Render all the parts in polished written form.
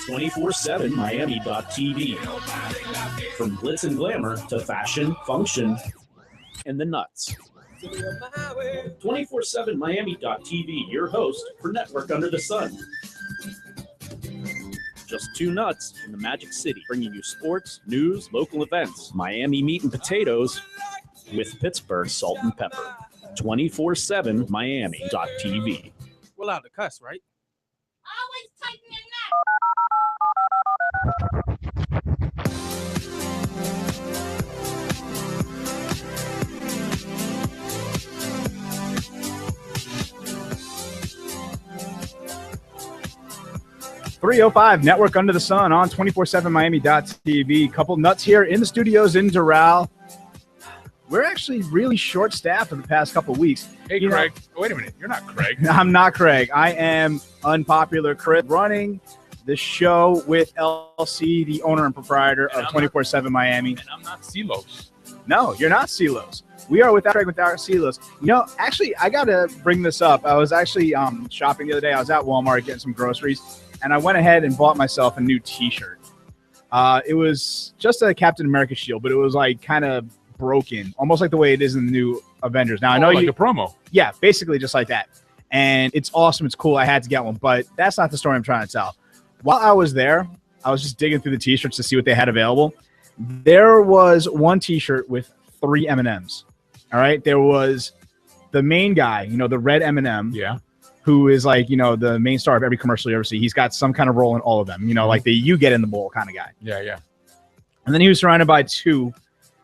247Miami.tv. From glitz and glamour to fashion, function, and the nuts. 247Miami.tv, your host for Network Under the Sun. Just two nuts in the Magic City, bringing you sports, news, local events, Miami meat and potatoes with Pittsburgh salt and pepper. 247Miami.tv. We're allowed to cuss, right? Always tighten your neck. 305 Network Under the Sun on 247Miami.tv. Couple nuts here in the studios in Doral. We're actually really short-staffed for the past couple weeks. Hey, Craig. Wait a minite. You're not Craig. I'm not Craig. I am unpopular Chris, running the show with LC, the owner and proprietor of 247 Miami. And I'm not Silos. No, you're not Silos. We are without Craig, without Silos. You know, actually, I got to bring this up. I was actually shopping the other day. I was at Walmart getting some groceries, and I went ahead and bought myself a new T-shirt. It was just a Captain America shield, but it was like kind of broken, almost like the way it is in the new Avengers. Now, I know like a promo. Yeah, basically just like that. And it's awesome. It's cool. I had to get one, but that's not the story I'm trying to tell. While I was there, I was just digging through the T-shirts to see what they had available. There was one T-shirt with 3 M&Ms. All right. There was the main guy, you know, the red M&M. Yeah. Who is like, you know, the main star of every commercial you ever see. He's got some kind of role in all of them, you know, like the you get in the bowl kind of guy. Yeah, yeah. And then he was surrounded by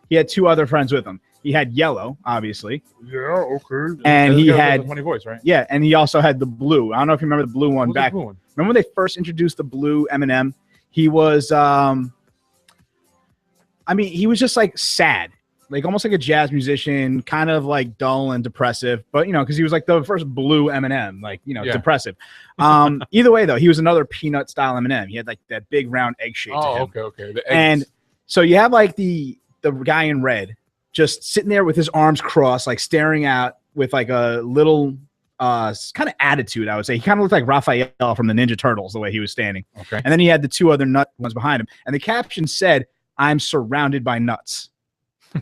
he had 2 other friends with him. He had yellow, obviously. Yeah, okay. And he had a funny voice, right? Yeah, and he also had the blue. I don't know if you remember the blue one back. The blue one? Remember when they first introduced the blue M&M? He was he was just like sad. Like almost like a jazz musician, kind of like dull and depressive, but you know, because he was like the first blue M&M, like, you know, depressive. Either way, though, he was another peanut style M&M. He had like that big round egg shape. Oh, okay. And so you have like the guy in red just sitting there with his arms crossed, like staring out with like a little kind of attitude, I would say. He kind of looked like Raphael from the Ninja Turtles, the way he was standing. Okay. And then he had the 2 other nut ones behind him. And the caption said, "I'm surrounded by nuts."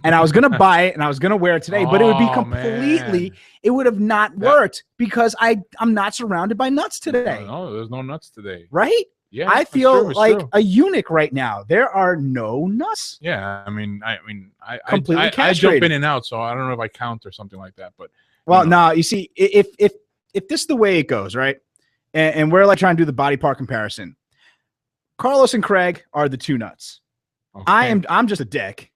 And I was going to buy it and I was going to wear it today, but it would be completely, it would have not worked because I'm not surrounded by nuts today. No, there's no nuts today. Right? Yeah. I feel like a eunuch right now. There are no nuts. Yeah. I Completely I jump castrated. in and out, so I don't know if I count or something like that. But well, no, you see, if this is the way it goes, right? And we're like trying to do the body part comparison. Carlos and Craig are the 2 nuts. Okay. I'm just a dick.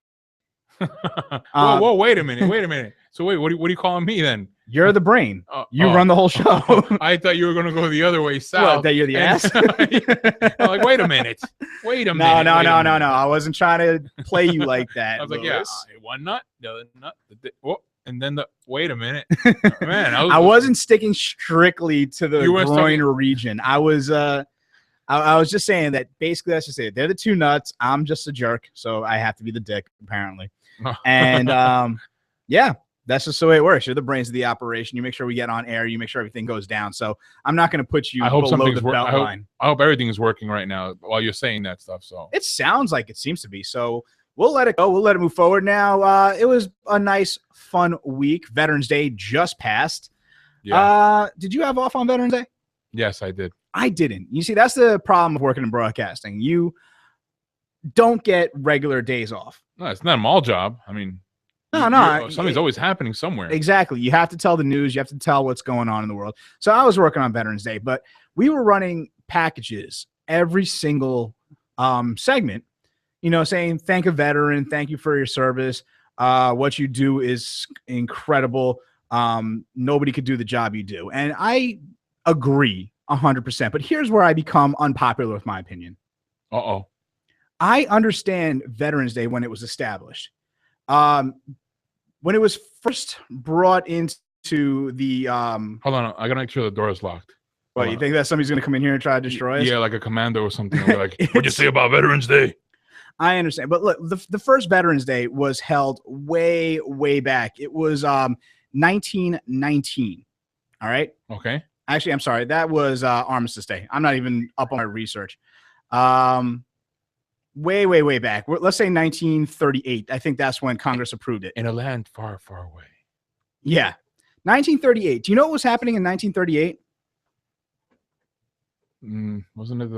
Whoa, wait a minute. So wait, what are you calling me then? You're the brain. You run the whole show. I thought you were going to go the other way south. What, that you're the ass? I'm like, wait a minute. No. I wasn't trying to play you like that. I was like, Lewis. yeah, one nut, the other nut, and then wait a minute. Man, I wasn't sticking strictly to the groin region. I was just saying that basically that's just it. They're the 2 nuts. I'm just a jerk, so I have to be the dick, apparently. And yeah, that's just the way it works. You're the brains of the operation. You make sure we get on air. You make sure everything goes down. So I'm not going to put you below the belt line. I hope everything is working right now while you're saying that stuff. So it sounds like it seems to be. So we'll let it go. We'll let it move forward now. It was a nice, fun week. Veterans Day just passed. Yeah. Did you have off on Veterans Day? Yes, I did. I didn't. You see, that's the problem of working in broadcasting. You don't get regular days off. No, it's not a mall job. I mean, something's always happening somewhere. Exactly. You have to tell the news. You have to tell what's going on in the world. So I was working on Veterans Day, but we were running packages every single segment, you know, saying thank a veteran, thank you for your service. What you do is incredible. Nobody could do the job you do. And I agree 100%. But here's where I become unpopular with my opinion. Uh-oh. I understand Veterans Day when it was established. When it was first brought into the hold on, I gotta make sure the door is locked. Well, you think that somebody's gonna come in here and try to destroy us? Yeah, like a commando or something. Like, what'd you say about Veterans Day? I understand, but look, the first Veterans Day was held way back. It was 1919. All right. Okay. Actually, I'm sorry. That was Armistice Day. I'm not even up on my research. Way back. Let's say 1938. I think that's when Congress approved it. In a land far, far away. Yeah. 1938. Do you know what was happening in 1938? Wasn't it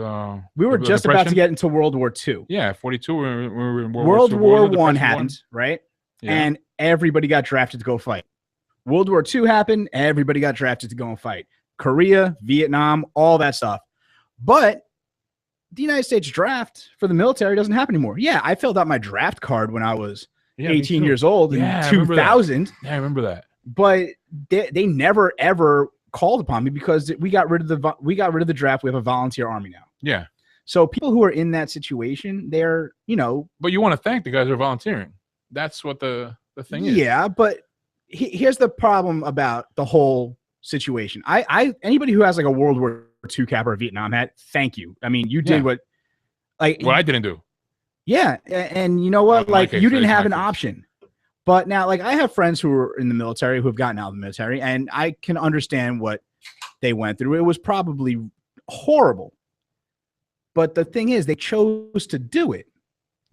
We were the just about to Depression? get into World War II. Yeah, 42. We were in World II. War the One Depression happened, right? Yeah. And everybody got drafted to go fight. World War II happened. Everybody got drafted to go and fight. Korea, Vietnam, all that stuff. But the United States draft for the military doesn't happen anymore. Yeah, I filled out my draft card when I was Yeah, me 18 too. years old Yeah, I in remember that. 2000. Yeah, I remember that. But they never ever called upon me because we got rid of the draft. We have a volunteer army now. Yeah, So people who are in that situation, they're, but you want to thank the guys who are volunteering. That's what the thing is. yeah, but here's the problem about the whole situation. I anybody who has like a World War II cap or a Vietnam hat, thank you. I mean, you did Yeah. what I didn't do. yeah, and you know what? In my Like case, you in didn't my have an case. option. But now, like I have friends who are in the military who have gotten out of the military, and I can understand what they went through. It was probably horrible. But the thing is, they chose to do it.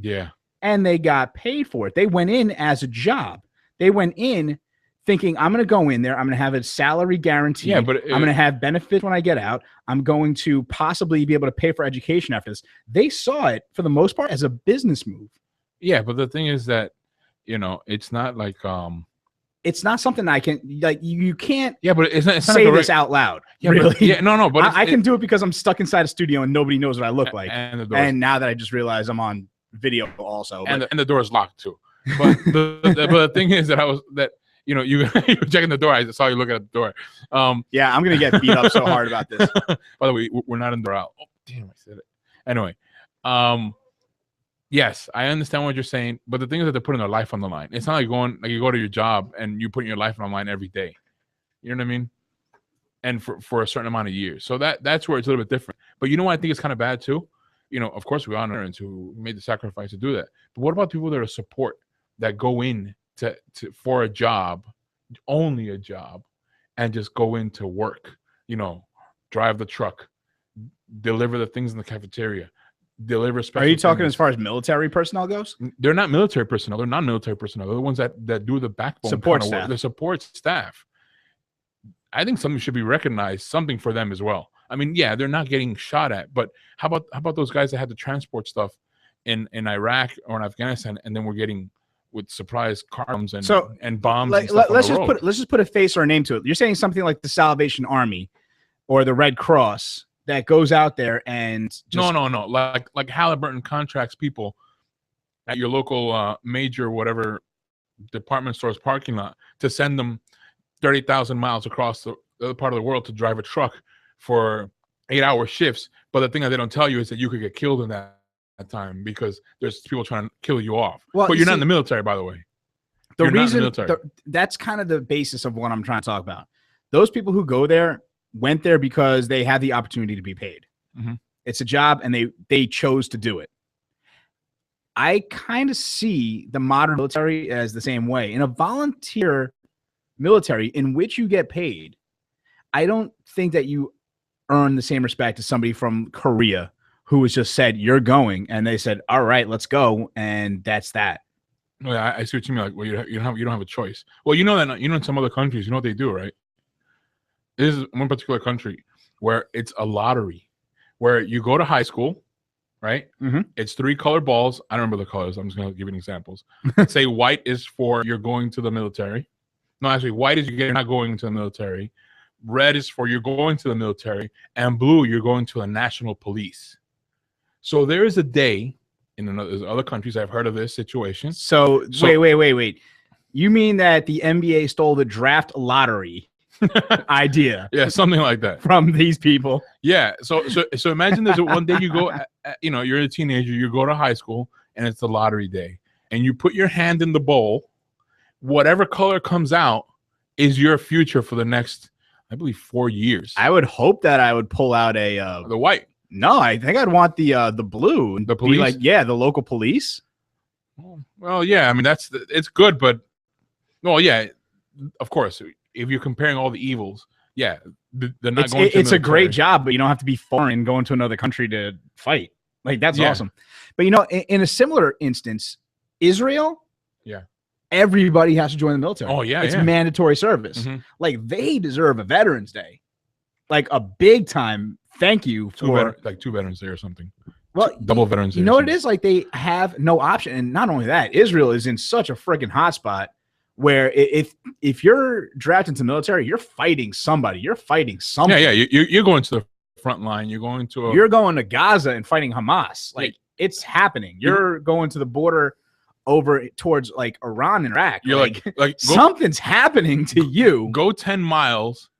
Yeah. And they got paid for it. They went in as a job. They went in thinking, I'm going to go in there. I'm going to have a salary guarantee. Yeah, but I'm going to have benefits when I get out. I'm going to possibly be able to pay for education after this. They saw it, for the most part, as a business move. Yeah, but the thing is that, it's not like It's not something I can, like, you can't yeah, but it's not say like this out loud. Yeah, really. but, yeah, no, but I can do it because I'm stuck inside a studio and nobody knows what I look like. and the doors, And now that I just realized I'm on video also. and but- the door is locked too. But the thing is that you you were checking the door. I saw you looking at the door. yeah, I'm going to get beat up so hard about this. By the way, we're not in the out. Oh, damn, I said it. Anyway, yes, I understand what you're saying, but the thing is that they're putting their life on the line. It's not like you go to your job and you putting your life on the line every day. You know what I mean? And for a certain amount of years. So that's where it's a little bit different. But you know what I think is kind of bad too? Of course we honor veterans who made the sacrifice to do that. But what about people that are support that go in to for a job, only a job, and just go into work, drive the truck, deliver the things in the cafeteria, deliver special Are you talking things. as far as military personnel goes? They're not military personnel. They're non-military personnel. They're the ones that do the backbone Support kind of work. staff. The support staff. I think something should be recognized, something for them as well. I mean, yeah, they're not getting shot at, but how about those guys that had to transport stuff in Iraq or in Afghanistan, and then we're getting with surprise cars and bombs. Like, and stuff let's on the just road. let's just put a face or a name to it. You're saying something like the Salvation Army or the Red Cross that goes out there and just, No. Like Halliburton contracts people at your local major whatever department store's parking lot to send them 30,000 miles across the other part of the world to drive a truck for 8-hour shifts. But the thing that they don't tell you is that you could get killed in that time because there's people trying to kill you off. Well, but you you're not see, in the military, by the way. the You're not in the reason military. that's kind of the basis of what I'm trying to talk about. Those people who go there went there because they had the opportunity to be paid. Mhm. It's a job and they chose to do it. I kind of see the modern military as the same way. In a volunteer military in which you get paid, I don't think that you earn the same respect as somebody from Korea who was just said, you're going. And they said, all right, let's go. And that's that. Oh, yeah, I see what you mean. Like, well, you don't have a choice. Well, you know that in some other countries, you know what they do, right? This is one particular country where it's a lottery, where you go to high school, right? Mhm. It's 3 colored balls. I don't remember the colors. I'm just going to give you examples. Say white is for you're going to the military. No, actually, white is you're not going to the military. Red is for you're going to the military, and blue you're going to the national police. So there is a day in other countries. I've heard of this situation. So wait. You mean that the NBA stole the draft lottery idea Yeah, something like that. from these people? Yeah. So imagine there's one day you go, you're a teenager, you go to high school, and it's the lottery day, and you put your hand in the bowl. Whatever color comes out is your future for the next, I believe, 4 years. I would hope that I would pull out a The white. no, I think I'd want the blue. And The be police? like, yeah, the local police. Well, yeah. I mean, it's good, but well, yeah. Of course, if you're comparing all the evils, Yeah, they're not going. It's a great job, but you don't have to be foreign going to another country to fight. Like that's awesome. But in a similar instance, Israel. Yeah. Everybody has to join the military. Oh yeah, it's mandatory service. Like they deserve a Veterans Day, like a big time thank you for two Veterans Day or something. Well, double Veterans Day. You know what it is? Like they have no option, and not only that, Israel is in such a freaking hotspot where if you're drafted into the military, you're fighting somebody. You're fighting something. Yeah. You're going to the front line. You're going to you're going to Gaza and fighting Hamas. Like it's happening. You're going to the border over towards like Iran and Iraq. You're like something's happening to you. Go 10 miles,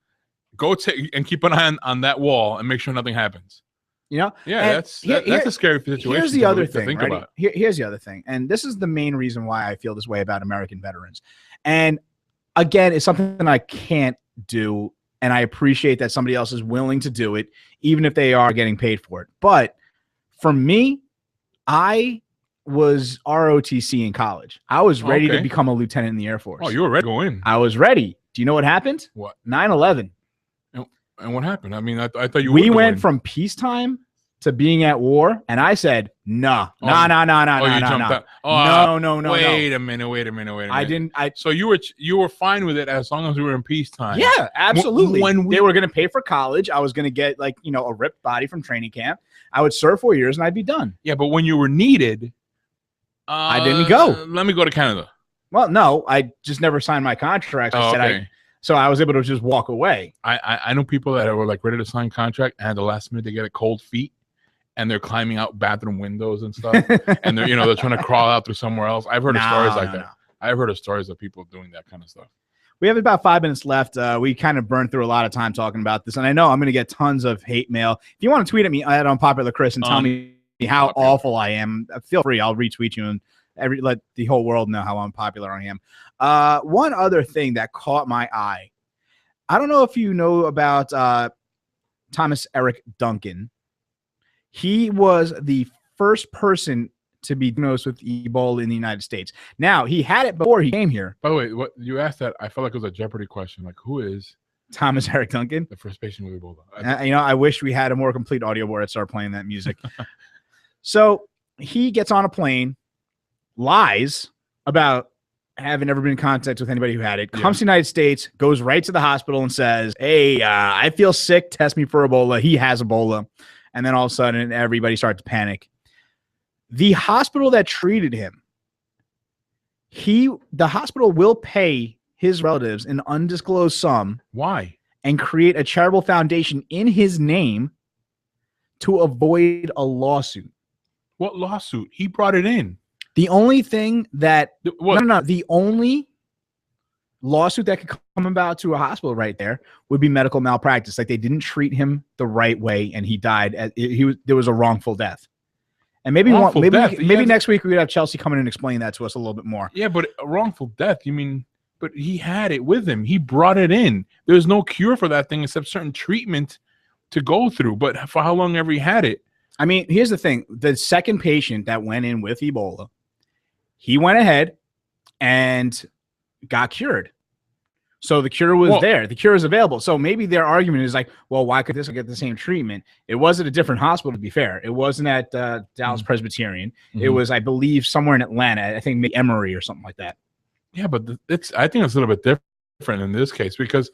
and keep an eye on that wall and make sure nothing happens. Yeah, that's a scary situation. Here's the other thing. Here's the other thing, and this is the main reason why I feel this way about American veterans. And again, it's something I can't do, and I appreciate that somebody else is willing to do it, even if they are getting paid for it. But for me, I was ROTC in college. I was ready to become a lieutenant in the Air Force. Oh, you were ready to go in. I was ready. Do you know what happened? What? 9/11. And what happened? I mean, I thought you. We went from peacetime to being at war, and I said, no. Wait a minute. I didn't. So you were fine with it as long as we were in peacetime. Yeah, absolutely. When they were going to pay for college, I was going to get a ripped body from training camp. I would serve 4 years and I'd be done. Yeah, but when you were needed, I didn't go. Let me go to Canada. Well, no, I just never signed my contract. So I was able to just walk away. I know people that were like ready to sign contract, and at the last minute they get a cold feet, and they're climbing out bathroom windows and stuff, and they're trying to crawl out through somewhere else. I've heard of stories like that. I've heard of stories of people doing that kind of stuff. We have about 5 minutes left. We kind of burned through a lot of time talking about this, and I know I'm going to get tons of hate mail. If you want to tweet at me at Unpopular Chris and tell me how awful I am, feel free. I'll retweet you and let the whole world know how unpopular I am. One other thing that caught my eye. I don't know if you know about Thomas Eric Duncan. He was the first person to be diagnosed with Ebola in the United States. Now, he had it before he came here. By the way, what you asked that, I felt like it was a Jeopardy question. Like, who is Thomas Eric Duncan? The first patient with Ebola. I wish we had a more complete audio where I'd start playing that music. So he gets on a plane, lies about having never been in contact with anybody who had it, comes to the United States, goes right to the hospital and says, hey, I feel sick, test me for Ebola. He has Ebola. And then all of a sudden, everybody starts to panic. The hospital that treated him, the hospital will pay his relatives an undisclosed sum. Why? And create a charitable foundation in his name to avoid a lawsuit. What lawsuit? He brought it in. The only thing that the only lawsuit that could come about to a hospital right there would be medical malpractice. Like they didn't treat him the right way, and he died. There was a wrongful death. And maybe next week we would have Chelsea come in and explain that to us a little bit more. Yeah, but a wrongful death. You mean? But he had it with him. He brought it in. There's no cure for that thing except certain treatment to go through. But for how long ever he had it? I mean, here's the thing: the second patient that went in with Ebola, he went ahead and got cured. So the cure was there. The cure is available. So maybe their argument is like, well, why could this one get the same treatment? It was at a different hospital, to be fair. It wasn't at Dallas Presbyterian. It was, I believe, somewhere in Atlanta. I think maybe Emory or something like that. Yeah, but I think it's a little bit different in this case because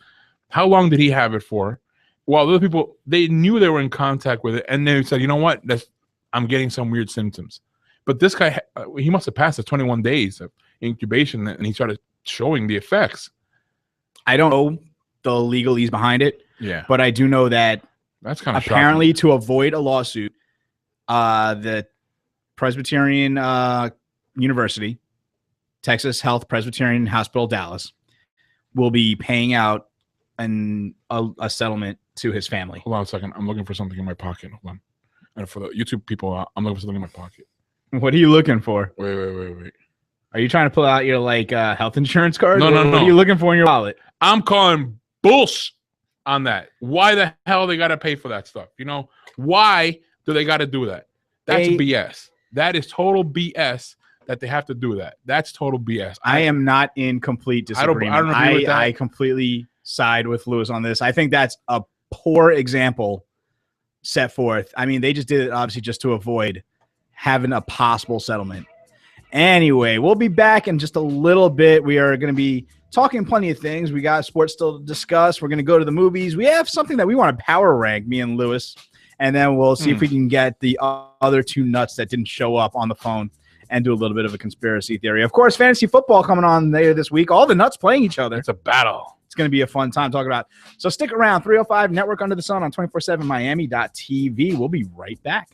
how long did he have it for? Well, other people, they knew they were in contact with it, and they said, you know what? I'm getting some weird symptoms. But this guy, he must have passed the 21 days of incubation, and he started showing the effects. I don't know the legalese behind it. Yeah. But I do know that that's kind of apparently shocking. To avoid a lawsuit, the Presbyterian University, Texas Health Presbyterian Hospital, Dallas, will be paying out a settlement to his family. Hold on a second. I'm looking for something in my pocket. Hold on. And for the YouTube people, I'm looking for something in my pocket. What are you looking for? Wait. Are you trying to pull out your health insurance card? No. What are you looking for in your wallet? I'm calling bullshit on that. Why the hell they got to pay for that stuff? You know, why do they got to do that? That's BS. That is total BS that they have to do that. That's total BS. I am not in complete disagreement. I don't agree with that. I completely side with Lewis on this. I think that's a poor example set forth. I mean, they just did it obviously just to avoid having a possible settlement. Anyway, we'll be back in just a little bit. We are going to be talking plenty of things. We got sports still to discuss. We're going to go to the movies. We have something that we want to power rank, me and Lewis, and then we'll see if we can get the other two nuts that didn't show up on the phone and do a little bit of a conspiracy theory. Of course, fantasy football coming on later this week. All the nuts playing each other. It's a battle. It's going to be a fun time talking about. So stick around. 305 Network Under the Sun on 247miami.tv. We'll be right back.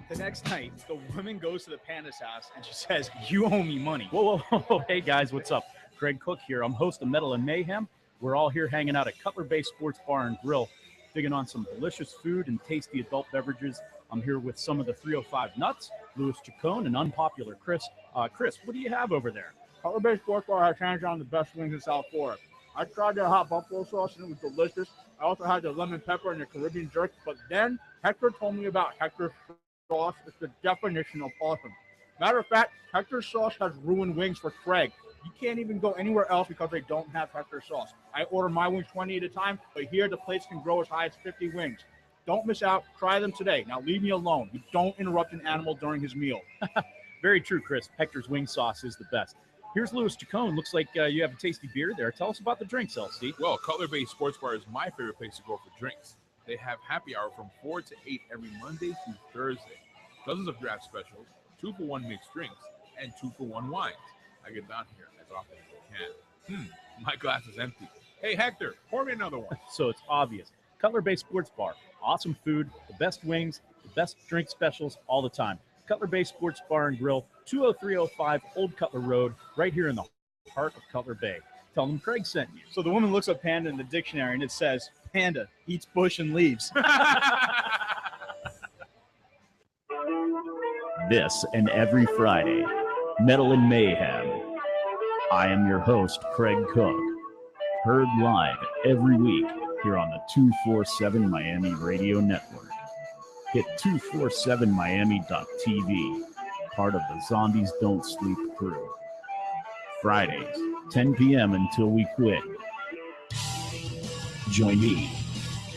The next night, the woman goes to the Panda's house and she says, "You owe me money." Whoa, whoa, whoa. Hey, guys, what's up? Greg Cook here. I'm host of Metal and Mayhem. We're all here hanging out at Cutler Bay Sports Bar and Grill, digging on some delicious food and tasty adult beverages. I'm here with some of the 305 Nuts, Louis Chacon, and Unpopular Chris. Chris, what do you have over there? Cutler Bay Sports Bar has hands down the best wings in South Florida. I tried their hot buffalo sauce and it was delicious. I also had the lemon pepper and the Caribbean jerk, but then Hector told me about Hector's sauce. It's the definition of awesome. Matter of fact, Hector's sauce has ruined wings for Craig. You can't even go anywhere else because they don't have Hector sauce. I order my wings 20 at a time, but here the plates can grow as high as 50 wings. Don't miss out. Try them today. Now leave me alone. You don't interrupt an animal during his meal. Very true, Chris. Hector's wing sauce is the best. Here's Louis Chacon. Looks like you have a tasty beer there. Tell us about the drinks, LC. Well, Cutler Bay Sports Bar is my favorite place to go for drinks. They have happy hour from 4 to 8 every Monday through Thursday. Dozens of draft specials, 2-for-1 mixed drinks, and 2-for-1 wines. I get down here as often as I can. My glass is empty. Hey, Hector, pour me another one. So it's obvious. Cutler Bay Sports Bar. Awesome food, the best wings, the best drink specials all the time. Cutler Bay Sports Bar and Grill, 20305 Old Cutler Road, right here in the heart of Cutler Bay. Tell them Craig sent you. So the woman looks up panda in the dictionary and it says, "Panda eats bush and leaves." This and every Friday, Metal and Mayhem. I am your host, Craig Cook. Heard live every week here on the 247 Miami Radio Network. Hit 247miami.tv, part of the Zombies Don't Sleep crew. Fridays, 10 p.m. until we quit. Join me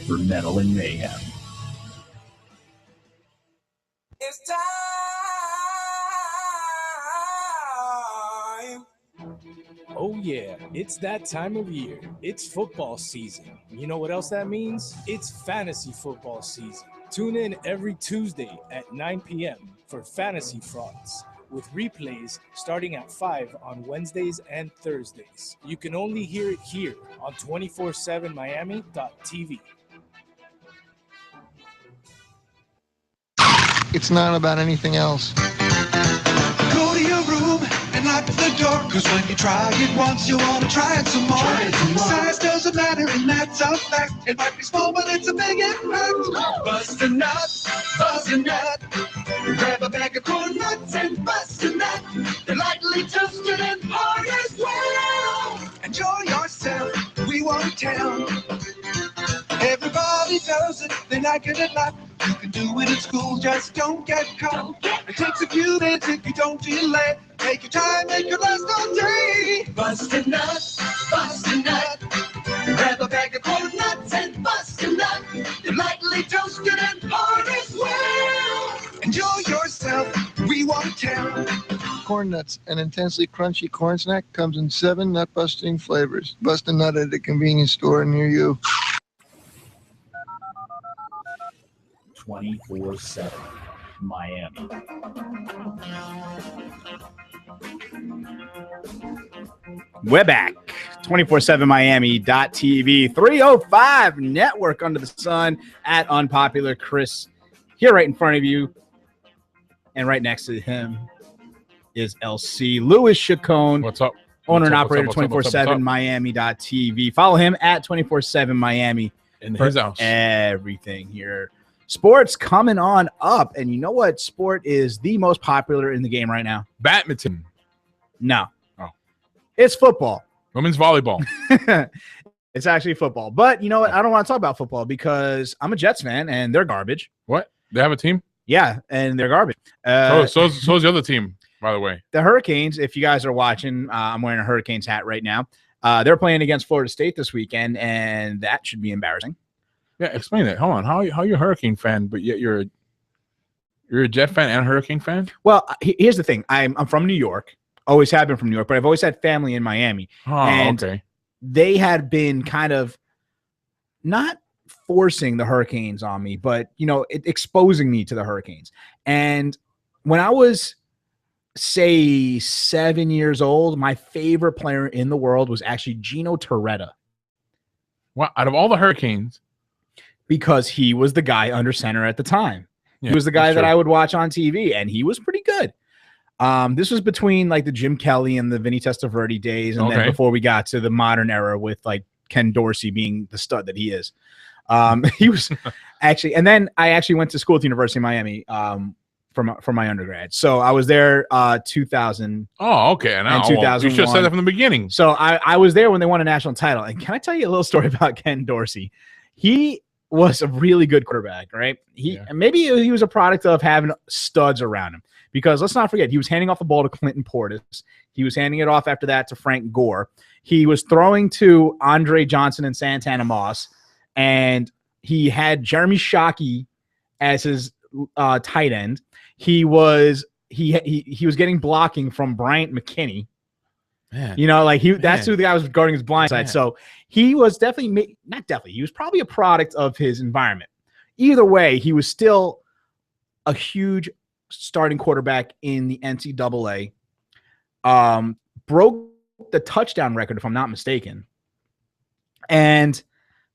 for Metal and Mayhem. It's time. Oh yeah, it's that time of year. It's football season. You know what else that means? It's fantasy football season. Tune in every Tuesday at 9 p.m. for Fantasy Frauds, with replays starting at 5 on Wednesdays and Thursdays. You can only hear it here on 247miami.tv. It's not about anything else. Go to your room and lock the door, cause when you try it once, you want to try it some more. Size doesn't matter, and that's a fact. It might be small, but it's a big impact. Bust a nut, bust a nut. Grab a bag of corn nuts and bust a nut. They're lightly toasted and hard as well. Enjoy yourself, we won't tell. Everybody does it, they like it a lot. You can do it at school, just don't get caught. It takes a few minutes if you don't delay. Take your time, make it last all day. Bust a nut, bust a nut. Grab a bag of corn nuts and bust a nut. They're lightly toasted and hard as well. Enjoy yourself, we won't tell. Corn Nuts, an intensely crunchy corn snack, comes in 7 nut-busting flavors. Bust a nut at a convenience store near you. 24/7 Miami. We're back. 247miami.tv. 305 Network Under the Sun at Unpopular Chris. Here right in front of you. And right next to him is LC. Louis Chacon. What's up? Owner and What's up, operator, what's up, what's up, what's up? 247miami.tv. Follow him at 247miami. In for his house. everything here. Sports coming on up. And you know what sport is the most popular in the game right now? Badminton. No. Oh. It's football. Women's volleyball. It's actually football. But you know what? I don't want to talk about football because I'm a Jets fan and they're garbage. What? They have a team? Yeah, and they're garbage. So's the other team, by the way. The Hurricanes, if you guys are watching, I'm wearing a Hurricanes hat right now. They're playing against Florida State this weekend, and that should be embarrassing. Yeah, explain that. Hold on. How are you a Hurricane fan, but yet you're a Jet fan and a Hurricane fan? Well, here's the thing. I'm from New York. Always have been from New York, but I've always had family in Miami. Oh, and okay. they had been kind of not forcing the Hurricanes on me, but, you know, exposing me to the Hurricanes. And when I was, say, 7 years old, my favorite player in the world was actually Gino Torretta. Well, out of all the Hurricanes, because he was the guy under center at the time. yeah, He was the guy that's that true. I would watch on TV, and he was pretty good. This was between like the Jim Kelly and the Vinny Testaverde days, and then Okay. before we got to the modern era with like Ken Dorsey being the stud that he is. He was actually, and then I actually went to school at the University of Miami for my undergrad. So I was there 2000. Oh, okay. And And you should have said 2001. that from the beginning. So I was there when they won a national title. And can I tell you a little story about Ken Dorsey? He was a really good quarterback, right? And maybe he was a product of having studs around him. Because let's not forget, he was handing off the ball to Clinton Portis. He was handing it off after that to Frank Gore. He was throwing to Andre Johnson and Santana Moss. And he had Jeremy Shockey as his tight end. He was getting blocking from Bryant McKinney. Man. You know, like that's who the guy was guarding his blind side. Man. So he was definitely he was probably a product of his environment. Either way, he was still a huge starting quarterback in the NCAA. Broke the touchdown record, if I'm not mistaken. And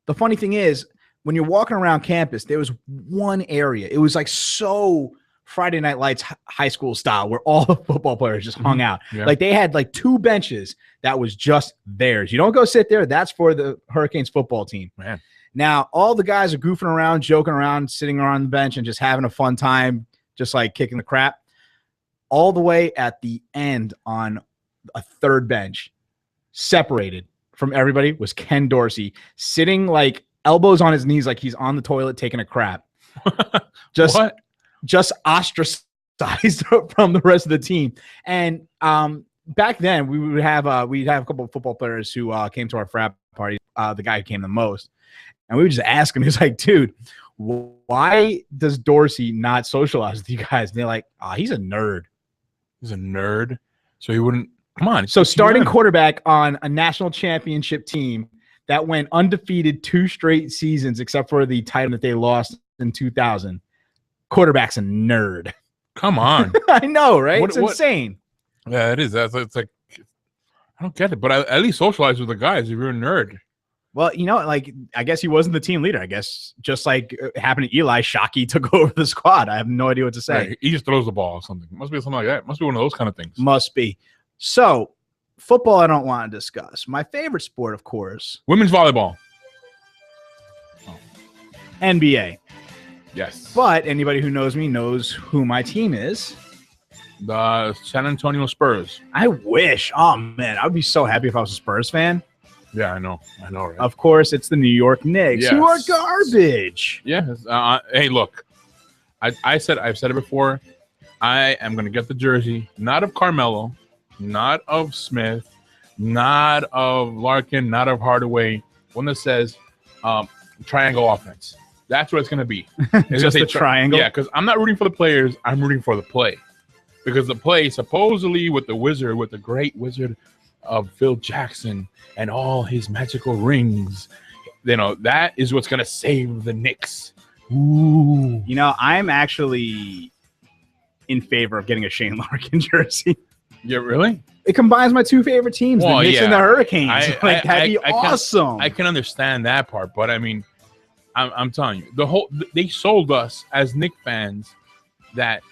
the funny thing is, when you're walking around campus, there was one area. It was like so Friday Night Lights high school style where all the football players just hung out. Yeah. Like they had like 2 benches that was just theirs. You don't go sit there. That's for the Hurricanes football team. Man. Now, all the guys are goofing around, joking around, sitting around the bench and just having a fun time, just like kicking the crap. All the way at the end on a third bench, separated from everybody, was Ken Dorsey sitting like elbows on his knees like he's on the toilet taking a crap. What? Just ostracized from the rest of the team. And back then we'd have a couple of football players who came to our frat party, the guy who came the most. And we would just ask him, he was like, dude, why does Dorsey not socialize with you guys? And they're like, he's a nerd. He's a nerd. So he wouldn't come on. So he's starting nerd. quarterback on a national championship team that went undefeated 2 straight seasons, except for the title that they lost in 2000. Quarterback's a nerd. Come on. I know, right? What- It's what- insane. Yeah, it is. It's like I don't get it, but at least socialize with the guys if you're a nerd. Well, you know, like I guess he wasn't the team leader. I guess just like happened to Eli, Shockey took over the squad. I have no idea what to say. Right. He just throws the ball or something. Must be something like that. Must be one of those kind of things. Must be. So, football I don't want to discuss. My favorite sport, of course, Women's volleyball. NBA. Yes. But anybody who knows me knows who my team is. The San Antonio Spurs. I wish. Oh, man. I would be so happy if I was a Spurs fan. Yeah, I know. Right? Of course, it's the New York Knicks, who are Yes. garbage. Yeah. Hey, look. I've said it before. I am going to get the jersey, not of Carmelo, not of Smith, not of Larkin, not of Hardaway. One that says triangle offense. That's what it's going to be. It's gonna Just say a triangle? Yeah, because I'm not rooting for the players. I'm rooting for the play. Because the play, supposedly with the great wizard of Phil Jackson and all his magical rings, you know, that is what's going to save the Knicks. Ooh. You know, I'm actually in favor of getting a Shane Larkin jersey. Yeah, really? It combines my 2 favorite teams, Well, the Knicks and yeah. the Hurricanes. I That'd be can- awesome. I can understand that part, but I mean, I'm telling you, they sold us as Knick fans that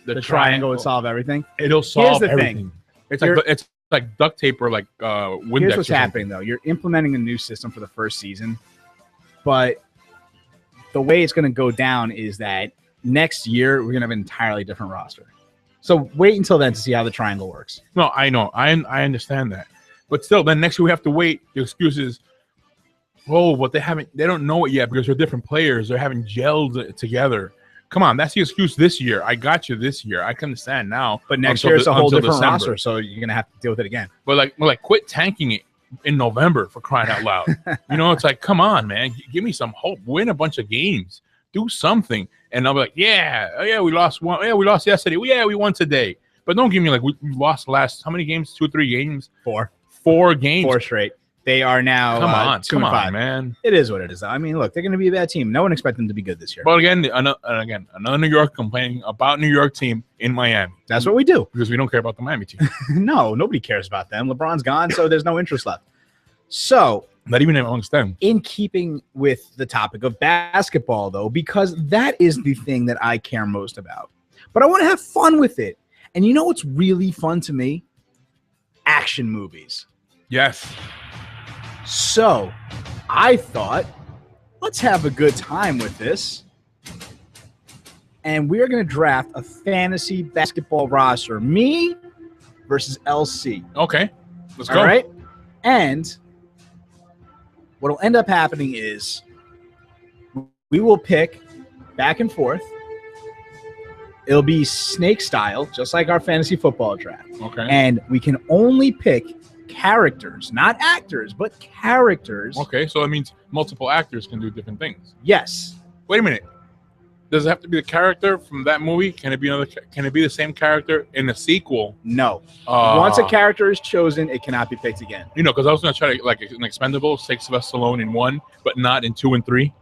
the triangle would solve everything. It'll solve the thing. everything. It's like duct tape or like Windex. Here's what's or happening, though. You're implementing a new system for the first season, but the way it's going to go down is that next year we're going to have an entirely different roster. So wait until then to see how the triangle works. No, I know. I understand that. But still, then next year we have to wait. The excuse is Oh, but they don't know it yet because they're different players. They're having gelled together. Come on, that's the excuse this year. I got you this year. I can understand now. But next Until year it's a whole until different December. roster, so you're gonna have to deal with it again. But like, quit tanking it in November for crying out loud. It's like, come on, man, give me some hope. Win a bunch of games, do something, and I'll be like, yeah, we lost one. Yeah, we lost yesterday. Yeah, we won today. But don't give me like we lost last how many games? 2 or 3 games? 4 games. 4 straight. They are now Come on, 2 and 5. man. It is what it is. I mean, look, they're going to be a bad team. No one expected them to be good this year. But again, another New York complaining about New York team in Miami That's what we do. because we don't care about the Miami team. No, nobody cares about them. LeBron's gone, so there's no interest left. So, Not even amongst them. in keeping with the topic of basketball, though, because that is the thing that I care most about. But I want to have fun with it. And you know what's really fun to me? Action movies. Yes. So I thought, let's have a good time with this. And we're going to draft a fantasy basketball roster. Me versus LC. Okay. Let's All go. right. And what will end up happening is we will pick back and forth. It'll be snake style, just like our fantasy football draft. Okay. And we can only pick characters, not actors, but characters. Okay. So that means multiple actors can do different things. Yes. Wait a minute. Does it have to be the character from that movie? Can it be another? Can it be the same character in a sequel? No. Once a character is chosen, it cannot be picked again. Because I was gonna try to like an Expendable, take Sylvester Stallone in 1, but not in 2 and 3.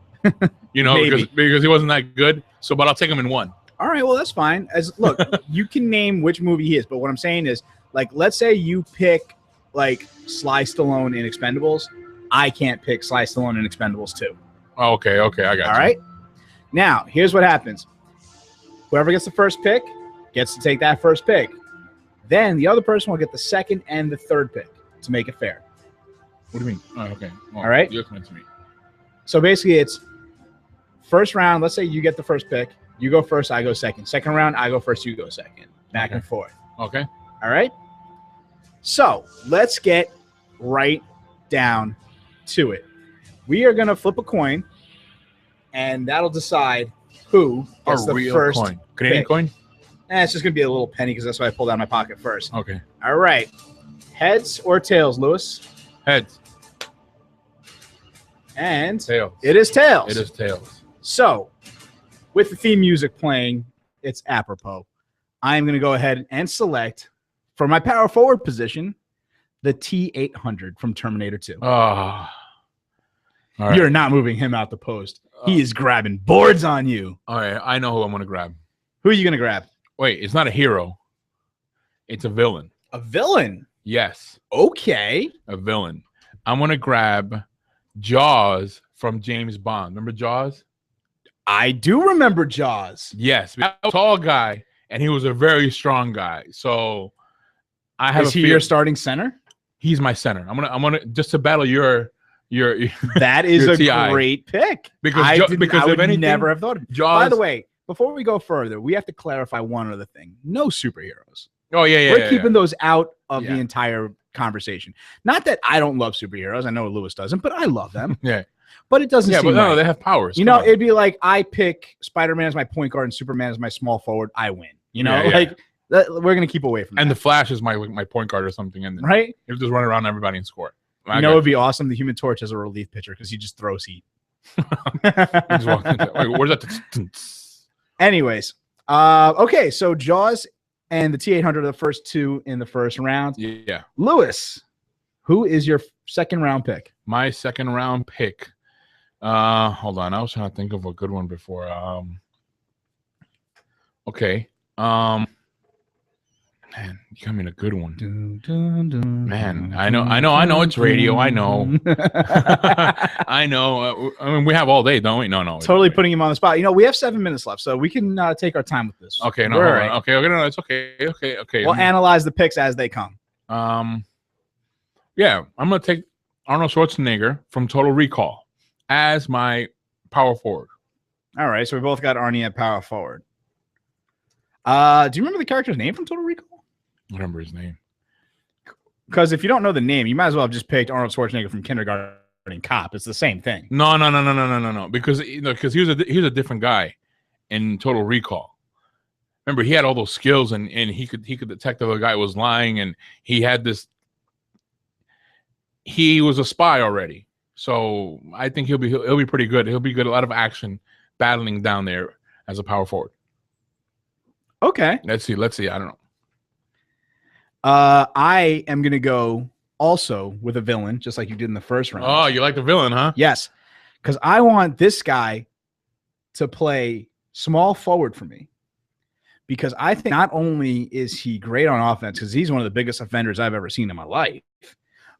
Maybe. because he wasn't that good. So, but I'll take him in 1. All right, well, that's fine. Look, you can name which movie he is, but what I'm saying is, like, let's say you pick like Sly Stallone in Expendables. I can't pick Sly Stallone in Expendables 2. Okay, I got you. All right. Now, here's what happens. Whoever gets the first pick gets to take that first pick. Then the other person will get the second and the third pick to make it fair. What do you mean? Oh, okay. Well, All right. You explain to me. So basically, it's first round. Let's say you get the first pick. You go first, I go second. Second round, I go first, you go second. Back and forth. Okay. All right? So let's get right down to it. We are going to flip a coin, and that'll decide who gets the real first coin. Canadian pick. coin? It's just going to be a little penny because that's what I pulled out of my pocket first. Okay. All right. Heads or tails, Lewis? Heads. And Tails. it is tails. It is tails. So, with the theme music playing, it's apropos. I'm going to go ahead and select, for my power forward position, the T-800 from Terminator 2. Oh. All right. You're not moving him out the post. He is grabbing boards on you. All right. I know who I'm going to grab. Who are you going to grab? Wait, it's not a hero. It's a villain. A villain. Yes, Okay. a villain. I'm going to grab Jaws from James Bond. Remember Jaws? I do remember Jaws. Yes. He was a tall guy, and he was a very strong guy. So I have Is a he feeling your starting center? he's my center. I'm gonna just to battle your That is Your a TI. great pick. Because I if would anything, never have thought of it. Jaws. By the way, before we go further, we have to clarify one other thing. No superheroes. Oh yeah. We're keeping those out of Yeah. the entire conversation. Not that I don't love superheroes. I know Lewis doesn't, but I love them. Yeah. But it doesn't Yeah, seem but no, right. they have powers. You Come know, on. it'd be like I pick Spider-Man as my point guard and Superman as my small forward. I win. You know, Yeah, yeah. like we're gonna keep away from and that, the Flash is my point guard or something, and right? he'll just run around everybody and score. You know, it'd be awesome. The Human Torch as a relief pitcher because he just throws heat. He's walking into- wait, where's that? Anyways, okay, so Jaws and the T-800 are the first two in the first round. Yeah, Lewis, who is your second round pick? my second round pick. Hold on, I was trying to think of a good one before. Okay. Man, you got me in a good one. Man, I know it's radio. I know. I know. I mean, we have all day, don't we? No. Totally putting him on the spot. You know, we have 7 minutes left, so we can take our time with this. Okay, no, We're hold all on. right. Okay, no, it's okay. Okay. We'll analyze the picks as they come. Yeah, I'm gonna take Arnold Schwarzenegger from Total Recall as my power forward. All right, so we both got Arnie at power forward. Do you remember the character's name from Total Recall? I remember his name. Because if you don't know the name, you might as well have just picked Arnold Schwarzenegger from Kindergarten cop. It's the same thing. No. Because he was a different guy in Total Recall. Remember, he had all those skills, and he could detect if the guy was lying, and he had this. He was a spy already, so I think he'll be pretty good. He'll be good. A lot of action battling down there as a power forward. Okay. Let's see. I don't know. I am gonna go also with a villain, just like you did in the first round. Oh, you like the villain, huh? Yes, because I want this guy to play small forward for me. Because I think not only is he great on offense, because he's one of the biggest offenders I've ever seen in my life,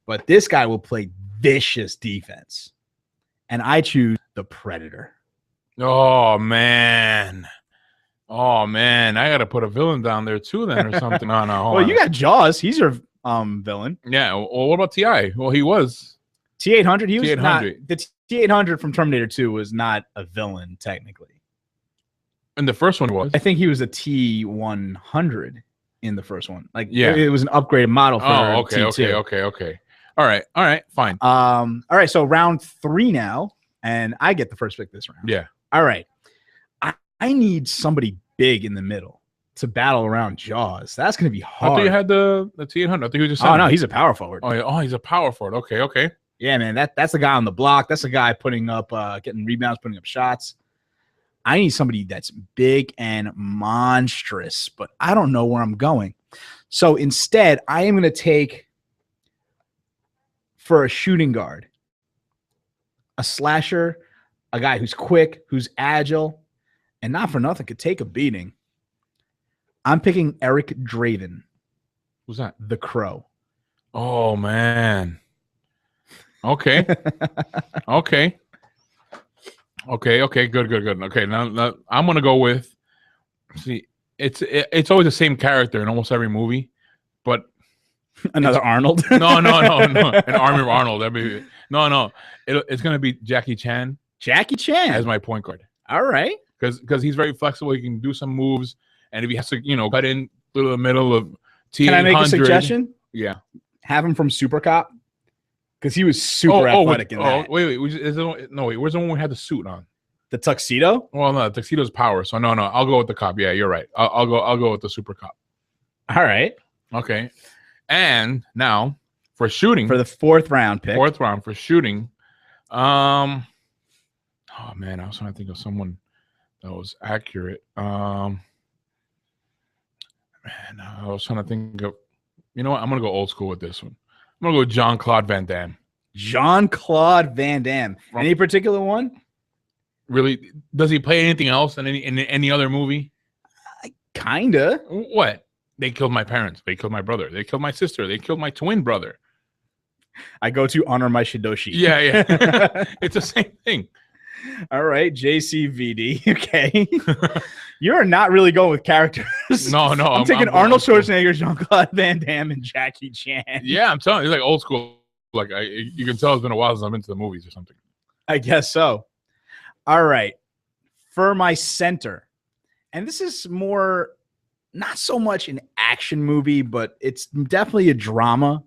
but this guy will play vicious defense. And I choose the Predator. Oh man. I gotta put a villain down there too, then, or something. No, hold Well, on. you got Jaws. He's your villain. Yeah. Well, what about T.I.? Well, he was T-800. He was T-800. not. The T-800 from Terminator 2 was not a villain technically. and the first one was. I think he was a T-100 in the first one. Like, Yeah. it was an upgraded model for T2. Okay. All right, fine. All right, so round 3 now, and I get the first pick this round. Yeah. All right. I need somebody big in the middle to battle around Jaws. That's going to be I hard. thought you had the T800. I thought you were just. Oh no, he's a power forward. He's a power forward. Okay. Yeah, man, that's the guy on the block. That's the guy putting up, getting rebounds, putting up shots. I need somebody that's big and monstrous, but I don't know where I'm going. So instead, I am going to take for a shooting guard, a slasher, a guy who's quick, who's agile, and not for nothing could take a beating. I'm picking Eric Draven, Who's that? the Crow. Oh man. Okay. Okay. Good. Okay, now I'm gonna go with. See, it's always the same character in almost every movie, but Another Arnold. no, an Army of Arnold. It's gonna be Jackie Chan Jackie Chan. as my point guard All right. because he's very flexible. He can do some moves, and if he has to, cut in through the middle of T800. Can I make a suggestion? Yeah. Have him from Super Cop because he was super athletic in that. Wait. Where's the one we had the suit on? The tuxedo. Well, no, the tuxedo's power. So no, I'll go with the cop. Yeah, you're right. I'll go with the super cop. All right. Okay. And now for shooting, For the 4th round pick. fourth round for shooting. Oh man, I was trying to think of someone that was accurate. Man, I was trying to think of. You know what? I'm gonna go old school with this one. I'm gonna go with Jean-Claude Van Damme. Jean-Claude Van Damme. Any particular one? Really? Does he play anything else in any other movie? Kinda. What? They killed my parents. They killed my brother. They killed my sister. They killed my twin brother. I go to honor my Shidoshi. Yeah. It's the same thing. All right, JCVD. Okay. You're not really going with characters. No. I'm taking going Arnold old school. Schwarzenegger, Jean-Claude Van Damme, and Jackie Chan. Yeah, I'm telling you, it's like old school. Like you can tell it's been a while since I've been to the movies or something. I guess so. All right. For my center, and this is more, not so much an action movie, but it's definitely a drama.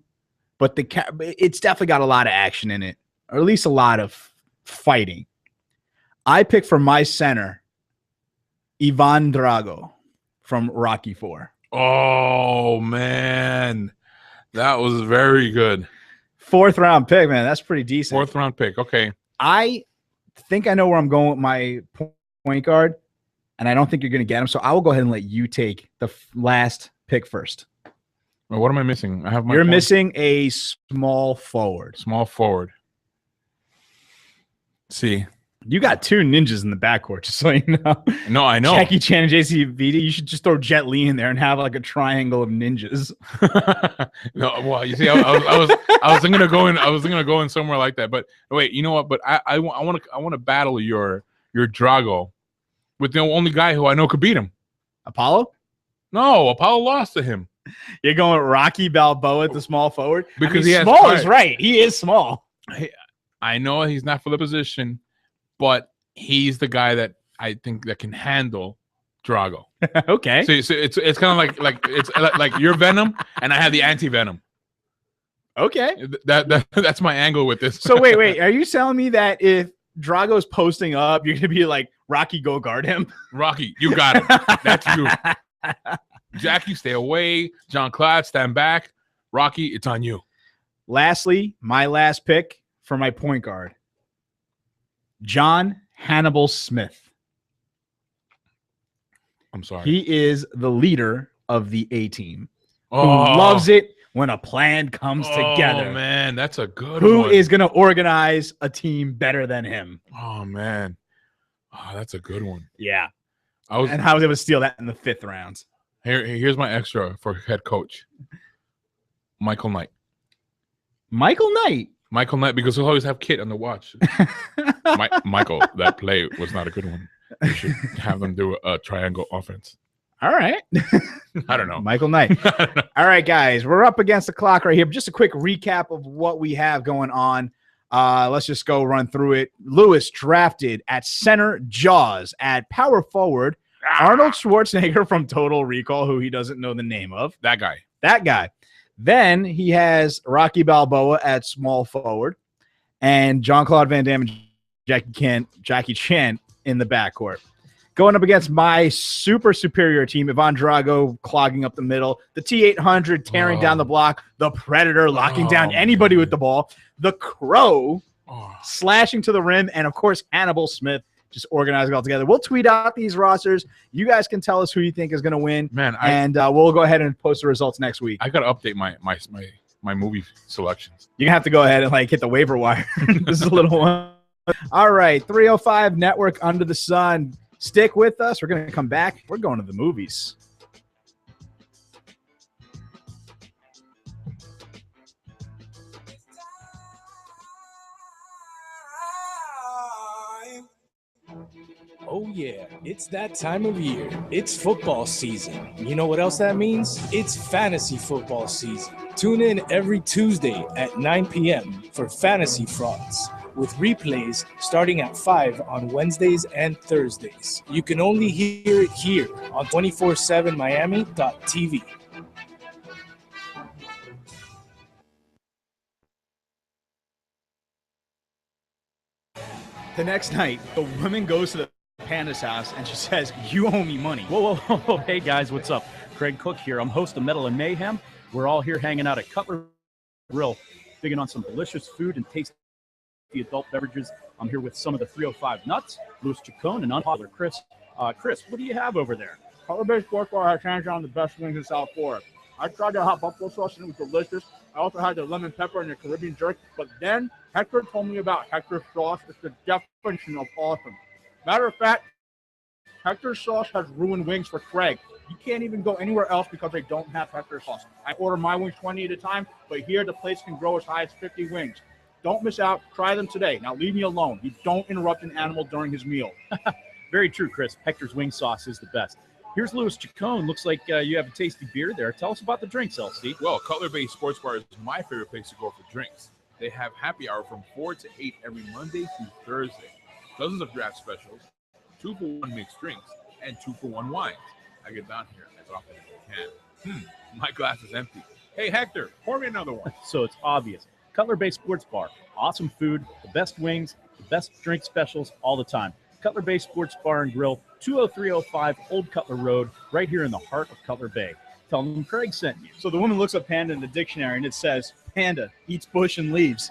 But it's definitely got a lot of action in it, or at least a lot of fighting. I pick for my center, Ivan Drago from Rocky IV. Oh man, that was very good. 4th round pick, man. That's pretty decent. 4th round pick. Okay. I think I know where I'm going with my point guard, and I don't think you're going to get him. So I will go ahead and let you take the last pick first. Well, what am I missing? I have my You're phone. missing a small forward. Small forward. See, You got 2 ninjas in the backcourt, just so you know. no, I know. Jackie Chan and JCVD. You should just throw Jet Li in there and have like a triangle of ninjas. No, well, you see, I was thinking of going. I was thinking of going somewhere like that. But wait, you know what? But I want to battle your Drago with the only guy who I know could beat him. Apollo? No, Apollo lost to him You're going with Rocky Balboa at the small forward? because he has small height. is right. He is small. I know he's not for the position, but he's the guy that I think that can handle Drago. Okay. So it's kind of like it's like you're Venom and I have the anti-Venom. Okay. That's my angle with this. So wait. Are you telling me that if Drago's posting up, you're gonna be like, Rocky, go guard him? Rocky, you got it. That's you. Jackie, stay away. John Claude, stand back. Rocky, it's on you. Lastly, my last pick for my point guard, John Hannibal Smith. I'm sorry. He is the leader of the A team. Who Oh. loves it when a plan comes together. Oh, man, that's a good Who one. is going to organize a team better than him? Oh, man. Oh, that's a good one. Yeah. I was And I was able to steal that in the 5th round. here's my extra for head coach. Michael Knight. Michael Knight. Michael Knight, because he'll always have Kit on the watch. Michael, that play was not a good one. You should have them do a triangle offense. All right. I don't know. Michael Knight. I don't know. All right, guys. We're up against the clock right here. Just a quick recap of what we have going on. Let's just go run through it. Lewis drafted at center, Jaws at power forward, Arnold Schwarzenegger from Total Recall, who he doesn't know the name of. That guy. That guy. Then he has Rocky Balboa at small forward and Jean-Claude Van Damme and Jackie Chan in the backcourt. Going up against my super superior team, Ivan Drago clogging up the middle, the T-800 tearing down the block, the Predator locking down anybody with the ball, the Crow slashing to the rim, and, of course, Hannibal Smith just organizing all together. We'll tweet out these rosters. You guys can tell us who you think is going to win, Man, and we'll go ahead and post the results next week. I got to update my movie selections. You're going to have to go ahead and, hit the waiver wire. This is a little one. All right, 305 Network Under the Sun. Stick with us. We're going to come back. We're going to the movies. Oh yeah, it's that time of year. It's football season. You know what else that means? It's fantasy football season. Tune in every Tuesday at 9 p.m. for Fantasy Frauds, with replays starting at 5 on Wednesdays and Thursdays. You can only hear it here on 247miami.tv. The next night, the woman goes to the Panda's house and she says, "You owe me money." Whoa. Hey, guys, what's up? Craig Cook here. I'm host of Metal and Mayhem. We're all here hanging out at Cutler Grill, digging on some delicious food and tasty adult beverages. I'm here with some of the 305 Nuts, Louis Chacon, and unpopular Chris. Chris, what do you have over there? Color Bay Sports Bar has hands down the best wings in South Florida. I tried the hot buffalo sauce and it was delicious. I also had the lemon pepper and the Caribbean jerk. But then Hector told me about Hector's sauce. It's the definition of awesome. Matter of fact, Hector's sauce has ruined wings for Craig. You can't even go anywhere else because they don't have Hector's sauce. I order my wings 20 at a time, but here the place can grow as high as 50 wings. Don't miss out. Try them today. Now leave me alone. You don't interrupt an animal during his meal. Very true, Chris. Hector's wing sauce is the best. Here's Louis Chacon. Looks like you have a tasty beer there. Tell us about the drinks, LC. Well, Cutler Bay Sports Bar is my favorite place to go for drinks. They have happy hour from 4 to 8 every Monday through Thursday. Dozens of draft specials, 2-for-1 mixed drinks, and 2-for-1 wines. I get down here as often as I can. My glass is empty. Hey, Hector, pour me another one. So it's obvious. Cutler Bay Sports Bar. Awesome food, the best wings, the best drink specials all the time. Cutler Bay Sports Bar and Grill, 20305 Old Cutler Road, right here in the heart of Cutler Bay. Tell them Craig sent you. So the woman looks up panda in the dictionary and it says, "Panda eats bush and leaves."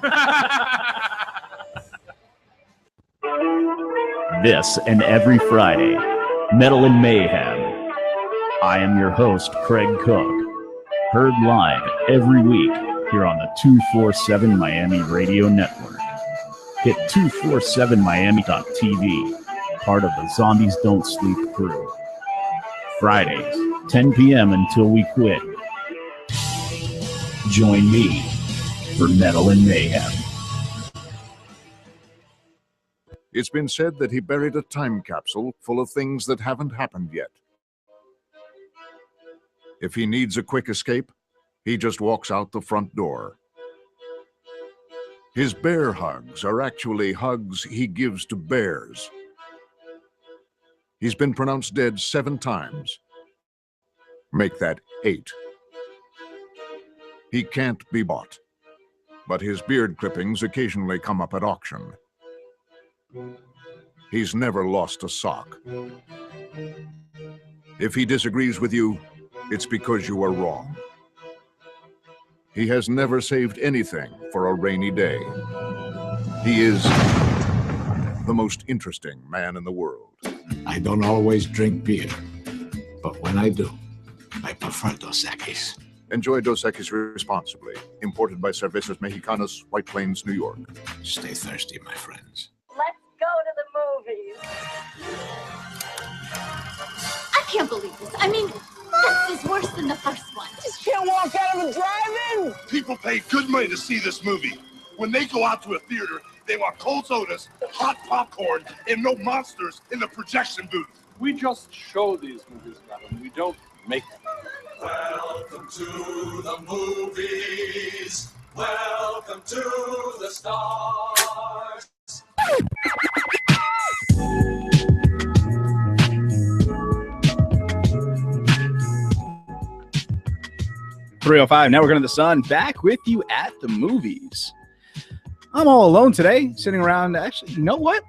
This and every Friday, Metal and Mayhem. I am your host, Craig Cook. Heard live every week here on the 247 Miami Radio Network. Hit 247miami.tv, part of the Zombies Don't Sleep crew. Fridays, 10 p.m. until we quit. Join me for Metal and Mayhem. It's been said that he buried a time capsule full of things that haven't happened yet. If he needs a quick escape, he just walks out the front door. His bear hugs are actually hugs he gives to bears. He's been pronounced dead 7 times. Make that 8. He can't be bought. but his beard clippings occasionally come up at auction. He's never lost a sock. If he disagrees with you, it's because you are wrong. He has never saved anything for a rainy day. He is the most interesting man in the world. I don't always drink beer, but when I do, I prefer Dos Equis. Enjoy Dos Equis responsibly. Imported by Cervezas Mexicanas, White Plains, New York. Stay thirsty, my friends. Let's go to the movies. I can't believe this. I mean, this is worse than the first one. Just can't walk out of a drive-in. People pay good money to see this movie. When they go out to a theater, they want cold sodas, hot popcorn, and no monsters in the projection booth. We just show these movies, madam. We don't make them. Welcome to the movies. Welcome to the stars. 3:05. Now we're going to the Sun. Back with you at the movies. I'm all alone today, sitting around. Actually, you know what?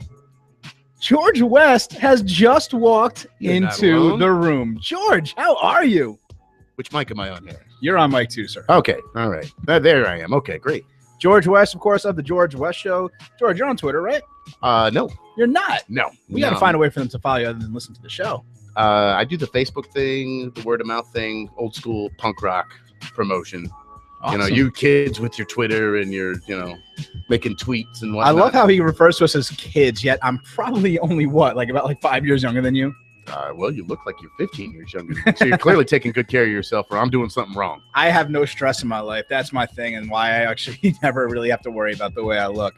George West has just walked into the room. George, how are you? Which mic am I on here? You're on mic 2, sir. Okay. All right. There I am. Okay, great. George West, of course, of the George West Show. George, you're on Twitter, right? No. You're not? No. We got to find a way for them to follow you other than listen to the show. I do the Facebook thing, the word of mouth thing, old school punk rock promotion. Awesome. You know, you kids with your Twitter and your, making tweets and whatnot. I love how he refers to us as kids, yet I'm probably only, about 5 years younger than you? Well, you look like you're 15 years younger. So you're clearly taking good care of yourself, or I'm doing something wrong. I have no stress in my life. That's my thing, and why I actually never really have to worry about the way I look.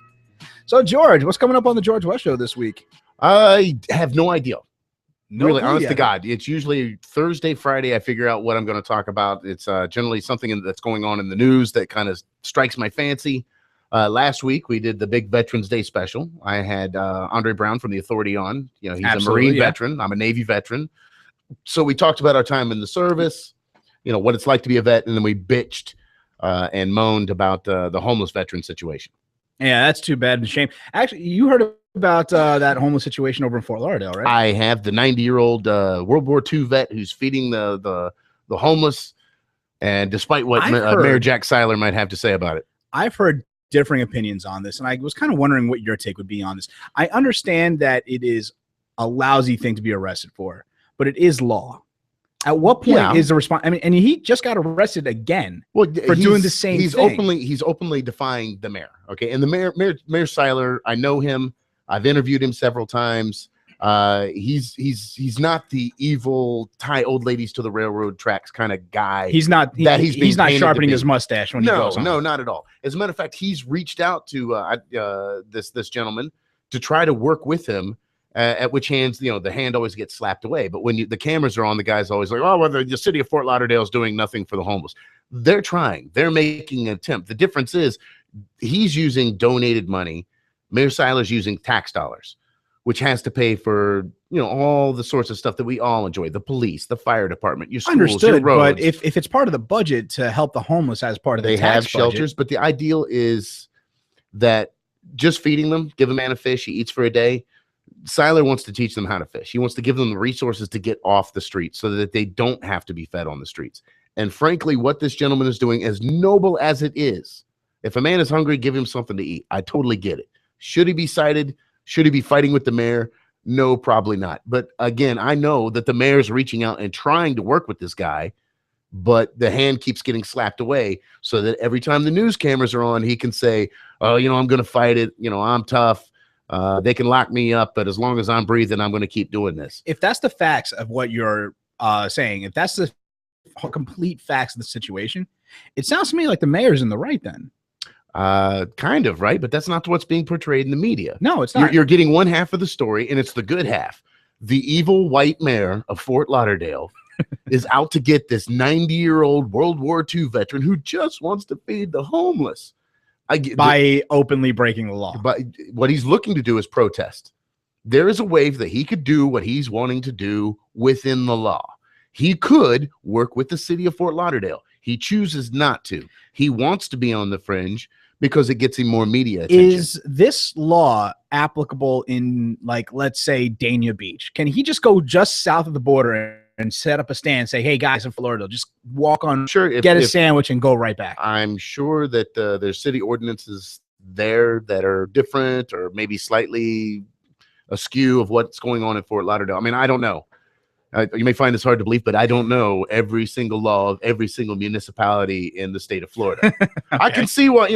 So, George, what's coming up on the George West Show this week? I have no idea. No honest idea. to God. It's usually Thursday, Friday. I figure out what I'm going to talk about. It's generally something that's going on in the news that kind of strikes my fancy. Last week, we did the big Veterans Day special. I had Andre Brown from The Authority on. He's Absolutely, a Marine veteran. I'm a Navy veteran. So we talked about our time in the service, what it's like to be a vet, and then we bitched and moaned about the homeless veteran situation. Yeah, that's too bad and shame. Actually, you heard about that homeless situation over in Fort Lauderdale, right? I have the 90-year-old World War II vet who's feeding the homeless, and despite what Mayor Jack Seiler might have to say about it. I've heard differing opinions on this, and I was kind of wondering what your take would be on this. I understand that it is a lousy thing to be arrested for, but it is law. At what point is the response? I mean, and he just got arrested again for doing the same thing. He's openly defying the mayor. Okay, and the Mayor Seiler, I know him. I've interviewed him several times. He's not the evil tie old ladies to the railroad tracks kind of guy. He's not. He's not sharpening his mustache when he goes on. No, not at all. As a matter of fact, he's reached out to this gentleman to try to work with him. At which hands, the hand always gets slapped away. But when the cameras are on, the guy's always like, "Oh, well, the city of Fort Lauderdale is doing nothing for the homeless." They're trying. They're making an attempt. The difference is he's using donated money. Mayor Seiler's using tax dollars, which has to pay for all the sorts of stuff that we all enjoy: the police, the fire department, your schools, Understood, your roads. but if it's part of the budget to help the homeless as part of the they tax have shelters, budget, but the ideal is that just feeding them, give a man a fish, he eats for a day. Seiler wants to teach them how to fish. He wants to give them the resources to get off the streets so that they don't have to be fed on the streets. And frankly, what this gentleman is doing, as noble as it is, if a man is hungry, give him something to eat. I totally get it. Should he be cited? Should he be fighting with the mayor? No, probably not. But again, I know that the mayor's reaching out and trying to work with this guy, but the hand keeps getting slapped away so that every time the news cameras are on, he can say, "Oh, I'm going to fight it. I'm tough. They can lock me up, but as long as I'm breathing, I'm going to keep doing this." if that's the facts of what you're saying, if that's the complete facts of the situation, it sounds to me like the mayor's in the right then. Kind of, right? But that's not what's being portrayed in the media. No, it's not. You're getting one half of the story, and it's the good half. The evil white mayor of Fort Lauderdale is out to get this 90-year-old World War II veteran who just wants to feed the homeless. By openly breaking the law. But what he's looking to do is protest. There is a way that he could do what he's wanting to do within the law. He could work with the city of Fort Lauderdale. He chooses not to. He wants to be on the fringe, because it gets him more media attention. Is this law applicable in, like, let's say Dania Beach? Can he just go just south of the border and set up a stand and say, hey guys in Florida, just walk on, get a sandwich and go right back? I'm sure that there's city ordinances there that are different or maybe slightly askew of what's going on in Fort Lauderdale. I mean, I don't know. You may find this hard to believe, but I don't know every single law of every single municipality in the state of Florida. I can see what, I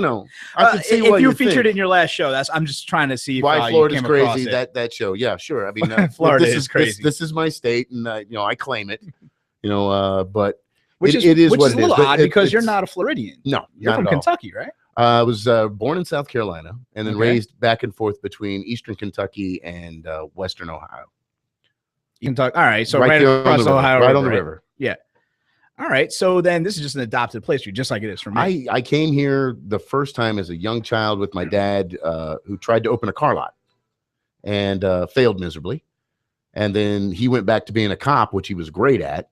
can see if what you you featured think. it in your last show. I'm just trying to see if, Why you Florida's came across crazy. it. That show, yeah, sure. I mean, Florida this is crazy. This is my state, and I claim it. But Which it is is which what is a it little but odd it- because you're it's- not a Floridian. No, You're not from at all. Kentucky, right? I was born in South Carolina and then Okay. raised back and forth between Eastern Kentucky and Western Ohio. Kentucky. All right, so Right right there on across the the river, Ohio right River, on the river. Yeah. All right, so then this is just an adopted place for you, just like it is for me. I came here the first time as a young child with my dad, who tried to open a car lot and failed miserably. And then he went back to being a cop, which he was great at.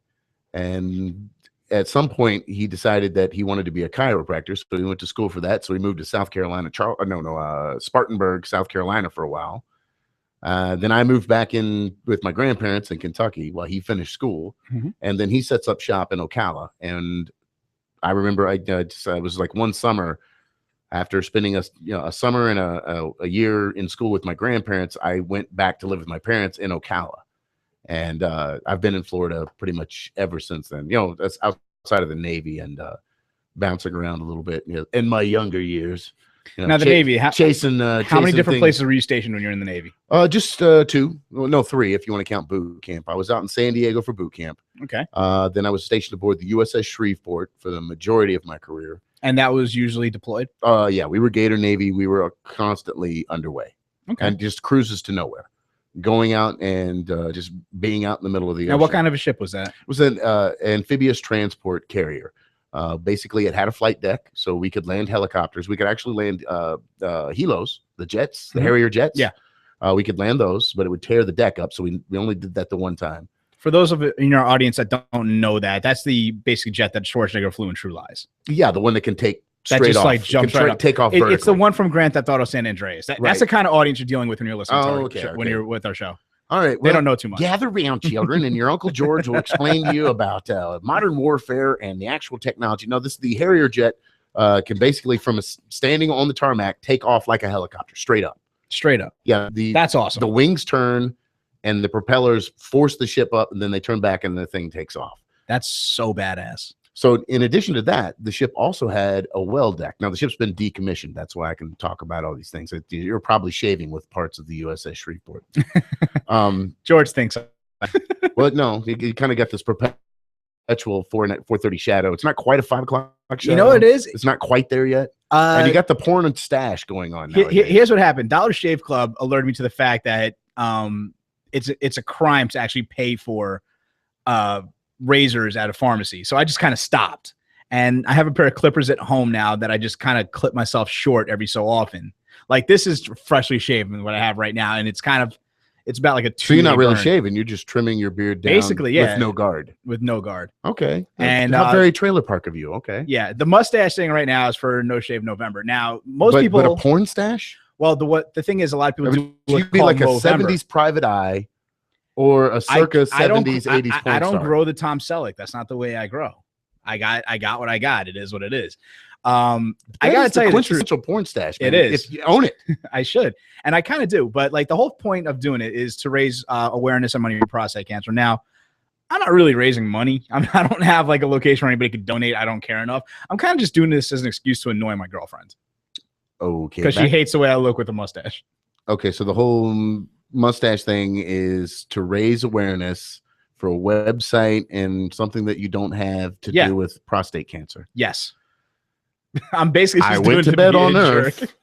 And at some point, he decided that he wanted to be a chiropractor, so he went to school for that. So he moved to South Carolina, Spartanburg, South Carolina for a while. Then I moved back in with my grandparents in Kentucky while he finished school, Mhm. and then he sets up shop in Ocala. And I remember I was like one summer after spending a summer and a year in school with my grandparents, I went back to live with my parents in Ocala. And I've been in Florida pretty much ever since then. That's outside of the Navy and bouncing around a little bit in my younger years. Now the Navy, chasing. how many chasing different things. places were you stationed when you're in the Navy? Just 2. Well, no, 3 if you want to count boot camp. I was out in San Diego for boot camp. Okay. Then I was stationed aboard the USS Shreveport for the majority of my career. And that was usually deployed? Yeah, we were Gator Navy. We were constantly underway. Okay. And just cruises to nowhere. Going out and just being out in the middle of the Now, ocean. what kind of a ship was that? It was an amphibious transport carrier. Basically, it had a flight deck, so we could land helicopters. We could actually land helos, the jets, the Mhm. Harrier jets. Yeah. We could land those, but it would tear the deck up. So we only did that the one time. For those of in our audience that don't know that, that's the basic jet that Schwarzenegger flew in True Lies. Yeah, the one that can take That straight just off. like It jumps can right up. take off It's the vertically. one from Grand Theft Auto San Andreas. Right. That's the kind of audience you're dealing with when you're listening to our Okay, show, when okay. you're with our show. All right. They don't know too much. Gather round, children, and your Uncle George will explain to you about modern warfare and the actual technology. No, the Harrier jet can basically, from standing on the tarmac, take off like a helicopter, straight up. Straight up. Yeah, That's awesome. The wings turn, and the propellers force the ship up, and then they turn back, and the thing takes off. That's so badass. So, in addition to that, the ship also had a well deck. Now, the ship's been decommissioned. That's why I can talk about all these things. You're probably shaving with parts of the USS Shreveport. George thinks so. Well, no, you kind of got this perpetual 4:30 shadow. It's not quite a 5 o'clock shadow. You know what it is? It's not quite there yet. And you got the porn and stash going on now. Here's what happened. Dollar Shave Club alerted me to the fact that it's a crime to actually pay for razors at a pharmacy. So I just kind of stopped. And I have a pair of clippers at home now that I just kind of clip myself short every so often. Like this is freshly shaven what I have right now, and it's about like a 2. So you're not really burn. shaving. You're just trimming your beard down. Basically, yeah. With no guard. With no guard. Okay. And how very trailer park of you. Okay. Yeah, the mustache thing right now is for No Shave November. Now, most people But a porn stash? Well, the thing is, a lot of people do You what's be like a called Movember. 70s private eye or a circa 70s, 80s porn I don't star. grow the Tom Selleck. That's not the way I grow. I got what I got. It is what it is. I That gotta is the tell you the truth. quintessential porn stash. It man. is. If you own it. I should, and I kind of do. But like the whole point of doing it is to raise awareness and money for prostate cancer. Now, I'm not really raising money. I don't have like a location where anybody could donate. I don't care enough. I'm kind of just doing this as an excuse to annoy my girlfriend Okay. because she hates the way I look with a mustache. Okay, so the whole mustache thing is to raise awareness for a website and something that you don't have to Yeah. do with prostate cancer. Yes. I'm basically just I doing went to it bed be a on jerk. Earth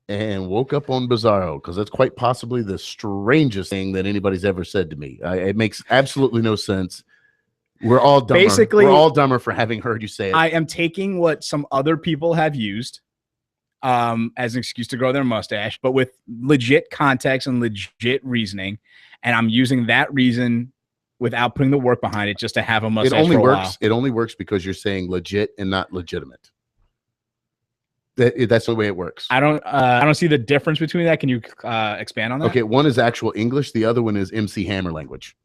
and woke up on Bizarro because that's quite possibly the strangest thing that anybody's ever said to me. It makes absolutely no sense. We're all dumber. Basically, we're all dumber for having heard you say it. I am taking what some other people have used as an excuse to grow their mustache, but with legit context and legit reasoning. And I'm using that reason without putting the work behind it just to have a mustache It only for a works. while. It only works because you're saying legit and not legitimate. That's the way it works. I don't see the difference between that. Can you expand on that? Okay, one is actual English. The other one is MC Hammer language.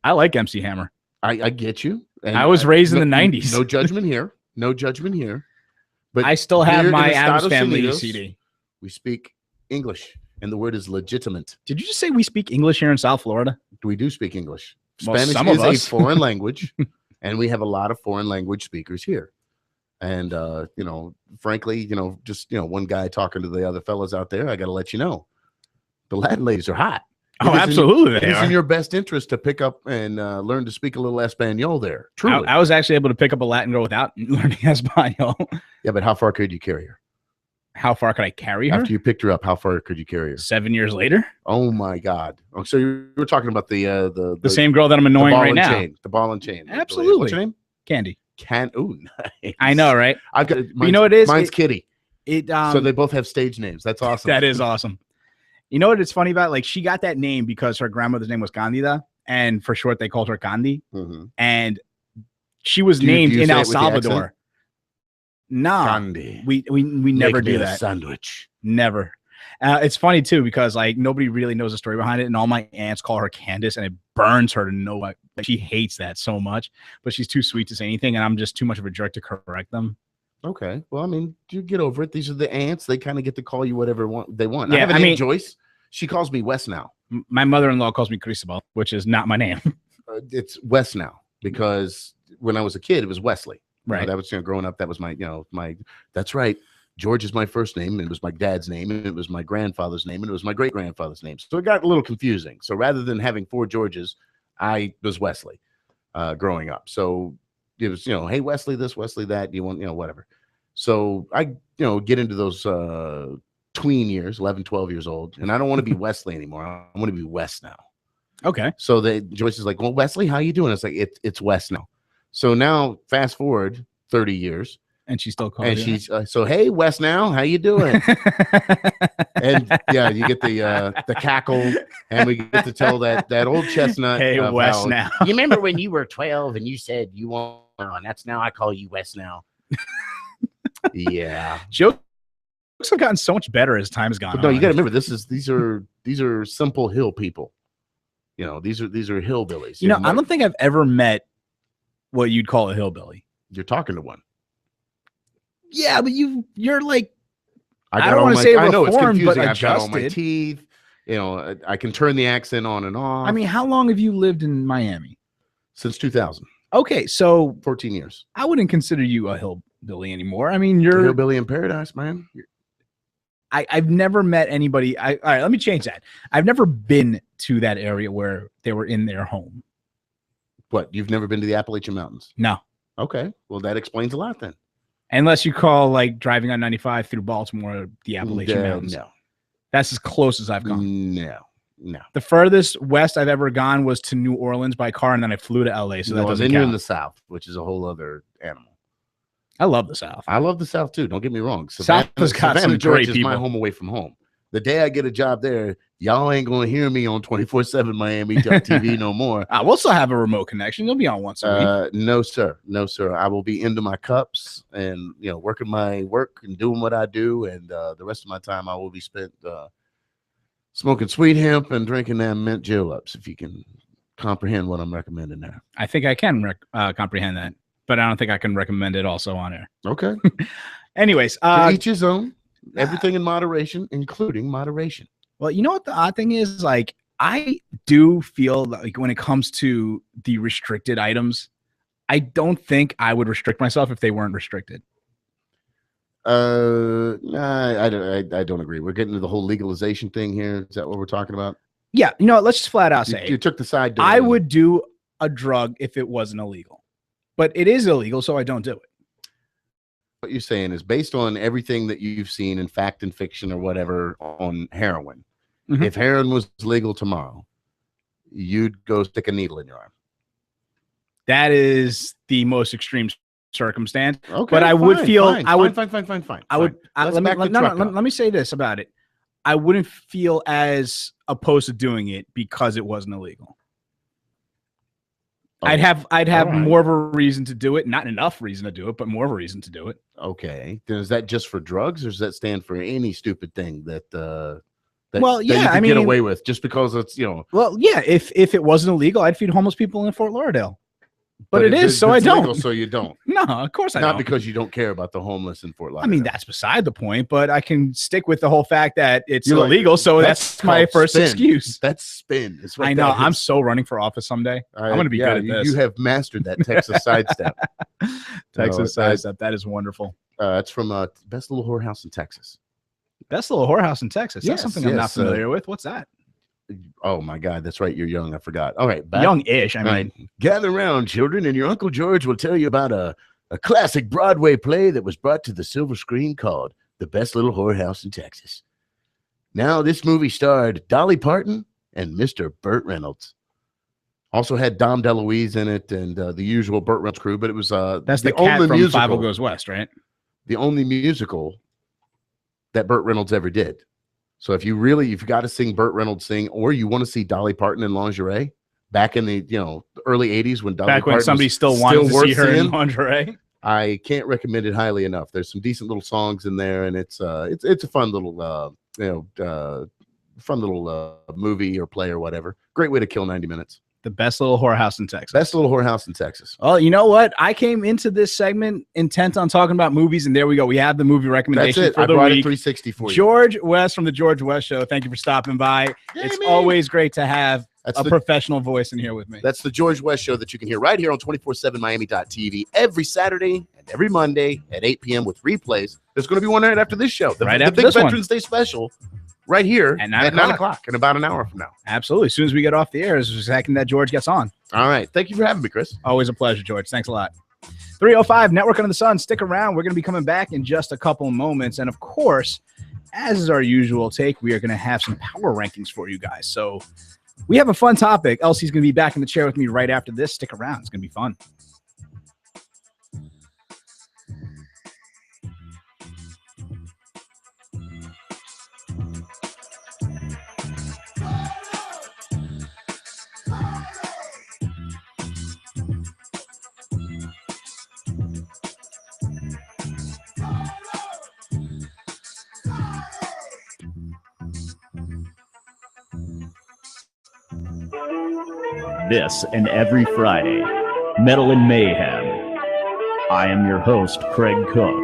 I like MC Hammer. I get you. And I was raised in the 90s. No judgment here. No judgment here. But I still have here my in Addams Estados Family Unidos, CD. We speak English, and the word is legitimate. Did you just say we speak English here in South Florida? We do speak English. Well, Spanish some of is us. a foreign language, and we have a lot of foreign language speakers here. And frankly, just one guy talking to the other fellas out there, I got to let you know, the Latin ladies are hot. Oh, absolutely, It's in your best interest to pick up and learn to speak a little Espanol there. Truly, I was actually able to pick up a Latin girl without learning Espanol. Yeah, but how far could you carry her? How far could I carry her? After you picked her up, how far could you carry her? 7 years later. Oh my God! Oh, so you were talking about the same girl that I'm annoying ball right and now. Chain, the ball and chain. Absolutely. What's your name? Candy. Ooh, nice. I know, right? I've got. You know what it is? Mine's Kitty. So they both have stage names. That's awesome. That is awesome. You know what it's funny about? Like, she got that name because her grandmother's name was Candida, and for short they called her Candy. Mm-hmm. And she was Do you named in say it El with the accent? Salvador. No, Candy. we never Make me do a that. sandwich. Never. It's funny too because like nobody really knows the story behind it, and all my aunts call her Candace, and it burns her to know like she hates that so much. But she's too sweet to say anything, and I'm just too much of a jerk to correct them. Okay. Well, I mean, you get over it. These are the aunts. They kind of get to call you whatever they want. Yeah, I have an I aunt, mean- Joyce. She calls me Wes now. My mother-in-law calls me Cristobal, which is not my name. It's Wes now because when I was a kid, it was Wesley. Right. That was growing up. That was my That's right. George is my first name. And it was my dad's name, and it was my grandfather's name, and it was my great grandfather's name. So it got a little confusing. So rather than having 4 Georges, I was Wesley growing up. So it was hey Wesley this, Wesley that. You want whatever. So I get into those tween years, 11, 12 years old, and I don't want to be Wesley anymore. I want to be Wes now. Okay. So Joyce is like, well, Wesley, how you doing? It's like it's Wes now. So now fast forward 30 years. And she still calls And you she's so hey Wes now, how you doing? And yeah, you get the cackle, and we get to tell that old chestnut. Hey, of Wes how, now. You remember when you were 12 and you said you want, and that's now I call you Wes now. Yeah. Jokes have gotten so much better as time has gone But no, on. you got to remember these are simple hill people. These are hillbillies. You know, I don't think I've ever met what you'd call a hillbilly. You're talking to one. Yeah, but you're like I got don't all want to my- say I know it's reformed, but confusing. I've got all my adjusted. teeth. I can turn the accent on and off. I mean, how long have you lived in Miami? Since 2000. Okay, so 14 years. I wouldn't consider you a hillbilly anymore. I mean, The you're hillbilly in paradise, man. I've never met anybody. All right, let me change that. I've never been to that area where they were in their home. What? You've never been to the Appalachian Mountains? No. Okay. Well, that explains a lot then. Unless you call like driving on 95 through Baltimore the Appalachian Mountains. No. That's as close as I've gone. No. The furthest west I've ever gone was to New Orleans by car, and then I flew to LA. So that No, doesn't then you're in count. the South, which is a whole other animal. I love the South. I love the South too. Don't get me wrong. South has got some Georgia great is my people. home away from home. The day I get a job there, y'all ain't gonna hear me on 24/7 Miami TV no more. We'll still have a remote connection. You'll be on once a week. No, sir. No, sir. I will be into my cups and working my work and doing what I do, and the rest of my time I will be spent smoking sweet hemp and drinking them mint juleps. If you can comprehend what I'm recommending there. I think I can comprehend that, but I don't think I can recommend it also on air. Okay. Anyways, To each his own. Everything in moderation, including moderation. Well, you know what the odd thing is? Like, I do feel like when it comes to the restricted items, I don't think I would restrict myself if they weren't restricted. Nah, I don't agree. We're getting to the whole legalization thing here. Is that what we're talking about? Yeah, let's just flat out say You took the side door. I would do a drug if it wasn't illegal, but it is illegal, so I don't do it. What you're saying is based on everything that you've seen in fact and fiction or whatever on heroin. Mhm. If heroin was legal tomorrow, you'd go stick a needle in your arm. That is the most extreme circumstance. Okay, but I would fine, feel fine, I would fine. I would Let's back the truck up. let me say this about it. I wouldn't feel as opposed to doing it because it wasn't illegal. I'd have All right. more of a reason to do it. Not enough reason to do it, but more of a reason to do it. Okay. Then is that just for drugs, or does that stand for any stupid thing that Well, that you yeah, could I get mean- away with just because it's Well, yeah, if it wasn't illegal, I'd feed homeless people in Fort Lauderdale. But it is, so I it's don't. legal, so you don't. No, of course I Not don't. because you don't care about the homeless in Fort I Lauderdale. mean, that's beside the point, but I can stick with the whole fact that it's You're like, illegal, so that's my called first spin. excuse. That's spin. It's what I know. that I'm is. so running for office someday. I'm going to be Yeah, good at this. You have mastered that Texas sidestep. Texas that- sidestep. That is wonderful. It's from Best Little Whorehouse in Texas. Best Little Whorehouse in Texas. That's Yes, something I'm not yes, familiar with. What's that? Oh my God, that's right. You're young. I forgot. All right, Young-ish, I All mean. right. Gather around, children, and your Uncle George will tell you about a classic Broadway play that was brought to the silver screen called The Best Little Whorehouse in Texas. Now, this movie starred Dolly Parton and Mr. Burt Reynolds. Also had Dom DeLuise in it and the usual Burt Reynolds crew, but it was That's the cat from Five Goes West, right? The only musical that Burt Reynolds ever did. So if you've got to sing Burt Reynolds sing, or you want to see Dolly Parton in lingerie back in the early 80s when Dolly Back when Parton somebody was still wanted to worth see her in seeing, lingerie. I can't recommend it highly enough. There's some decent little songs in there, and it's a fun little movie or play or whatever. Great way to kill 90 minutes. The Best Little Whorehouse in Texas. Best Little Whorehouse in Texas. Oh, you know what? I came into this segment intent on talking about movies, and there we go. We have the movie recommendation That's it. for I the brought it week. 360 for you. George West from the George West Show. Thank you for stopping by. It's always great to have That's a the- professional voice in here with me. That's the George West Show that you can hear right here on 247miami.tv every Saturday and every Monday at 8 p.m. with replays. There's going to be one right after this show. Right the after big this one. Veterans Day special right here At 9 o'clock. in about an hour from now. Absolutely. As soon as we get off the air is the second that George gets on. All right. Thank you for having me, Chris. Always a pleasure, George. Thanks a lot. 305 Network Under the Sun. Stick around. We're going to be coming back in just a couple of moments. And of course, as is our usual take, we are going to have some power rankings for you guys. So we have a fun topic. Elsie's going to be back in the chair with me right after this. Stick around. It's going to be fun. This and every Friday, Metal and Mayhem. I am your host, Craig Cook.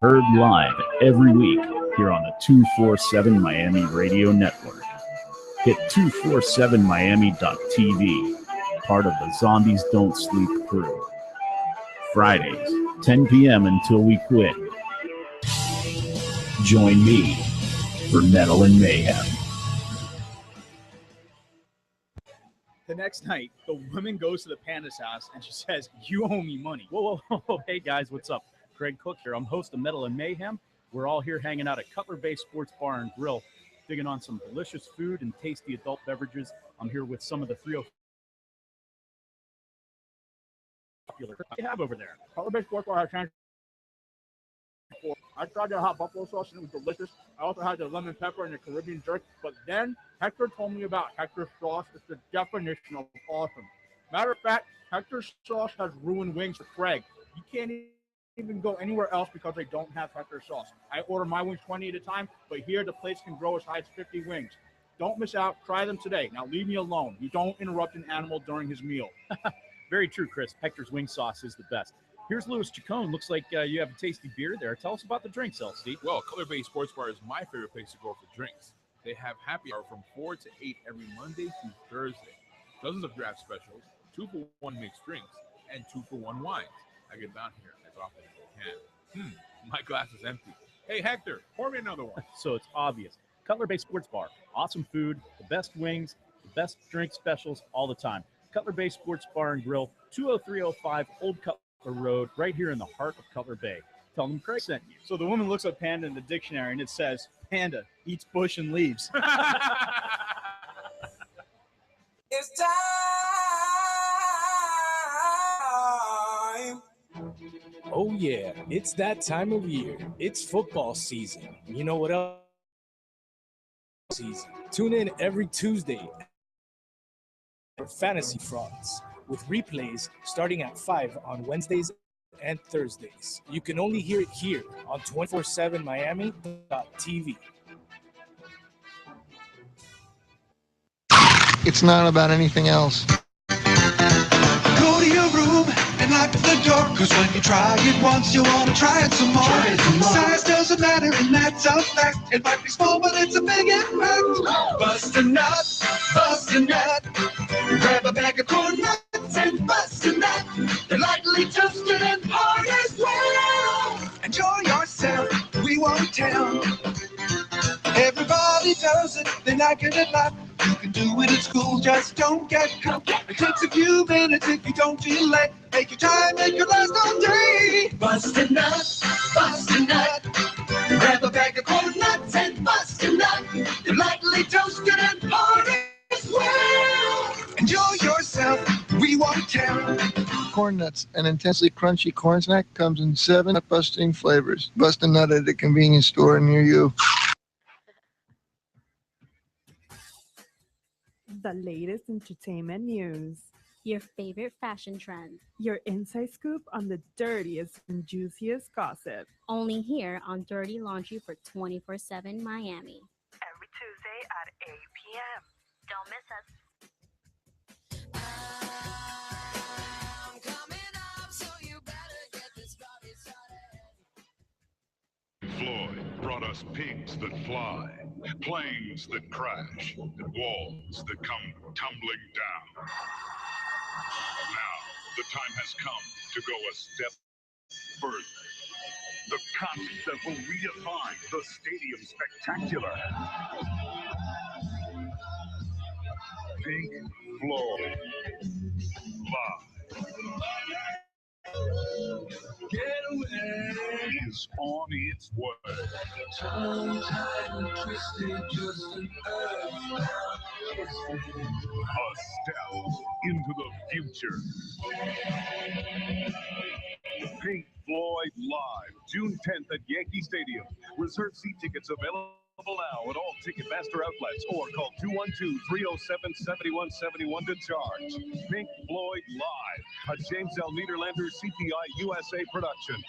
Heard live every week here on the 247 Miami Radio Network. Hit 247miami.tv, part of the Zombies Don't Sleep crew. Fridays, 10 p.m. until we quit. Join me for Metal and Mayhem. The next night, the woman goes to the Panda's house and she says, "You owe me money." Whoa, whoa, whoa. Hey, guys, what's up? Craig Cook here. I'm host of Metal and Mayhem. We're all here hanging out at Cutler Bay Sports Bar and Grill, digging on some delicious food and tasty adult beverages. I'm here with some of the 305 popular. What do you have over there? Cutler Bay Sports Bar has changed. I tried their hot buffalo sauce and it was delicious. I also had the lemon pepper and the Caribbean jerk. But then Hector told me about Hector's sauce. It's the definition of awesome. Matter of fact, Hector's sauce has ruined wings for Craig. You can't even go anywhere else because they don't have Hector's sauce. I order my wings 20 at a time, but here the plates can grow as high as 50 wings. Don't miss out. Try them today. Now leave me alone. You don't interrupt an animal during his meal. Very true, Chris. Hector's wing sauce is the best. Here's Louis Chacon. Looks like you have a tasty beer there. Tell us about the drinks, LC. Well, Cutler Bay Sports Bar is my favorite place to go for drinks. They have happy hour from 4 to 8 every Monday through Thursday. Dozens of draft specials, 2-for-1 mixed drinks, and 2-for-1 wines. I get down here as often as I can. My glass is empty. Hey, Hector, pour me another one. So it's obvious. Cutler Bay Sports Bar. Awesome food, the best wings, the best drink specials all the time. Cutler Bay Sports Bar and Grill, 20305 Old Cutler Road, right here in the heart of Cutler Bay. Tell them Craig sent you. So the woman looks up panda in the dictionary and it says, "Panda eats bush and leaves." It's time. Oh yeah, it's that time of year. It's football season. You know what else? Season. Tune in every Tuesday for Fantasy Frauds. with replays starting at 5 on Wednesdays and Thursdays. You can only hear it here on 247miami.tv. It's not about anything else. Go to your room and lock the door, cause when you try it once, you want to try it some more. Size doesn't matter, and that's a fact. It might be small, but it's a big impact. Bust a nut, bust a nut. Grab a bag of corn nuts and bust a nut. They're lightly toasted and hard as well. Enjoy yourself, we won't tell. Everybody does it, they like it a lot. You can do it at school, just don't get caught. It takes a few minutes if you don't delay. Make your time, make it last all day. Bust a nut, bust a nut. Grab a bag of corn nuts and bust a nut. They're lightly toasted and hard as well. Enjoy yourself, we won't tell. Corn nuts, an intensely crunchy corn snack, comes in 7 nut-busting flavors. Bust a nut at a convenience store near you. The latest entertainment news. Your favorite fashion trend. Your inside scoop on the dirtiest and juiciest gossip. Only here on Dirty Laundry for 24/7 Miami. Every Tuesday at 8 p.m. Don't miss us. Floyd brought us pigs that fly, planes that crash, and walls that come tumbling down. Now, the time has come to go a step further. The concert that will redefine the Stadium Spectacular. Pink Floyd live. Getaway is on its way. A step into the future. Pink Floyd live, June 10th at Yankee Stadium. Reserve seat tickets available now at all Ticketmaster outlets or call 212-307-7171 to charge. Pink Floyd live, a James L. Niederlander CPI USA production.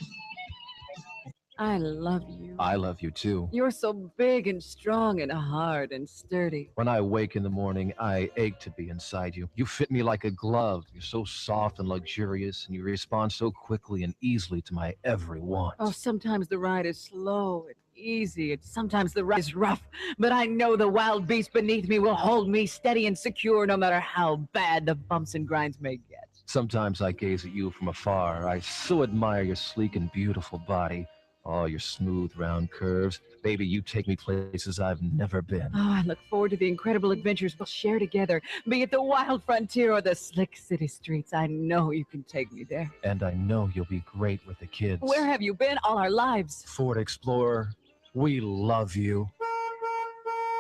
I love you. I love you too. You're so big and strong and hard and sturdy. When I wake in the morning, I ache to be inside you. You fit me like a glove. You're so soft and luxurious, and you respond so quickly and easily to my every want. Oh, sometimes the ride is slow and easy, and sometimes the ride is rough, but I know the wild beast beneath me will hold me steady and secure no matter how bad the bumps and grinds may get. Sometimes I gaze at you from afar. I so admire your sleek and beautiful body. Oh, your smooth, round curves. Baby, you take me places I've never been. Oh, I look forward to the incredible adventures we'll share together, be it the wild frontier or the slick city streets. I know you can take me there. And I know you'll be great with the kids. Where have you been all our lives? Ford Explorer, we love you.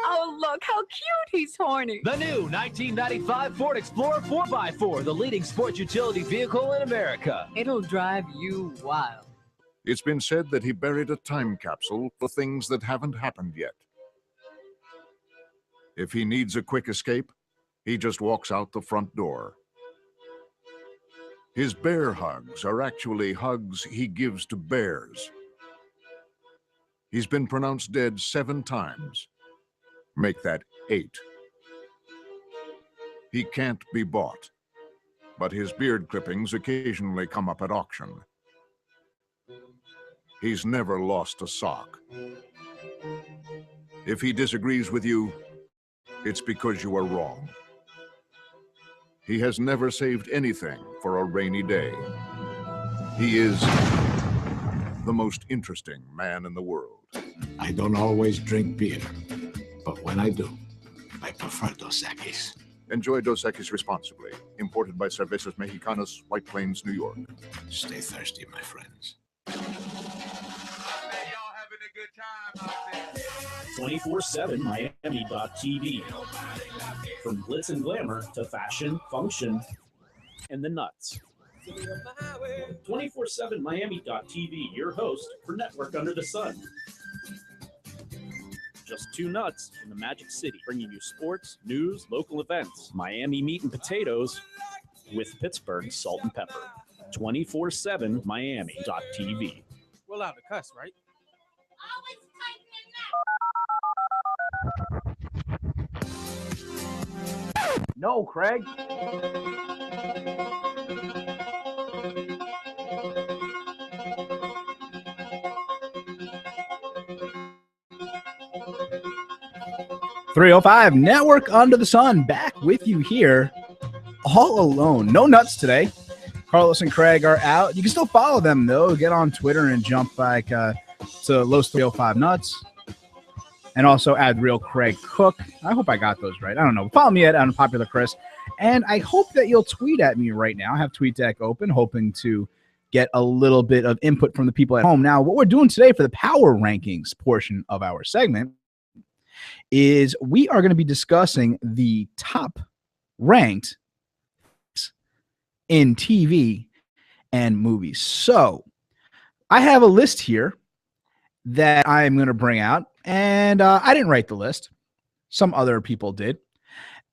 Oh, look, how cute he's horny. The new 1995 Ford Explorer 4x4, the leading sports utility vehicle in America. It'll drive you wild. It's been said that he buried a time capsule for things that haven't happened yet. If he needs a quick escape, he just walks out the front door. His bear hugs are actually hugs he gives to bears. He's been pronounced dead 7 times. Make that 8. He can't be bought, but his beard clippings occasionally come up at auction. He's never lost a sock. If he disagrees with you, it's because you are wrong. He has never saved anything for a rainy day. He is the most interesting man in the world. I don't always drink beer, but when I do, I prefer Dos Equis. Enjoy Dos Equis responsibly. Imported by Cervezas Mexicanas, White Plains, New York. Stay thirsty, my friends. 247miami.tv. From glitz and glamour to fashion, function, and the nuts. 247miami.tv, your host for Network Under the Sun. Just 2 nuts in the Magic City, bringing you sports, news, local events, Miami meat and potatoes, with Pittsburgh Salt and Pepper. 24/7 Miami.tv. We're allowed to cuss, right? No, Craig. .305 Network Under the Sun, back with you here, all alone. No nuts today. Carlos and Craig are out. You can still follow them, though. Get on Twitter and jump back to Los 305 Nuts. And also add Real Craig Cook. I hope I got those right. I don't know. Follow me at Unpopular Chris. And I hope that you'll tweet at me right now. I have TweetDeck open, hoping to get a little bit of input from the people at home. Now, what we're doing today for the power rankings portion of our segment is we are going to be discussing the top ranked in TV and movies. So I have a list here that I'm going to bring out, and I didn't write the list. Some other people did,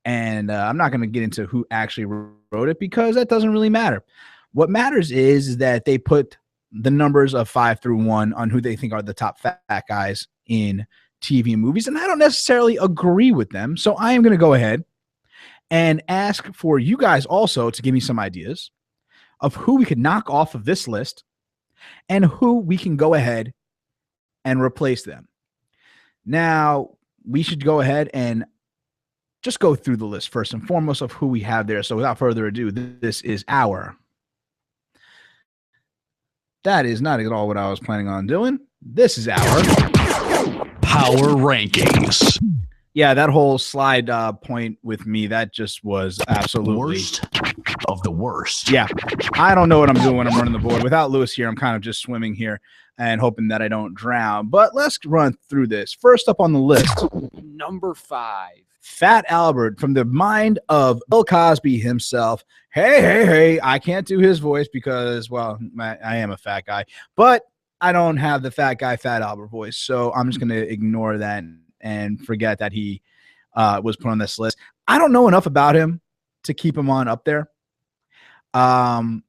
and I'm not going to get into who actually wrote it because that doesn't really matter. What matters is that they put the numbers of 5 through 1 on who they think are the top fat guys in TV and movies, and I don't necessarily agree with them. So I am going to go ahead and ask for you guys also to give me some ideas of who we could knock off of this list and who we can go ahead and replace them. Now, we should go ahead and just go through the list first and foremost of who we have there. So without further ado, this is our... That is not at all what I was planning on doing. This is our... Power Rankings. Yeah, that whole slide point with me, that just was absolutely worst of the worst. Yeah, I don't know what I'm doing when I'm running the board. Without Lewis here, I'm kind of just swimming here and hoping that I don't drown. But let's run through this. First up on the list, Number 5. Fat Albert, from the mind of Bill Cosby himself. Hey, I can't do his voice because, well, I am a fat guy. But I don't have the fat guy, Fat Albert voice. So I'm just going to ignore that and forget that he was put on this list. I don't know enough about him to keep him on up there. I'm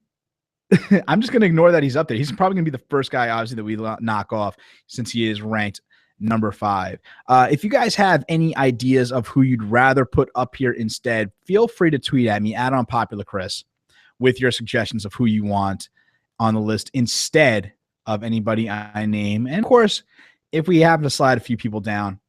just going to ignore that he's up there. He's probably going to be the first guy, obviously, that we knock off since he is ranked number 5. If you guys have any ideas of who you'd rather put up here instead, feel free to tweet at me, at Unpopular Chris, with your suggestions of who you want on the list instead of anybody I name. And of course, if we happen to slide a few people down,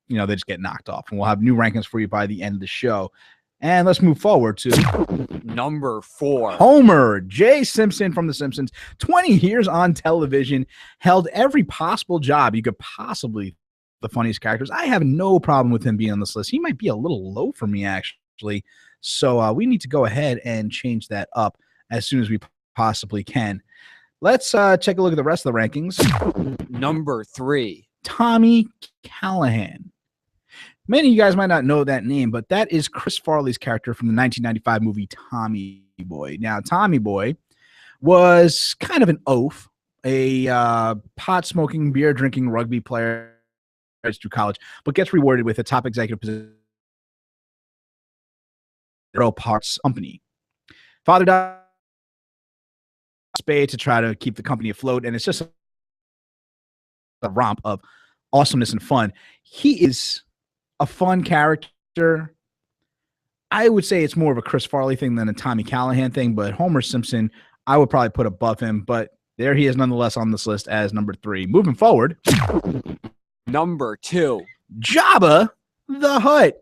you know, they just get knocked off, and we'll have new rankings for you by the end of the show. And let's move forward to Number 4. Homer J. Simpson from The Simpsons. 20 years on television, held every possible job you could possibly. The funniest characters. I have no problem with him being on this list. He might be a little low for me, actually. So we need to go ahead and change that up as soon as we possibly can. Let's take a look at the rest of the rankings. Number 3. Tommy Callahan. Many of you guys might not know that name, but that is Chris Farley's character from the 1995 movie Tommy Boy. Now, Tommy Boy was kind of an oaf, a pot-smoking, beer-drinking rugby player through college, but gets rewarded with a top executive position at Earl Parks Company. Father died to try to keep the company afloat, and it's just a romp of awesomeness and fun. He is a fun character. I would say it's more of a Chris Farley thing than a Tommy Callahan thing, but Homer Simpson, I would probably put above him, but there he is nonetheless on this list as number 3. Moving forward. Number 2. Jabba the Hutt.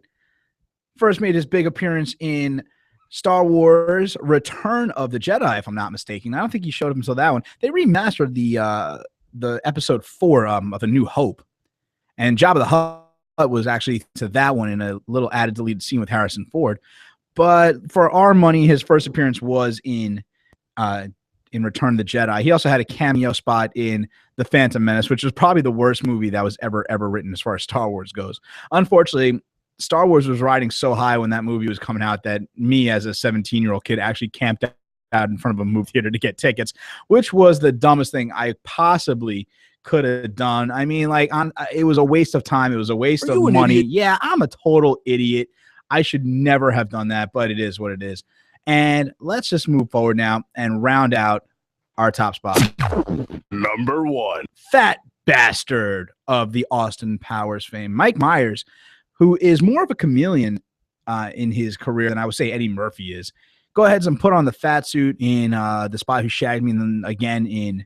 First made his big appearance in Star Wars Return of the Jedi, if I'm not mistaken. I don't think he showed up until that one. They remastered the episode 4 of A New Hope. And Jabba the Hutt was actually to that one in a little added deleted scene with Harrison Ford. But for our money, his first appearance was in Return of the Jedi. He also had a cameo spot in The Phantom Menace, which was probably the worst movie that was ever written as far as Star Wars goes. Unfortunately, Star Wars was riding so high when that movie was coming out that me as a 17-year-old kid actually camped out in front of a movie theater to get tickets, which was the dumbest thing I possibly could have done. I mean, like, it was a waste of time. It was a waste of money. Yeah, I'm a total idiot. I should never have done that, but it is what it is. And let's just move forward now and round out our top spot. Number 1. Fat bastard of the Austin Powers fame, Mike Myers, who is more of a chameleon in his career than I would say Eddie Murphy is. Go ahead and put on the fat suit in The Spy Who Shagged Me, and then again in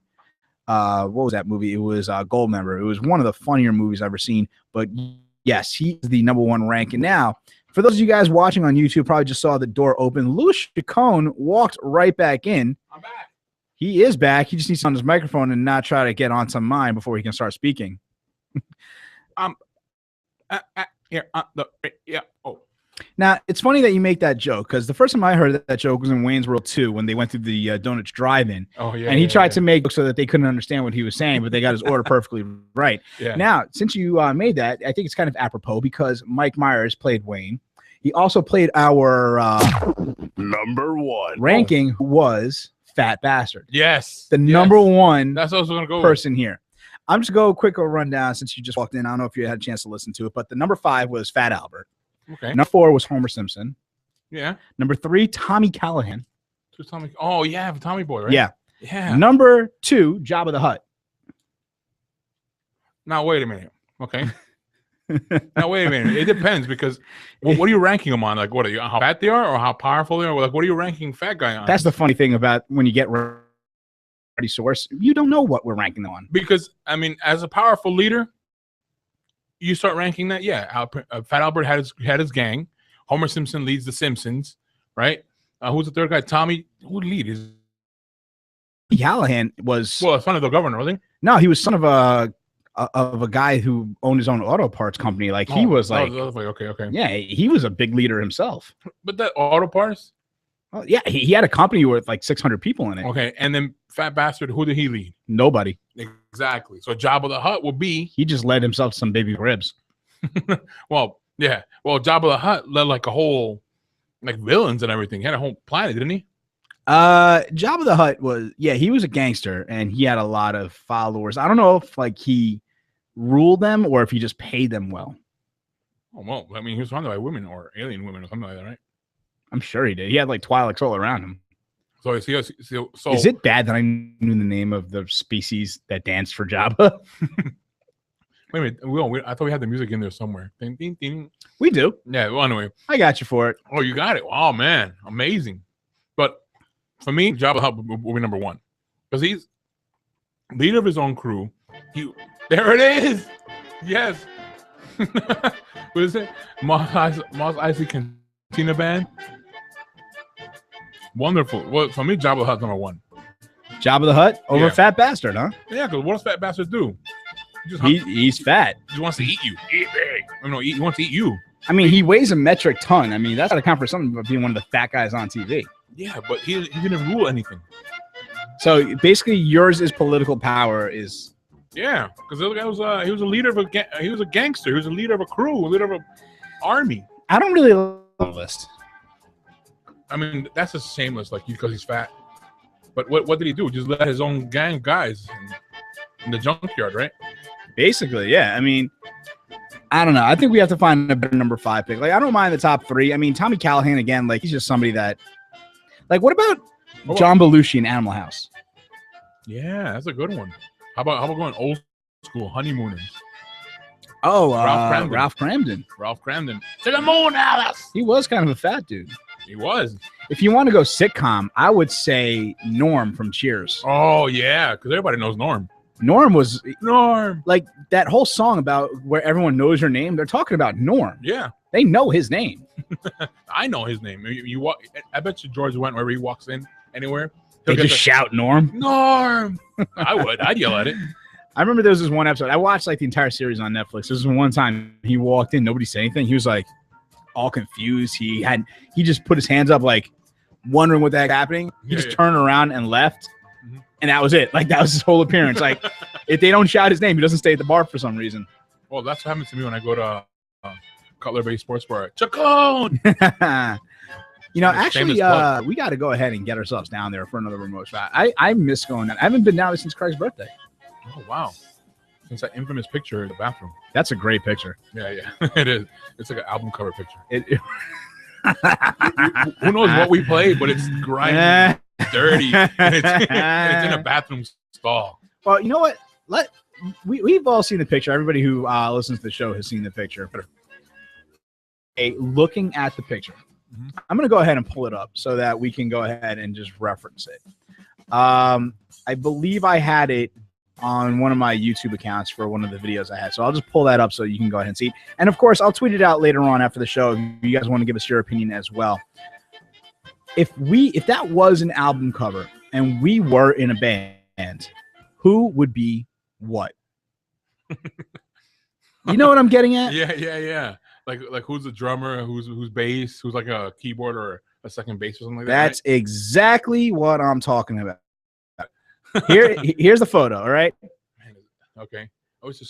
what was that movie? It was Goldmember. It was one of the funnier movies I've ever seen. But yes, he's the number 1 rank. And now, for those of you guys watching on YouTube, probably just saw the door open. Louis Chacon walked right back in. I'm back. He is back. He just needs to on his microphone and not try to get onto mine before he can start speaking. Here, yeah. Oh. Now, it's funny that you make that joke, because the first time I heard that joke was in Wayne's World 2 when they went through the Donuts drive-in. Oh, yeah. And he tried to make it so that they couldn't understand what he was saying, but they got his order perfectly right. Yeah. Now, since you made that, I think it's kind of apropos because Mike Myers played Wayne. He also played our Number 1 ranking, who was Fat Bastard. Yes. The number 1 That's what I was going to go person here. I'm just going to go quick rundown since you just walked in. I don't know if you had a chance to listen to it, but the number 5 was Fat Albert. Okay. Number 4 was Homer Simpson. Yeah. Number 3, Tommy Callahan. Who's Tommy? Oh, yeah, Tommy Boy, right? Yeah. Yeah. Number 2, Jabba the Hutt. Now, wait a minute. Okay. Now, wait a minute. It depends because what are you ranking them on? Like, what are you, how fat they are or how powerful they are? Like, what are you ranking fat guy on? That's the funny thing about when you get ready source. You don't know what we're ranking them on. Because, I mean, as a powerful leader, you start ranking that. Yeah. Fat Albert had his gang. Homer Simpson leads the Simpsons, right? Who's the third guy? Tommy. Who lead is? Callahan was son of the governor, was he? No, he was son of a guy who owned his own auto parts company. Like he was like, okay. Yeah, he was a big leader himself. But that auto parts? Oh, yeah, he had a company with like 600 people in it. Okay, and then Fat Bastard, who did he lead? Nobody. Exactly. So Jabba the Hutt would be. He just led himself some baby ribs. Well, yeah. Well, Jabba the Hutt led like a whole, like villains and everything. He had a whole planet, didn't he? Jabba the Hutt was, yeah, he was a gangster and he had a lot of followers. I don't know if like he ruled them or if he just paid them well. Oh, well, I mean, he was surrounded by women or alien women or something like that, right? I'm sure he did. He had like Twi'leks all around him. So is it bad that I knew the name of the species that danced for Jabba? Wait a minute. I thought we had the music in there somewhere. Ding, ding, ding. We do. Yeah. Well, anyway. I got you for it. Oh, you got it. Oh, man. Amazing. But for me, Jabba the Hutt will be number 1 because he's leader of his own crew. There it is. Yes. What is it? Mos Eisley Cantina Band. Wonderful. Well, for me, Jabba the Hutt's number 1. Jabba the Hutt over Fat Bastard, huh? Yeah, because what does Fat Bastard do? He's fat. He wants to eat you. Eat me. No, he wants to eat you. I mean, he weighs a metric ton. I mean, that's got to count for something about being one of the fat guys on TV. Yeah, but he didn't rule anything. So basically, yours is political power. Is yeah, because the other guy was he was a leader of he was a gangster. He was a leader of a crew, a leader of an army. I don't really love the list. I mean, that's a shameless, like because he's fat. But what did he do? Just let his own gang of guys in the junkyard, right? Basically, yeah. I mean, I don't know. I think we have to find a better number 5 pick. Like, I don't mind the top 3. I mean, Tommy Callahan again. Like, he's just somebody that. Like, what about John Belushi in Animal House? Yeah, that's a good one. How about going old school, honeymooning? Oh, Ralph Cramden. Ralph Cramden. To the moon, Alice. He was kind of a fat dude. He was. If you want to go sitcom, I would say Norm from Cheers. Oh, yeah, because everybody knows Norm. Norm was Norm. Like that whole song about where everyone knows your name. They're talking about Norm. Yeah. They know his name. I know his name. You walk. I bet you George went wherever he walks in anywhere. They just shout Norm. Norm. I would. I'd yell at it. I remember there was this one episode. I watched like the entire series on Netflix. There was one time he walked in, nobody said anything. He was like all confused. He just put his hands up, like wondering what the heck happening. He just turned around and left. And that was it. Like, that was his whole appearance. Like, if they don't shout his name, he doesn't stay at the bar for some reason. Well, that's what happens to me when I go to Cutler Bay Sports Bar. Chacon! You know, actually, we got to go ahead and get ourselves down there for another remote shot. I miss going down. I haven't been down there since Craig's birthday. Oh, wow. Since that infamous picture in the bathroom. That's a great picture. Yeah, it is. It's like an album cover picture. Who knows what we play, but it's grimy, dirty, and it's in a bathroom stall. Well, you know what? We've all seen the picture. Everybody who listens to the show has seen the picture. But looking at the picture, I'm going to go ahead and pull it up so that we can go ahead and just reference it. I believe I had it on one of my YouTube accounts for one of the videos I had. So I'll just pull that up so you can go ahead and see it. And of course, I'll tweet it out later on after the show if you guys want to give us your opinion as well. If that was an album cover and we were in a band, who would be what? You know what I'm getting at? Yeah. Like who's the drummer, who's bass, who's like a keyboard or a second bass or something like that. That's exactly what I'm talking about. Here's the photo, all right? Okay.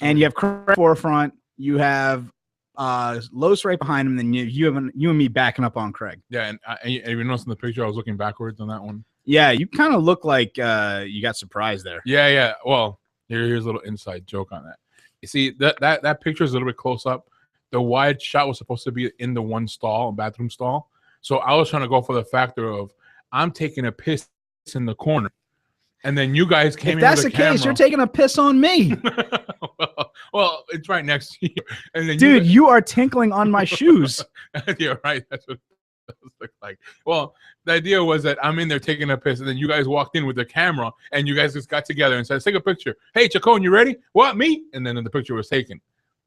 And you have Craig forefront, you have Los right behind him, and then you and me backing up on Craig. Yeah, and you notice in the picture I was looking backwards on that one. Yeah, you kind of look like you got surprised there. Yeah. Well, here's a little inside joke on that. You see that picture is a little bit close up. The wide shot was supposed to be in the one stall, bathroom stall. So I was trying to go for the factor of I'm taking a piss in the corner. And then you guys came in. If that's with the camera. case, you're taking a piss on me. well, it's right next to you. And then Dude, you are tinkling on my shoes. Yeah, right. That's what it looks like. Well, the idea was that I'm in there taking a piss, and then you guys walked in with the camera, and you guys just got together and said, "Let's take a picture." Hey, Chacon, you ready? What, me? And then the picture was taken.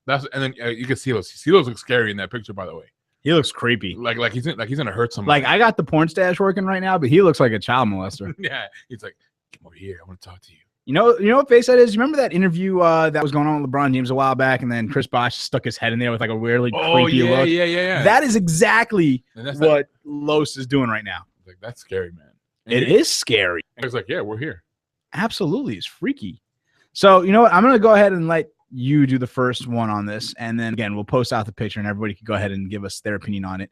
And then you can see those. Silos looks scary in that picture, by the way. He looks creepy. Like he's gonna hurt somebody. Like I got the porn stash working right now, but he looks like a child molester. Yeah, he's like, "Come over here. I want to talk to you." You know what face that is? You remember that interview that was going on with LeBron James a while back, and then Chris Bosh stuck his head in there with like a weirdly creepy look. Yeah. That is exactly what Los is doing right now. Like that's scary, man. It is scary. It's like, yeah, we're here. Absolutely, it's freaky. So you know what? I'm gonna go ahead and let you do the first one on this, and then again we'll post out the picture, and everybody can go ahead and give us their opinion on it.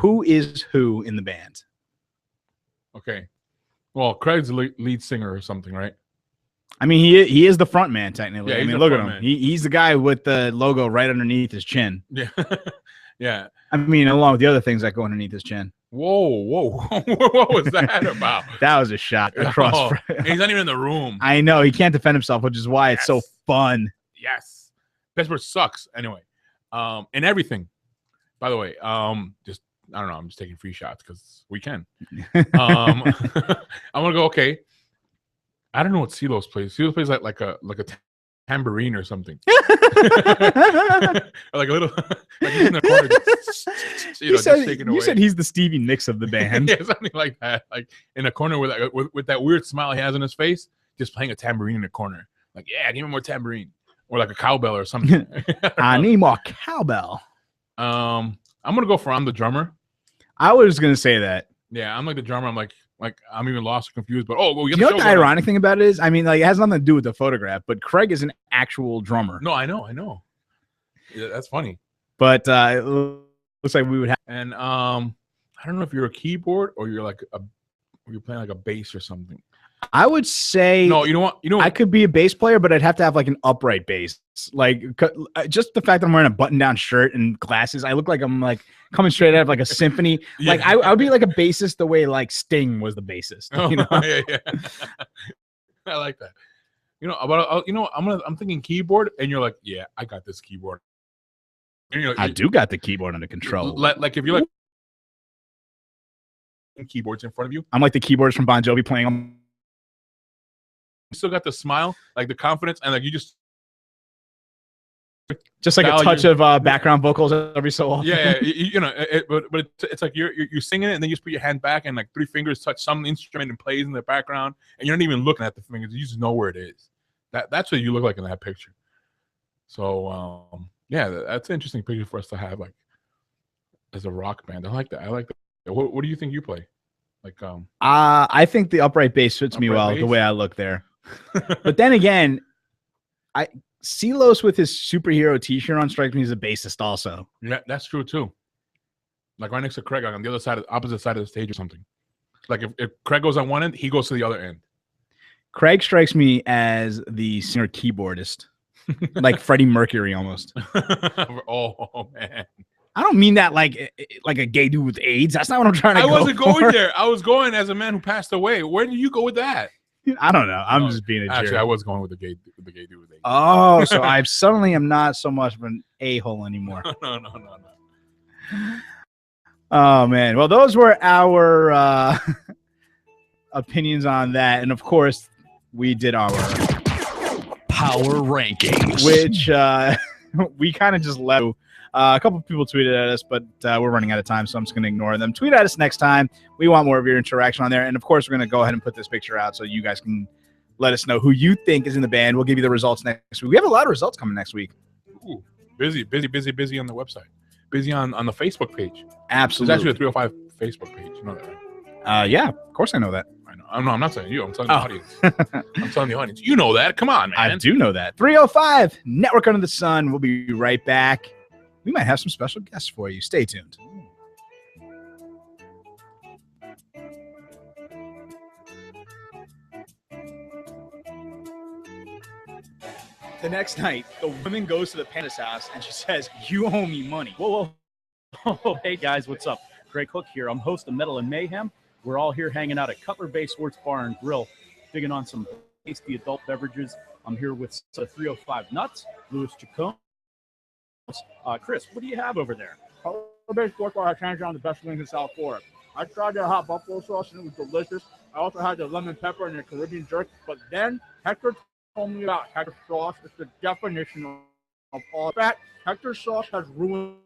Who is who in the band? Okay. Well, Craig's the lead singer or something, right? I mean, he is the front man technically. Yeah, I he's mean, the look at front him. man. He's the guy with the logo right underneath his chin. Yeah. Yeah. I mean, along with the other things that go underneath his chin. Whoa. What was that about? That was a shot across. Oh, he's not even in the room. I know he can't defend himself, which is why it's so fun. Yes. Pittsburgh sucks. Anyway, and everything. By the way, just I don't know. I'm just taking free shots because we can. I'm gonna go. Okay. I don't know what Silos plays. Silos plays like a tambourine or something. Or like a little. Like he's in the corner. You said he's the Stevie Nicks of the band. Yeah, something like that. Like in a corner with that weird smile he has on his face, just playing a tambourine in the corner. Like, yeah, give me more tambourine. Or like a cowbell or something. I need more cowbell. I'm gonna go for I'm the drummer. I was gonna say that. Yeah, I'm like the drummer. I'm like I'm even lost or confused. But we you know what the ironic thing about it is? I mean, like it has nothing to do with the photograph, but Craig is an actual drummer. No, I know. Yeah, that's funny. But it looks like we would have. And I don't know if you're a keyboard or you're you're playing like a bass or something. I would say no. You know what? I could be a bass player, but I'd have to have like an upright bass. Like just the fact that I'm wearing a button-down shirt and glasses, I look like I'm like coming straight out of like a symphony. Yeah. Like I would be like a bassist the way like Sting was the bassist. You know? Yeah. I like that. You know, but I'm thinking keyboard, and you're like, yeah, I got this keyboard. And you're like, I do got the keyboard under control. Like if you're like keyboards in front of you, I'm like the keyboards from Bon Jovi playing them. You still got the smile, like the confidence, and like you just like a touch of background vocals every so often. Yeah, but it's like you're singing it, and then you just put your hand back, and like 3 fingers touch some instrument and plays in the background, and you're not even looking at the fingers; you just know where it is. That's what you look like in that picture. So yeah, that's an interesting picture for us to have, like as a rock band. I like that. What do you think you play? Like I think the upright bass fits me well the way I look there. But then again, Silos with his superhero T-shirt on strikes me as a bassist also. Yeah, that's true too. Like right next to Craig, like on the other side, opposite side of the stage or something. Like if Craig goes on one end, he goes to the other end. Craig strikes me as the singer keyboardist, like Freddie Mercury almost. Oh man, I don't mean that like a gay dude with AIDS. That's not what I'm trying to I go wasn't going for. there. I was going as a man who passed away. Where did you go with that? I don't know. I'm just being a jerk. Actually, I was going with the gay dude with AIDS. Oh, so I suddenly am not so much of an a-hole anymore. No. Oh man. Well, those were our opinions on that, and of course, we did our power rankings, which we kind of just left. A couple of people tweeted at us, but we're running out of time, so I'm just going to ignore them. Tweet at us next time. We want more of your interaction on there. And, of course, we're going to go ahead and put this picture out so you guys can let us know who you think is in the band. We'll give you the results next week. We have a lot of results coming next week. Ooh, busy on the website. Busy on the Facebook page. Absolutely. There's actually a 305 Facebook page. You know that, right? Yeah, of course I know that. I know. I'm not telling you. I'm telling the audience. I'm telling the audience. You know that. Come on, man. I do know that. 305 Network Under the Sun. We'll be right back. We might have some special guests for you. Stay tuned. The next night, the woman goes to the Panda's house and she says, "You owe me money." Whoa. Hey, guys, what's up? Greg Cook here. I'm host of Metal and Mayhem. We're all here hanging out at Cutler Bay Sports Bar and Grill, digging on some tasty adult beverages. I'm here with 305 Nuts, Louis Chacon. Chris, what do you have over there? Cutler Bay Sports Bar has hands down the best wings in South Florida. I tried their hot buffalo sauce and it was delicious. I also had the lemon pepper and the Caribbean jerk. But then Hector told me about Hector sauce. It's the definition of all that. Hector sauce has ruined.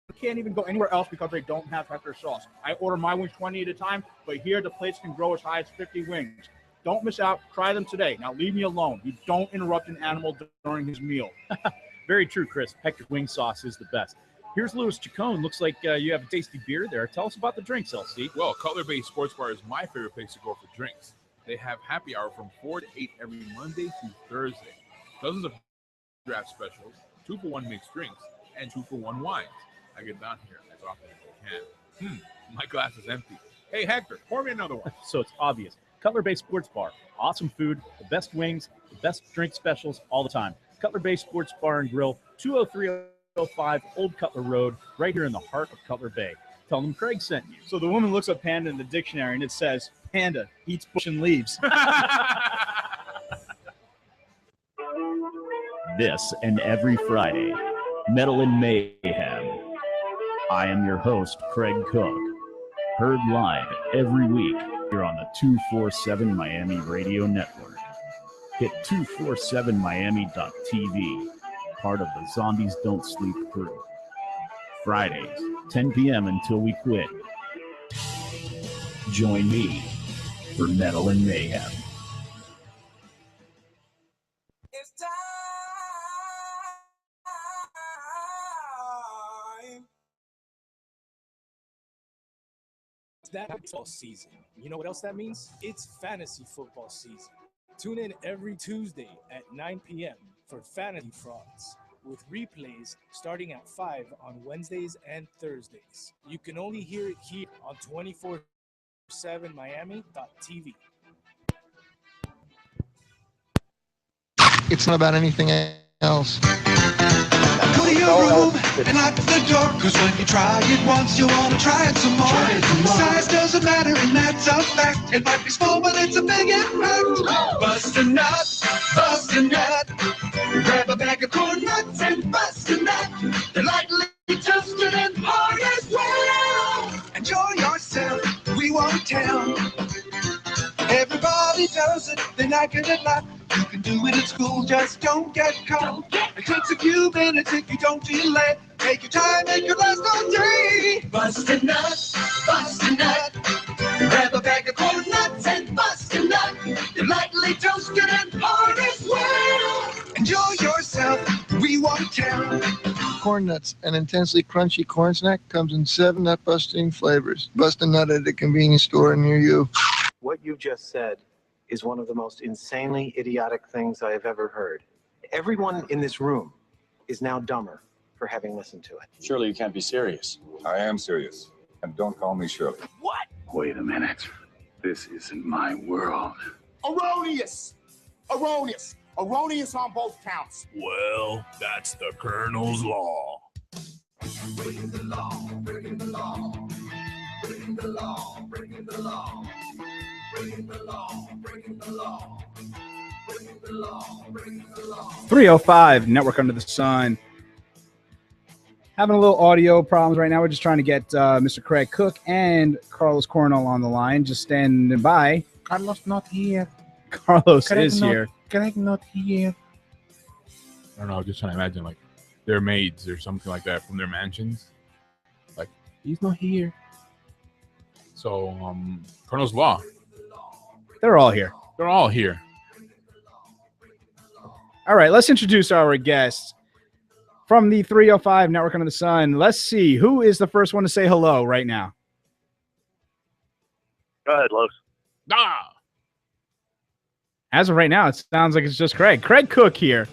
You can't even go anywhere else because they don't have Hector sauce. I order my wings 20 at a time, but here the plates can grow as high as 50 wings. Don't miss out. Try them today. Now leave me alone. You don't interrupt an animal during his meal. Very true, Chris. Hector's wing sauce is the best. Here's Louis Chacon. Looks like you have a tasty beer there. Tell us about the drinks, LC. Well, Cutler Bay Sports Bar is my favorite place to go for drinks. They have happy hour from 4 to 8 every Monday to Thursday. Dozens of draft specials, 2-for-1 mixed drinks, and 2-for-1 wines. I get down here as often as I can. My glass is empty. Hey, Hector, pour me another one. So it's obvious. Cutler Bay Sports Bar. Awesome food, the best wings, the best drink specials all the time. Cutler Bay Sports Bar and Grill, 20305 Old Cutler Road, right here in the heart of Cutler Bay. Tell them Craig sent you. So the woman looks up panda in the dictionary and it says, "Panda eats bush and leaves." This and every Friday, Metal and Mayhem. I am your host, Craig Cook. Heard live every week here on the 247 Miami Radio Network. Hit 247miami.tv, part of the Zombies Don't Sleep crew. Fridays, 10 p.m. until we quit. Join me for Metal and Mayhem. It's that football season. You know what else that means? It's fantasy football season. Tune in every Tuesday at 9 p.m. for Fantasy Frauds, with replays starting at 5 on Wednesdays and Thursdays. You can only hear it here on 247miami.tv. It's not about anything else. Go to your room and lock the door, cause when you try it once, you wanna try it some more. Size doesn't matter and that's a fact. It might be small, but it's a big impact. Bust a nut, bust a nut. Grab a bag of corn nuts and bust a nut. They're lightly toasted and hard as well. Enjoy yourself, we won't tell. Everybody does it, they like it a lot. You can do it at school, just don't get caught. It takes a few minutes if you don't delay. Take your time, make it last all day. Bust a nut, bust a nut. Grab a bag of corn nuts and bust a nut. They're lightly toasted and hard as well. Enjoy yourself, we won't tell. Corn nuts, an intensely crunchy corn snack, comes in 7 nut-busting flavors. Bust a nut at a convenience store near you. What you just said is one of the most insanely idiotic things I have ever heard. Everyone in this room is now dumber for having listened to it. Surely you can't be serious. I am serious. And don't call me Shirley. What? Wait a minute. This isn't my world. Erroneous! Erroneous! Erroneous on both counts. Well, that's the Colonel's law. Breaking the law, breaking the law, breaking the law, breaking the law, breaking the law, breaking the law, breaking the law, breaking the law. 305 Network Under the Sun. Having a little audio problems right now. We're just trying to get Mr. Craig Cook and Carlos Coronel on the line, just standing by. Carlos not here. Carlos Craig is not- here. Craig not here. I don't know. Just trying to imagine like their maids or something like that from their mansions. Like he's not here. So Colonel's Law. They're all here. They're all here. All right, let's introduce our guests from the 305 Network Under the Sun. Let's see who is the first one to say hello right now. Go ahead, Los. Ah! As of right now, it sounds like it's just Craig. Craig Cook here.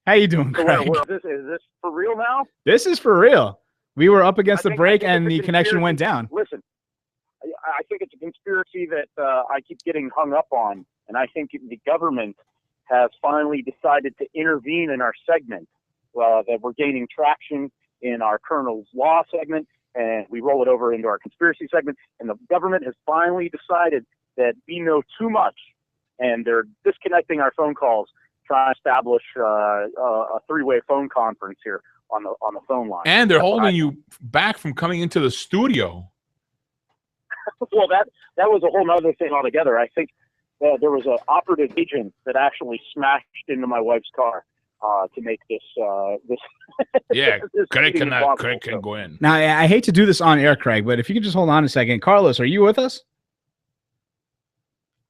How you doing, So Craig? is this for real now? This is for real. We were up against the I break think and it's a the connection went conspiracy. down. Listen, I think it's a conspiracy that I keep getting hung up on, and I think the government has finally decided to intervene in our segment. That we're gaining traction in our Colonel's Law segment, and we roll it over into our conspiracy segment, and the government has finally decided that we know too much, and they're disconnecting our phone calls, trying to establish a three-way phone conference here on the phone line. And they're That's what holding you back from coming into the studio. Well, that was a whole other thing altogether. I think there was an operative agent that actually smashed into my wife's car to make this. Yeah, this Craig meeting can impossible. go in. Now, I hate to do this on air, Craig, but if you could just hold on a second. Carlos, are you with us?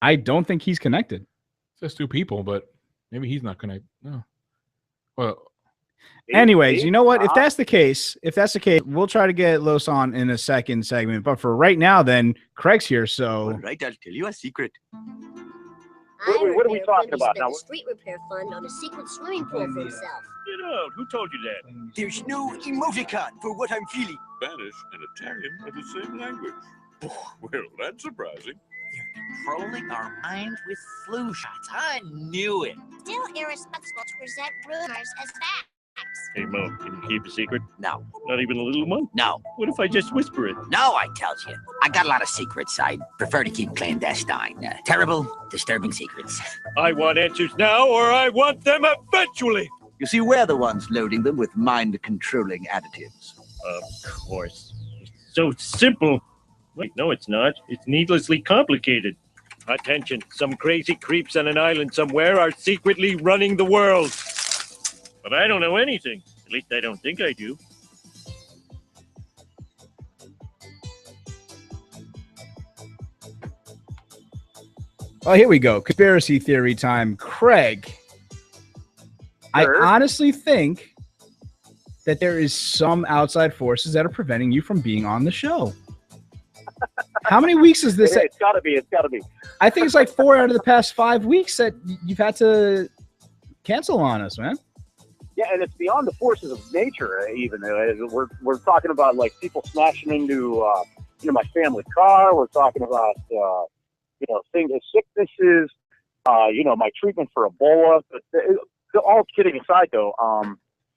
I don't think he's connected. It's just two people, but maybe he's not connected. No. Well, Anyways, you know what? If that's the case, we'll try to get Los on in a second segment. But for right now, then Craig's here. So Right, I'll tell you a secret. What are we talking about now? A street repair fund on a secret swimming pool for himself. Get out. Who told you that? There's no emoticon for what I'm feeling. Spanish and Italian are the same language. Well, that's surprising. Controlling our minds with flu shots. I knew it. Still irresponsible to present rumors as facts. Hey, Mo, can you keep a secret? No. Not even a little one? No. What if I just whisper it? No, I tells you. I got a lot of secrets. I prefer to keep clandestine. Terrible, disturbing secrets. I want answers now, or I want them eventually. You see, we're the ones loading them with mind-controlling additives. Of course. It's so simple. Wait, no, it's not. It's needlessly complicated. Attention, some crazy creeps on an island somewhere are secretly running the world. But I don't know anything. At least I don't think I do. oh, here we go. Conspiracy theory time. Craig, I honestly think that there is some outside forces that are preventing you from being on the show. How many weeks is this? It's got to be. It's got to be. I think it's like 4 out of the past 5 weeks that you've had to cancel on us, man. Yeah, and it's beyond the forces of nature. Even we're talking about like people smashing into my family car. We're talking about things, sicknesses. My treatment for Ebola. But all kidding aside, though,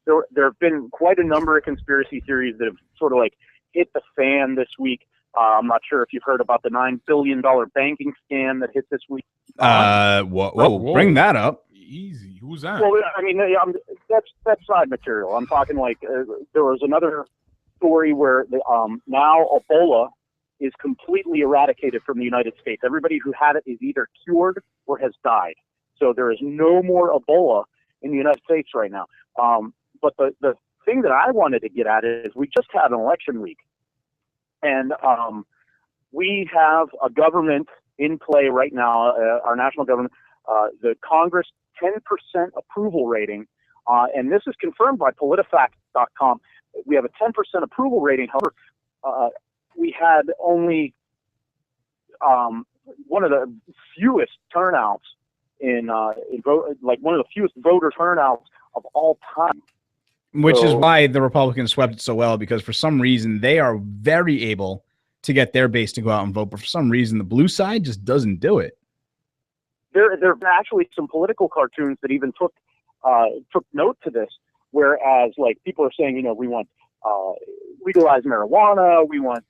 there have been quite a number of conspiracy theories that have sort of like hit the fan this week. I'm not sure if you've heard about the $9 billion banking scam that hit this week. Whoa, bring that up. Easy. Who's that? Well, I mean, that's side material. I'm talking like there was another story where now Ebola is completely eradicated from the United States. Everybody who had it is either cured or has died. So there is no more Ebola in the United States right now. But the thing that I wanted to get at is we just had an election week. And we have a government in play right now, our national government, the Congress 10% approval rating. And this is confirmed by PolitiFact.com. We have a 10% approval rating. However, we had only one of the fewest turnouts in vote, like one of the fewest voter turnouts of all time. Which is why the Republicans swept it so well, because for some reason they are very able to get their base to go out and vote, but for some reason the blue side just doesn't do it. There are actually some political cartoons that even took note to this, Whereas, like, people are saying, we want legalize marijuana, we want,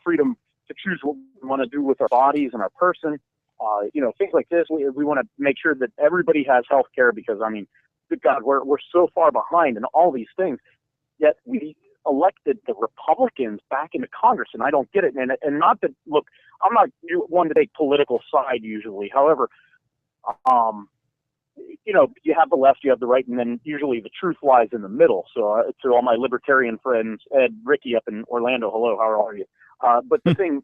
freedom to choose what we want to do with our bodies and our person, things like this. We want to make sure that everybody has health care because, good God, we're so far behind in all these things. Yet we elected the Republicans back into Congress, and I don't get it. And not that, look, I'm not one to take political side usually. However, you have the left, you have the right, and then usually the truth lies in the middle. So to all my libertarian friends, Ed, Ricky up in Orlando, hello, how are you? But the thing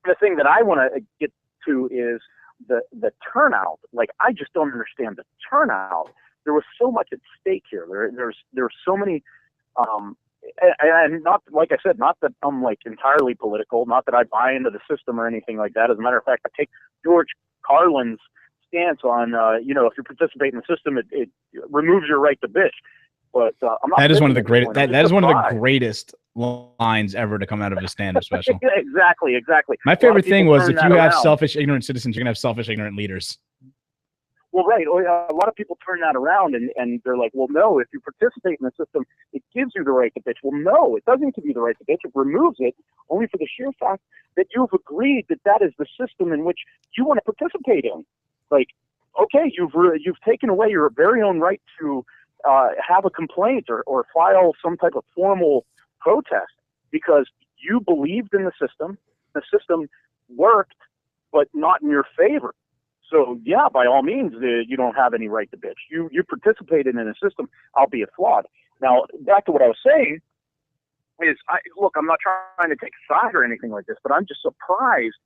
that I want to get to is the turnout. Like, I just don't understand the turnout. There was so much at stake here. There's so many, and not, like I said, not that I'm like entirely political, not that I buy into the system or anything like that. As a matter of fact, I take George Carlin's stance on, if you participate in the system, it removes your right to bitch. But I'm not. That is one of the greatest. That is one of the greatest lines ever to come out of a stand-up special. Exactly. My favorite thing was, if you have selfish, ignorant citizens, you're gonna have selfish, ignorant leaders. Well, right. A lot of people turn that around and they're like, well, no, if you participate in the system, it gives you the right to bitch. Well, no, it doesn't give you the right to bitch. It removes it only for the sheer fact that you've agreed that is the system in which you want to participate in. Like, okay, you've taken away your very own right to have a complaint or file some type of formal protest because you believed in the system. The system worked, but not in your favor. So, yeah, by all means, you don't have any right to bitch. You participated in a system, albeit flawed. Now, back to what I was saying is, look, I'm not trying to take a side or anything like this, but I'm just surprised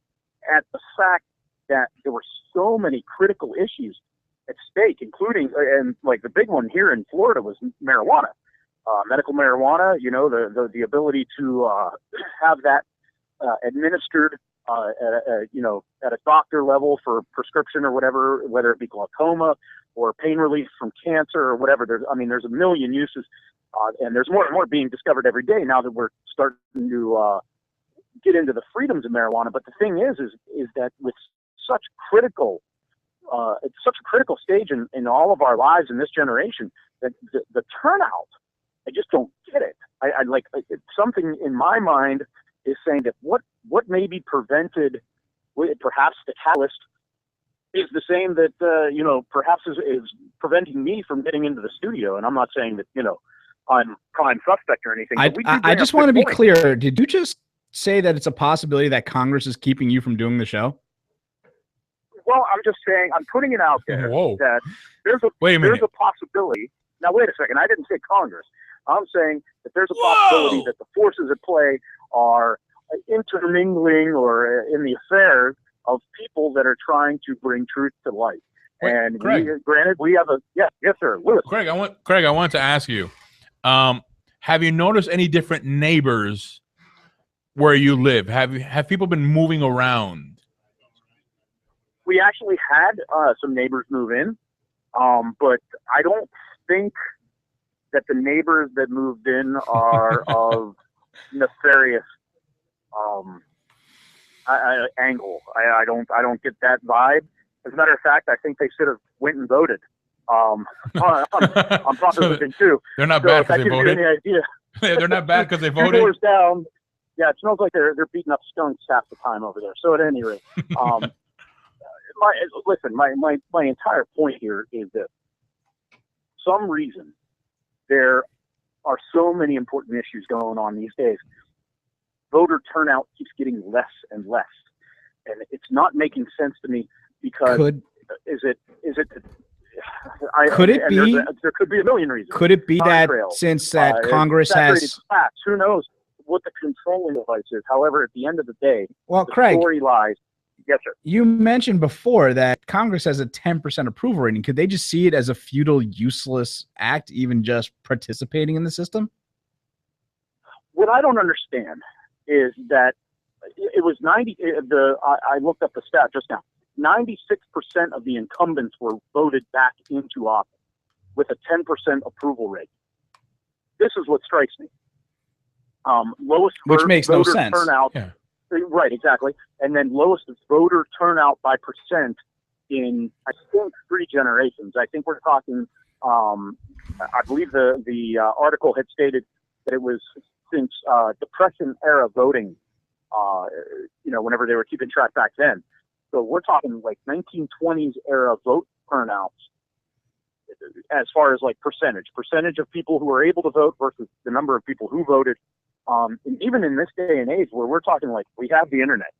at the fact that there were so many critical issues at stake, including, and like the big one here in Florida was marijuana, medical marijuana, the ability to have that administered at a doctor level for prescription or whatever, whether it be glaucoma or pain relief from cancer or whatever. There's a million uses, and there's more and more being discovered every day now that we're starting to get into the freedoms of marijuana. But the thing is that with such critical, it's such a critical stage in all of our lives in this generation, that the turnout, I just don't get it. I like something in my mind is saying that what maybe prevented, perhaps the catalyst is the same that, perhaps is preventing me from getting into the studio. And I'm not saying that, I'm prime suspect or anything. I just want to be clear. Did you just say that it's a possibility that Congress is keeping you from doing the show? Well, I'm just saying, I'm putting it out there that there's a possibility. Now, wait a second. I didn't say Congress. I'm saying that there's a possibility that the forces at play are intermingling or in the affairs of people that are trying to bring truth to light. And granted, we have yes, sir, Lewis. Craig, I wanted to ask you, have you noticed any different neighbors where you live? Have people been moving around? We actually had some neighbors move in, but I don't think that the neighbors that moved in are of nefarious angle. I don't get that vibe. As a matter of fact, I think they should have went and voted. On Proposition 2. They're not bad because they voted. Any idea. Yeah, they're not bad because they 2 voted. doors down. Yeah, it smells like they're beating up skunks half the time over there. So at any rate, my entire point here is that some reason there are so many important issues going on these days. Voter turnout keeps getting less and less, and it's not making sense to me because there could be a million reasons. Could it be that since that Congress has facts, who knows what the controlling device is? However, at the end of the day, well, the Craig, story lies. Yes, sir. You mentioned before that Congress has a 10% approval rating. Could they just see it as a futile, useless act, even just participating in the system? What I don't understand is that it was 90. I looked up the stat just now. 96% of the incumbents were voted back into office with a 10% approval rate. This is what strikes me. Lowest which makes no sense. Turnout. Yeah. Right, exactly. And then lowest voter turnout by percent in, I think, 3 generations. I think we're talking I believe the article had stated that it was since Depression era voting, whenever they were keeping track back then. So we're talking like 1920s era vote turnouts as far as like percentage of people who were able to vote versus the number of people who voted. And even in this day and age where we're talking like we have the internet,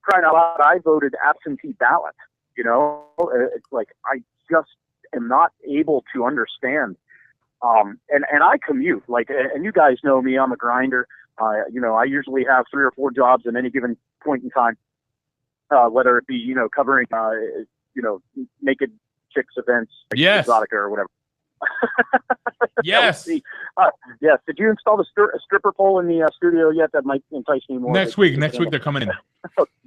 crying out loud, I voted absentee ballot. It's like I just am not able to understand. And I commute, and you guys know me, I'm a grinder. I usually have 3 or 4 jobs at any given point in time, whether it be, covering, naked chicks events, like yes, Exotica or whatever. Yes. Yes. Did you install the stripper pole in the studio yet? That might entice me more. Next week they're coming in.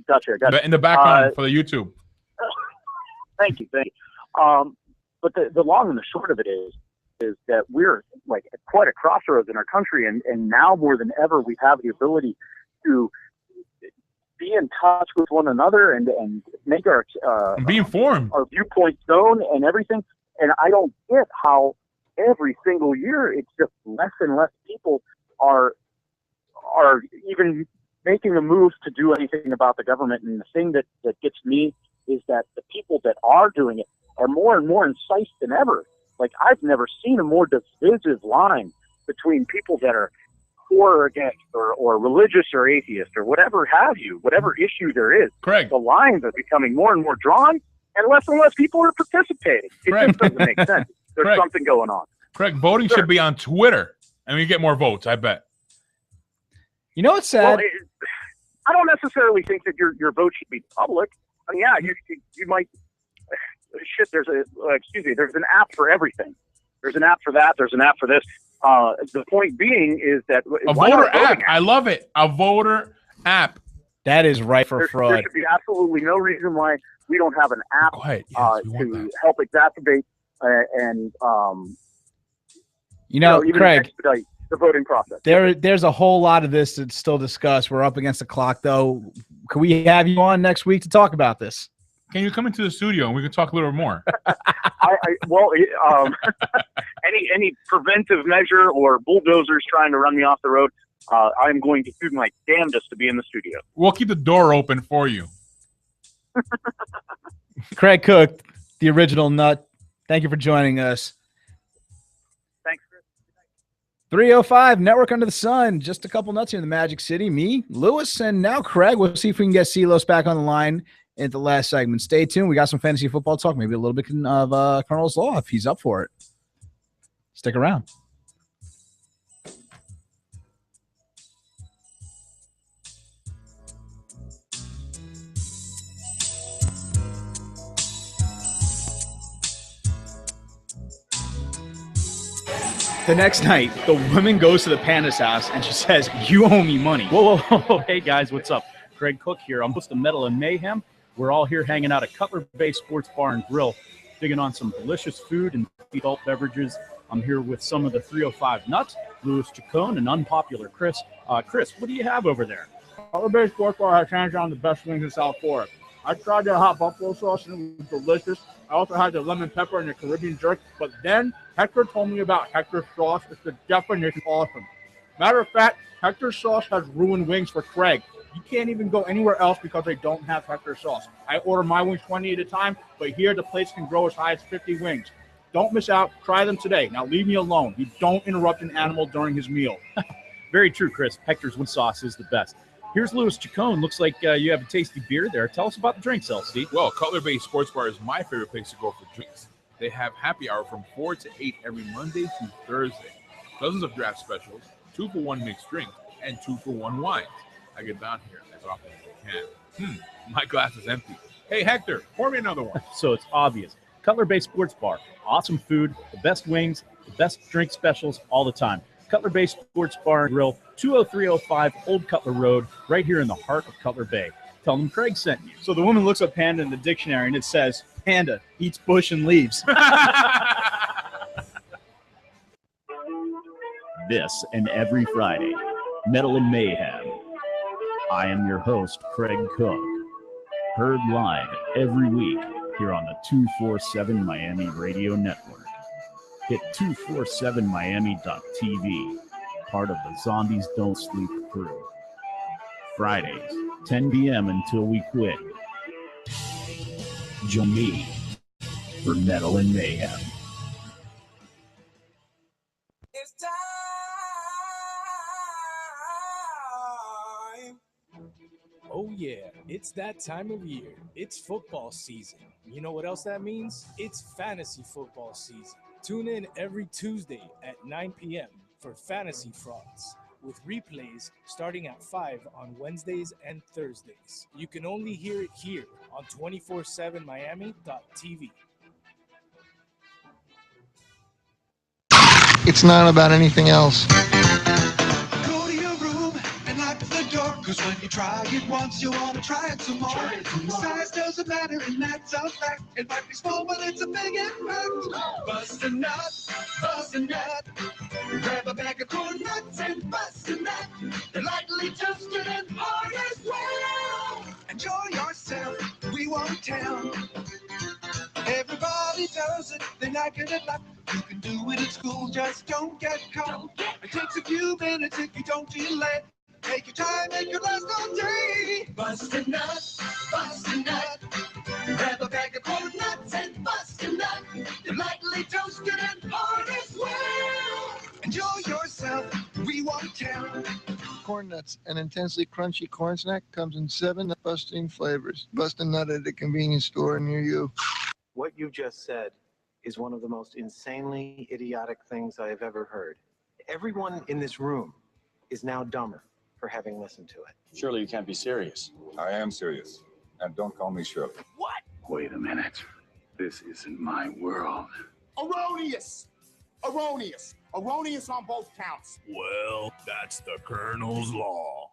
Gotcha. In the background for the YouTube. Thank you. But the long and the short of it is that we're like at quite a crossroads in our country, and now more than ever we have the ability to be in touch with one another and make our be informed, our viewpoints known and everything. And I don't get how every single year it's just less and less people are even making a move to do anything about the government. And the thing that gets me is that the people that are doing it are more and more incensed than ever. Like, I've never seen a more divisive line between people that are for or against or religious or atheist or whatever have you, whatever issue there is. Correct. The lines are becoming more and more drawn, and less people are participating. It just doesn't make sense. There's something going on. Correct. Voting should be on Twitter, and we get more votes, I bet. You know what's sad? Well, I don't necessarily think that your vote should be public. I mean, yeah, you might. Shit, there's an app for everything. There's an app for that. There's an app for this. The point being is that a voter app. I love it. A voter app. That is right for fraud. There should be absolutely no reason why we don't have an app to help exacerbate and even Craig, expedite the voting process. There's a whole lot of this to still discuss. We're up against the clock, though. Can we have you on next week to talk about this? Can you come into the studio and we can talk a little more? Any preventive measure or bulldozers trying to run me off the road, I'm going to do my damnedest to be in the studio. We'll keep the door open for you. Craig Cook, the original nut. Thank you for joining us. Thanks, Chris. 305 Network Under the Sun. Just a couple nuts here in the Magic City. Me, Lewis, and now Craig. We'll see if we can get Silos back on the line at the last segment. Stay tuned. We got some fantasy football talk, maybe a little bit of Colonel's Law if he's up for it. Stick around. The next night, the woman goes to the Panda's house and she says, "You owe me money." Whoa. Hey, guys, what's up? Craig Cook here. I'm host of Metal and Mayhem. We're all here hanging out at Cutler Bay Sports Bar and Grill, digging on some delicious food and adult beverages. I'm here with some of the 305 nuts, Louis Chacon, and unpopular Chris. Chris, what do you have over there? Cutler Bay Sports Bar has hands down the best wings in South Florida. I tried their hot buffalo sauce and it was delicious. I also had the lemon pepper and the Caribbean jerk. But then Hector told me about Hector's sauce. It's the definition of awesome. Matter of fact, Hector's sauce has ruined wings for Craig. You can't even go anywhere else because they don't have Hector sauce. I order my wings 20 at a time, but here the place can grow as high as 50 wings. Don't miss out. Try them today. Now leave me alone. You don't interrupt an animal during his meal. Very true, Chris. Hector's wing sauce is the best. Here's Louis Chacon. Looks like you have a tasty beer there. Tell us about the drinks, LC. Well, Cutler Bay Sports Bar is my favorite place to go for drinks. They have happy hour from 4 to 8 every Monday to Thursday. Dozens of draft specials, 2-for-1 mixed drinks, and 2-for-1 wines. I get down here as often as I can. My glass is empty. Hey, Hector, pour me another one. So it's obvious. Cutler Bay Sports Bar. Awesome food, the best wings, the best drink specials all the time. Cutler Bay Sports Bar and Grill, 20305 Old Cutler Road, right here in the heart of Cutler Bay. Tell them Craig sent you. So the woman looks up panda in the dictionary and it says, "Panda eats bush and leaves." This and every Friday, Metal and Mayhem. I am your host, Craig Cook. Heard live every week here on the 247 Miami Radio Network. Hit 247miami.tv, part of the Zombies Don't Sleep crew. Fridays, 10 p.m. until we quit. Join me for Metal and Mayhem. Oh yeah, it's that time of year. It's football season. You know what else that means? It's fantasy football season. Tune in every Tuesday at 9 p.m. for Fantasy Frauds, with replays starting at 5 on Wednesdays and Thursdays. You can only hear it here on 247miami.tv. It's not about anything else. Go to your room and lock the door, cause when you try it once, you want to try it some more. Size doesn't matter, and that's a fact. It might be small, but it's a big impact. Bust a nut, bust a nut. Grab a bag of corn nuts and bust a nut. They're lightly toasted and hard as well. Enjoy yourself, we won't tell. Everybody does it, they're not good at luck. You can do it at school, just don't get caught. It takes a few minutes if you don't delay. Take your time, make it last all day. Bust a nut, bust a nut. Grab a bag of corn nuts and bust a nut. They're lightly toasted and hard as well. Enjoy yourself, we won't tell. Corn nuts, an intensely crunchy corn snack, comes in 7 nut-busting flavors. Bust a nut at a convenience store near you. What you just said is one of the most insanely idiotic things I have ever heard. Everyone in this room is now dumber for having listened to it. Surely you can't be serious. I am serious. And don't call me Shirley. What? Wait a minute. This isn't my world. Erroneous. Erroneous. Erroneous on both counts. Well, that's the Colonel's law.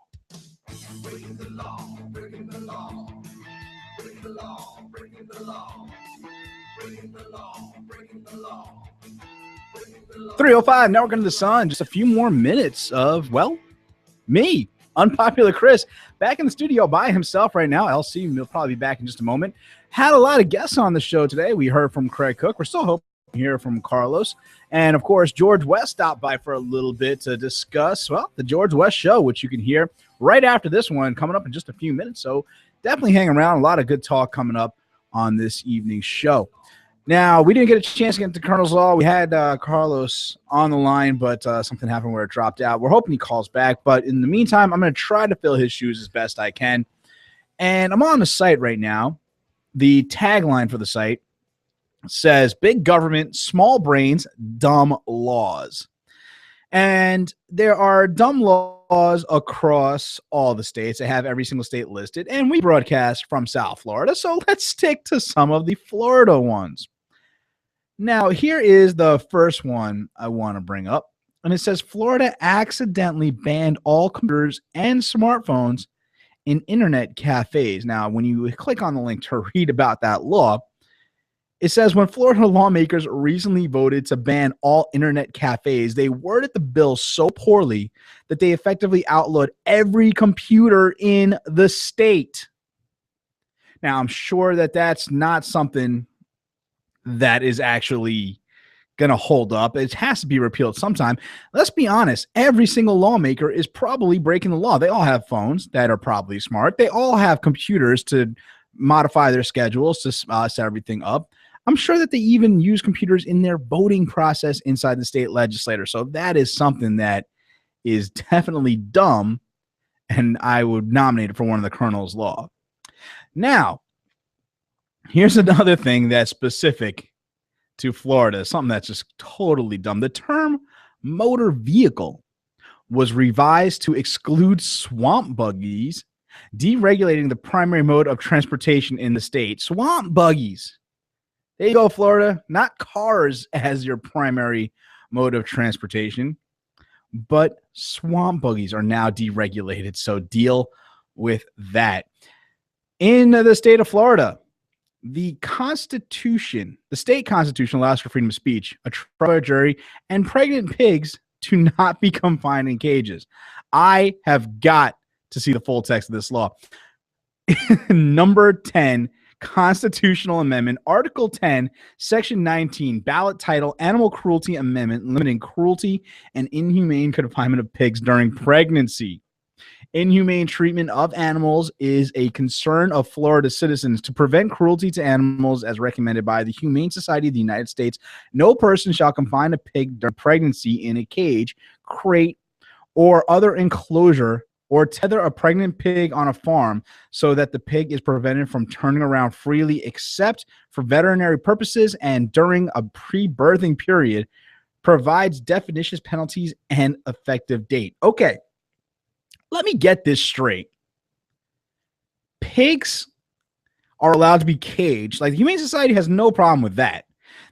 Breaking the law, breaking the law. Breaking the law, breaking the law. Breaking the law, breaking the law. 305, Network Under the Sun. Just a few more minutes of, well, me, Unpopular Chris, back in the studio by himself right now. LC will probably be back in just a moment. Had a lot of guests on the show today. We heard from Craig Cook. We're still hoping to hear from Carlos. And, of course, George West stopped by for a little bit to discuss, well, the George West Show, which you can hear right after this one coming up in just a few minutes. So definitely hang around. A lot of good talk coming up on this evening's show. Now, we didn't get a chance to get into Colonel's Law. We had Carlos on the line, but something happened where it dropped out. We're hoping he calls back. But in the meantime, I'm going to try to fill his shoes as best I can. And I'm on the site right now. The tagline for the site says, "Big government, small brains, dumb laws." And there are dumb laws across all the states. They have every single state listed. And we broadcast from South Florida. So let's stick to some of the Florida ones. Now, here is the first one I want to bring up. And it says, Florida accidentally banned all computers and smartphones in internet cafes. Now, when you click on the link to read about that law, it says, when Florida lawmakers recently voted to ban all internet cafes, they worded the bill so poorly that they effectively outlawed every computer in the state. Now, I'm sure that that's not something that is actually going to hold up. It has to be repealed sometime. Let's be honest. Every single lawmaker is probably breaking the law. They all have phones that are probably smart. They all have computers to modify their schedules to set everything up. I'm sure that they even use computers in their voting process inside the state legislature. So that is something that is definitely dumb, and I would nominate it for one of the Colonel's Law. Now, here's another thing that's specific to Florida, something that's just totally dumb. The term motor vehicle was revised to exclude swamp buggies, deregulating the primary mode of transportation in the state. Swamp buggies. There you go, Florida. Not cars as your primary mode of transportation, but swamp buggies are now deregulated. So deal with that. In the state of Florida, the Constitution, the state constitution allows for freedom of speech, a trial jury, and pregnant pigs to not be confined in cages. I have got to see the full text of this law. Number 10 constitutional amendment, Article 10, Section 19, ballot title, Animal Cruelty Amendment, limiting cruelty and inhumane confinement of pigs during pregnancy. Inhumane treatment of animals is a concern of Florida citizens. To prevent cruelty to animals as recommended by the Humane Society of the United States, no person shall confine a pig during pregnancy in a cage, crate, or other enclosure, or tether a pregnant pig on a farm so that the pig is prevented from turning around freely except for veterinary purposes and during a pre-birthing period, provides definitions, penalties, and effective date. Okay. Let me get this straight. Pigs are allowed to be caged. Like, the Humane Society has no problem with that.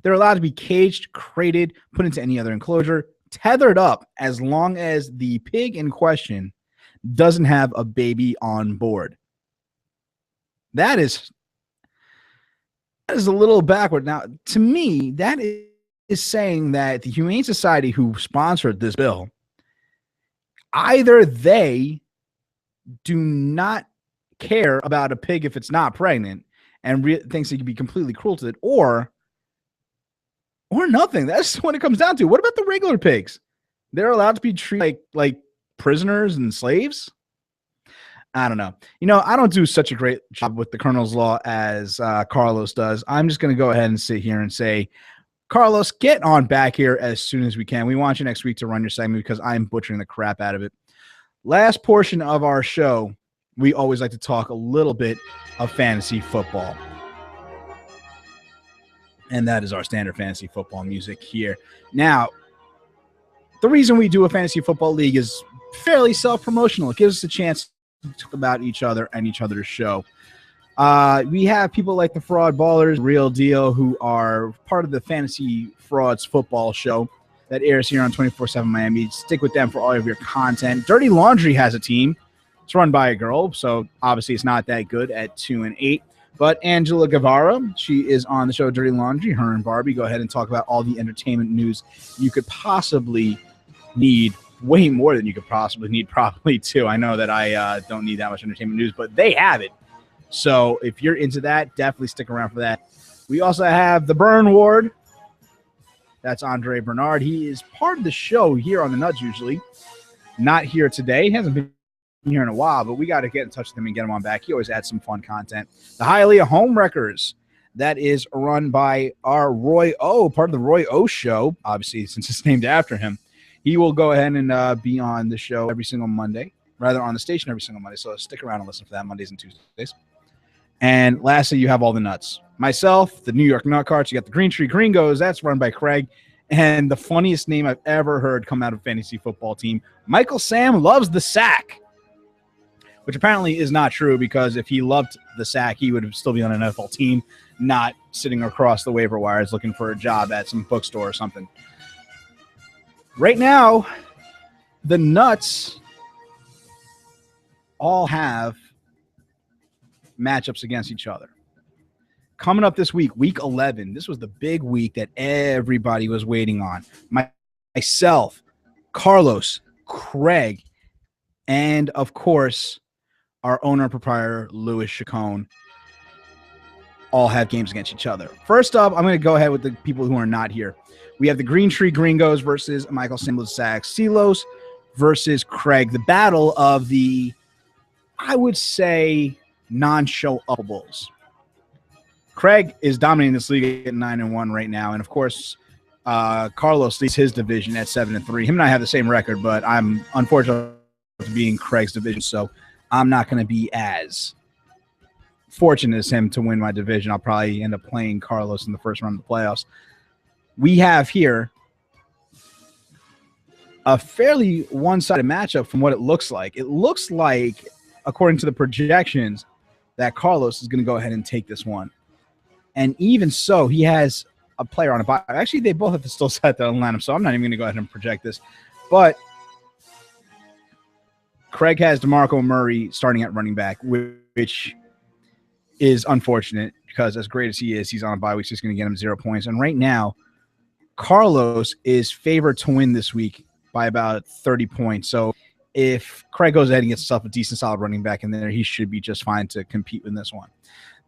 They're allowed to be caged, crated, put into any other enclosure, tethered up, as long as the pig in question doesn't have a baby on board. That is a little backward. Now, to me, that is saying that the Humane Society who sponsored this bill, either they do not care about a pig if it's not pregnant and thinks it can be completely cruel to it, or nothing. That's what it comes down to. What about the regular pigs? They're allowed to be treated like prisoners and slaves? I don't know. You know, I don't do such a great job with the Colonel's Law as Carlos does. I'm just going to go ahead and sit here and say, Carlos, get on back here as soon as we can. We want you next week to run your segment because I'm butchering the crap out of it. Last portion of our show, we always like to talk a little bit of fantasy football. And that is our standard fantasy football music here. Now, the reason we do a fantasy football league is fairly self-promotional. It gives us a chance to talk about each other and each other's show. We have people like the Fraud Ballers, Real Deal, who are part of the Fantasy Frauds football show that airs here on 24/7 Miami. Stick with them for all of your content. Dirty Laundry has a team. It's run by a girl, so obviously it's not that good at 2 and 8. But Angela Guevara, she is on the show Dirty Laundry. Her and Barbie go ahead and talk about all the entertainment news you could possibly need. Way more than you could possibly need, probably, too. I know that I don't need that much entertainment news, but they have it. So if you're into that, definitely stick around for that. We also have the Burn Ward. That's Andre Bernard. He is part of the show here on the Nuts usually. Not here today. He hasn't been here in a while, but we got to get in touch with him and get him on back. He always adds some fun content. The Hialeah Homewreckers. That is run by our Roy O, part of the Roy O show, obviously, since it's named after him. He will go ahead and be on the show every single Monday, rather on the station every single Monday. So stick around and listen for that Mondays and Tuesdays. And lastly, you have all the nuts. Myself, the New York Nut Carts. You got the Green Tree Gringos. That's run by Craig. And the funniest name I've ever heard come out of fantasy football team, Michael Sam loves the sack, which apparently is not true, because if he loved the sack, he would still be on an NFL team, not sitting across the waiver wires looking for a job at some bookstore or something. Right now, the Nuts all have matchups against each other. Coming up this week, week 11, this was the big week that everybody was waiting on. Myself, Carlos, Craig, and, of course, our owner and proprietor, Louis Chacon, all have games against each other. First up, I'm going to go ahead with the people who are not here. We have the Green Tree Gringos versus Michael Sam Sacks, Silos versus Craig. The battle of the, I would say, non-show-uppables. Craig is dominating this league at 9-1 right now, and of course, Carlos leads his division at 7-3. Him and I have the same record, but I'm unfortunate to be in Craig's division, so I'm not going to be as fortunate as him to win my division. I'll probably end up playing Carlos in the first round of the playoffs. We have here a fairly one-sided matchup from what it looks like. It looks like, according to the projections, that Carlos is going to go ahead and take this one. And even so, he has a player on a bye. Actually, they both have to still set their lineup, so I'm not even going to go ahead and project this. But Craig has DeMarco Murray starting at running back, which is unfortunate because as great as he is, he's on a bye week, so he's going to get him 0 points. And right now, Carlos is favored to win this week by about 30 points. So if Craig goes ahead and gets himself a decent, solid running back in there, he should be just fine to compete in this one.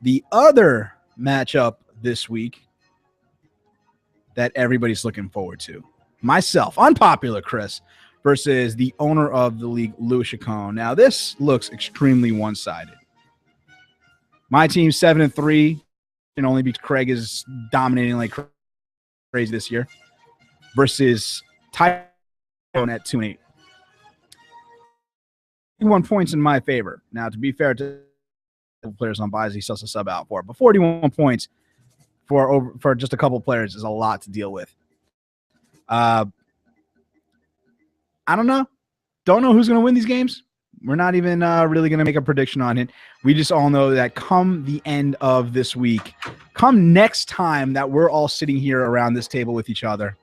The other matchup this week that everybody's looking forward to, myself, unpopular Chris, versus the owner of the league, Louis Chacon. Now, this looks extremely one-sided. My team's 7-3, and only because Craig is dominating like crazy this year, versus Tyrone at 2-8. 41 points in my favor. Now, to be fair to players on buys, he sells a sub out for, but 41 points for just a couple players is a lot to deal with. I don't know. Don't know who's going to win these games. We're not even really going to make a prediction on it. We just all know that come the end of this week, come next time that we're all sitting here around this table with each other,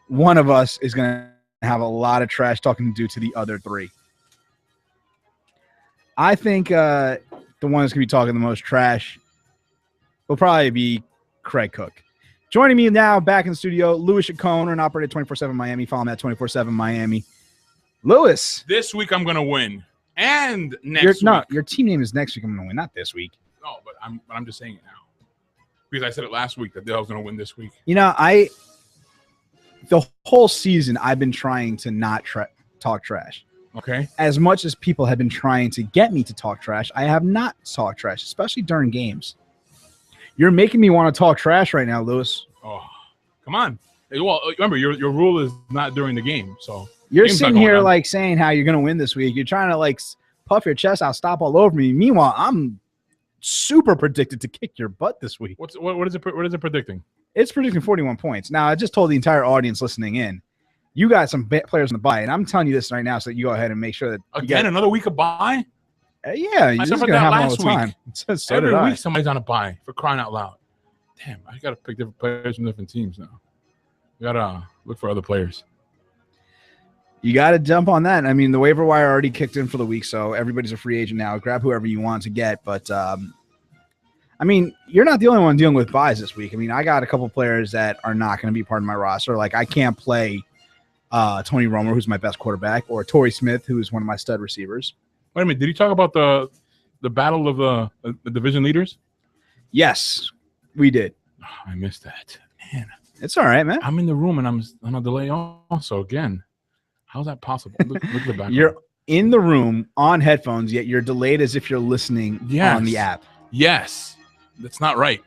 one of us is going to have a lot of trash talking to do to the other three. I think the one that's going to be talking the most trash will probably be Craig Cook. Joining me now back in the studio, Louis Chacon, and operator 24/7 Miami. Follow him at 24/7 Miami. Louis. This week I'm going to win. And next week. No, your team name is next week I'm going to win, not this week. No, but I'm just saying it now. Because I said it last week that I was going to win this week. You know, the whole season I've been trying to not talk trash. Okay. As much as people have been trying to get me to talk trash, I have not talked trash, especially during games. You're making me want to talk trash right now, Louis. Oh, come on. Well, remember, your rule is not during the game. So you're sitting here like saying how you're going to win this week. You're trying to like puff your chest out, stop all over me. Meanwhile, I'm super predicted to kick your butt this week. What is it predicting? It's predicting 41 points. Now, I just told the entire audience listening in, you got some players on the bye, and I'm telling you this right now so that you go ahead and make sure that another week of bye. Yeah, you're just going to happen all the time. So Every week somebody's on a bye, for crying out loud. Damn, I got to pick different players from different teams now. We got to look for other players. You got to jump on that. I mean, the waiver wire already kicked in for the week, so everybody's a free agent now. Grab whoever you want to get. But, I mean, you're not the only one dealing with buys this week. I mean, I got a couple players that are not going to be part of my roster. Like, I can't play Tony Romo, who's my best quarterback, or Torrey Smith, who's one of my stud receivers. Wait a minute. Did you talk about the battle of the division leaders? Yes, we did. Oh, I missed that. Man. It's all right, man. I'm in the room and I'm on a delay also again. How's that possible? Look at the background. You're in the room on headphones, yet you're delayed as if you're listening on the app. Yes. That's not right.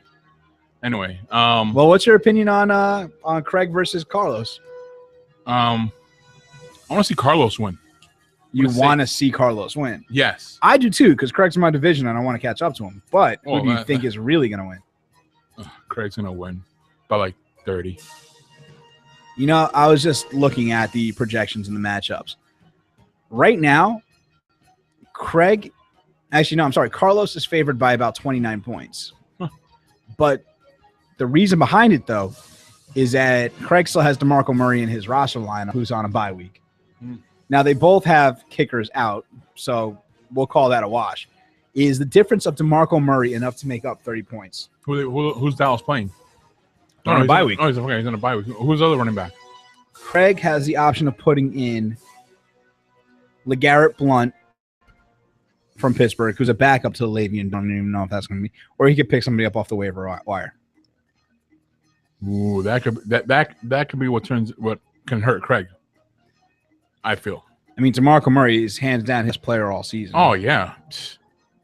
Anyway. Well, what's your opinion on Craig versus Carlos? I want to see Carlos win. You want to see Carlos win? Yes. I do too, because Craig's in my division and I want to catch up to him. But who do you think is really going to win? Craig's going to win by like 30. You know, I was just looking at the projections and the matchups. Right now, Carlos is favored by about 29 points. But the reason behind it, though, is that Craig still has DeMarco Murray in his roster lineup, who's on a bye week. Now, they both have kickers out, so we'll call that a wash. Is the difference of DeMarco Murray enough to make up 30 points? Who's Dallas playing? On a bye week. Oh, he's on a bye week. Who's the other running back? Craig has the option of putting in LeGarrette Blount from Pittsburgh, who's a backup to Le'Veon. Don't even know if that's going to be. Or he could pick somebody up off the waiver wire. Ooh, that could be what can hurt Craig. I feel. I mean, DeMarco Murray is hands down his player all season. Oh yeah,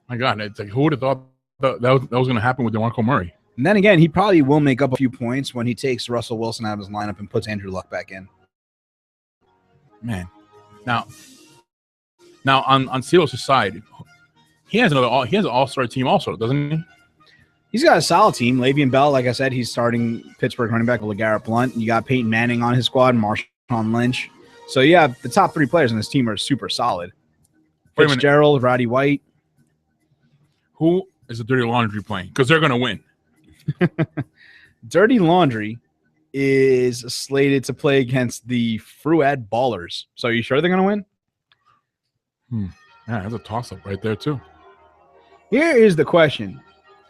my God! It's like who would have thought that was going to happen with DeMarco Murray? And then again, he probably will make up a few points when he takes Russell Wilson out of his lineup and puts Andrew Luck back in. Man, now on Silos' side, he has an all-star team also, doesn't he? He's got a solid team. Le'Veon Bell, like I said, he's starting Pittsburgh running back with LeGarrette Blount. You got Peyton Manning on his squad, Marshawn Lynch. So yeah, the top three players on this team are super solid. Fitzgerald, Roddy White. Who is the Dirty Laundry playing? Because they're going to win. Dirty Laundry is slated to play against the Fruad Ballers. So are you sure they're going to win? Yeah, that's a toss-up right there, too. Here is the question.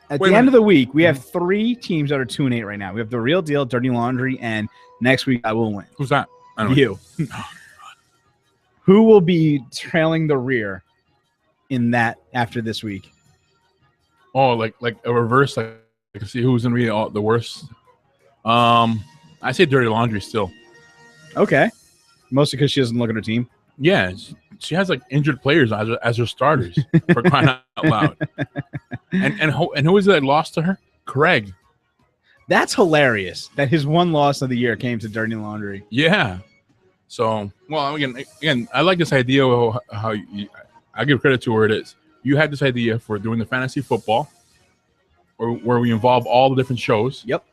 At the end of the week, we have three teams that are 2-8 right now. We have The Real Deal, Dirty Laundry, and next week I will win. Who's that? You. Who will be trailing the rear in that after this week? Oh, like a reverse, like to see who's gonna be the worst. I say Dirty Laundry still. Okay. Mostly because she doesn't look at her team. Yeah, she has like injured players as her starters for crying out loud. And who is it that lost to her? Craig. That's hilarious. That his one loss of the year came to Dirty Laundry. Yeah. So, well, again, I like this idea of how I give credit to where it is. You had this idea for doing the fantasy football, where we involve all the different shows. Yep.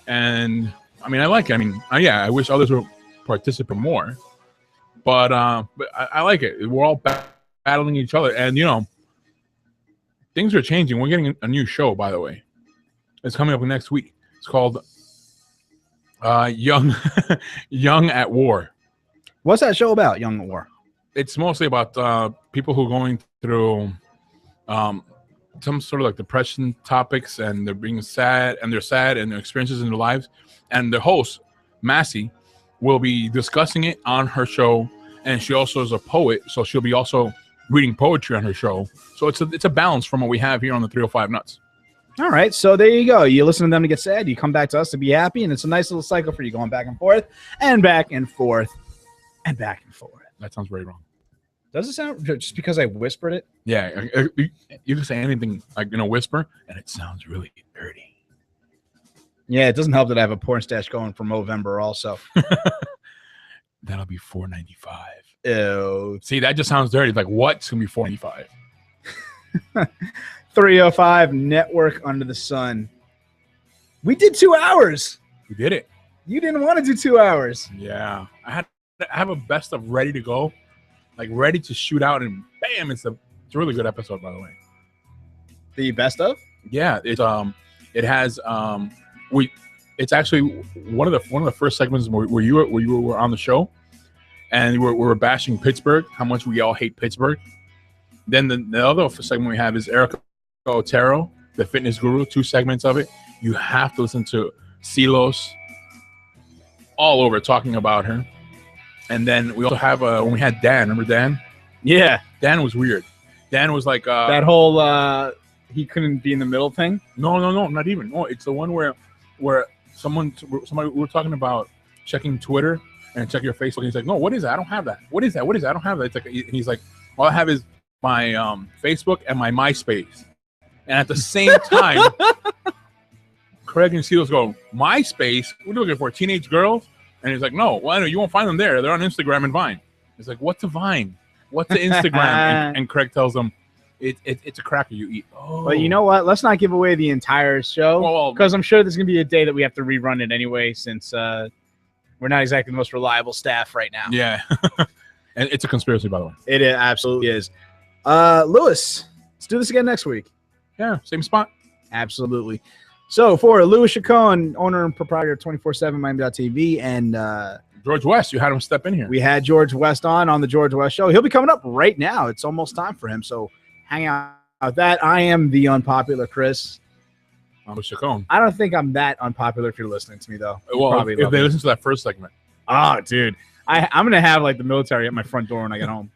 And I mean, I like it. I mean, I wish others would participate more. But I like it. We're all battling each other, and things are changing. We're getting a new show, by the way. It's coming up next week. It's called Young at War. What's that show about, Young at War? It's mostly about people who are going through some sort of like depression topics, and they're being sad, and their experiences in their lives. And the host, Massey, will be discussing it on her show, and she also is a poet, so she'll be also reading poetry on her show. So it's a balance from what we have here on the 305 Nuts. All right, so there you go. You listen to them to get sad, you come back to us to be happy, and it's a nice little cycle for you going back and forth and back and forth and back and forth. That sounds very wrong. Does it sound just because I whispered it? Yeah, you can say anything like in a whisper, and it sounds really dirty. Yeah, it doesn't help that I have a porn stash going for Movember also. That'll be $4.95. Ew. See, that just sounds dirty. Like, what's going to be $4.95? 305 Network Under the Sun. We did 2 hours. We did it. You didn't want to do 2 hours. Yeah. I have a best of ready to go. Like, ready to shoot out, and bam, it's a really good episode, by the way. The best of? Yeah, it has it's actually one of the first segments where you were on the show, and we were bashing Pittsburgh, how much we all hate Pittsburgh. Then the other segment we have is Erica Otero, the fitness guru, 2 segments of it. You have to listen to Silos all over talking about her. And then we also have when we had Dan, remember Dan? Yeah. Dan was weird. Dan was like that whole he couldn't be in the middle thing. No, not even. No, it's the one where somebody we were talking about checking Twitter and check your Facebook. And he's like, no, what is that? I don't have that. What is that? I don't have that. It's like, and he's like, all I have is my Facebook and my MySpace. And at the same time, Craig and Seals go, MySpace? What are you looking for? Teenage girls? And he's like, no, well, I know you won't find them there. They're on Instagram and Vine. He's like, what's a Vine? What's the Instagram? and Craig tells him, it's a cracker you eat. Oh. But you know what? Let's not give away the entire show, because I'm sure there's going to be a day that we have to rerun it anyway, since we're not exactly the most reliable staff right now. Yeah. And it's a conspiracy, by the way. It absolutely is. Lewis, let's do this again next week. Yeah, same spot. Absolutely. So for Louis Chacon, owner and proprietor of 247 Miami.tv, and George West, you had him step in here. We had George West on the George West Show. He'll be coming up right now. It's almost time for him, so hang out with that. I am the unpopular Chris. I'm Chacon. I don't think I'm that unpopular if you're listening to me, though. Well, if they listen to that first segment. Oh, dude. I'm going to have, like, the military at my front door when I get home.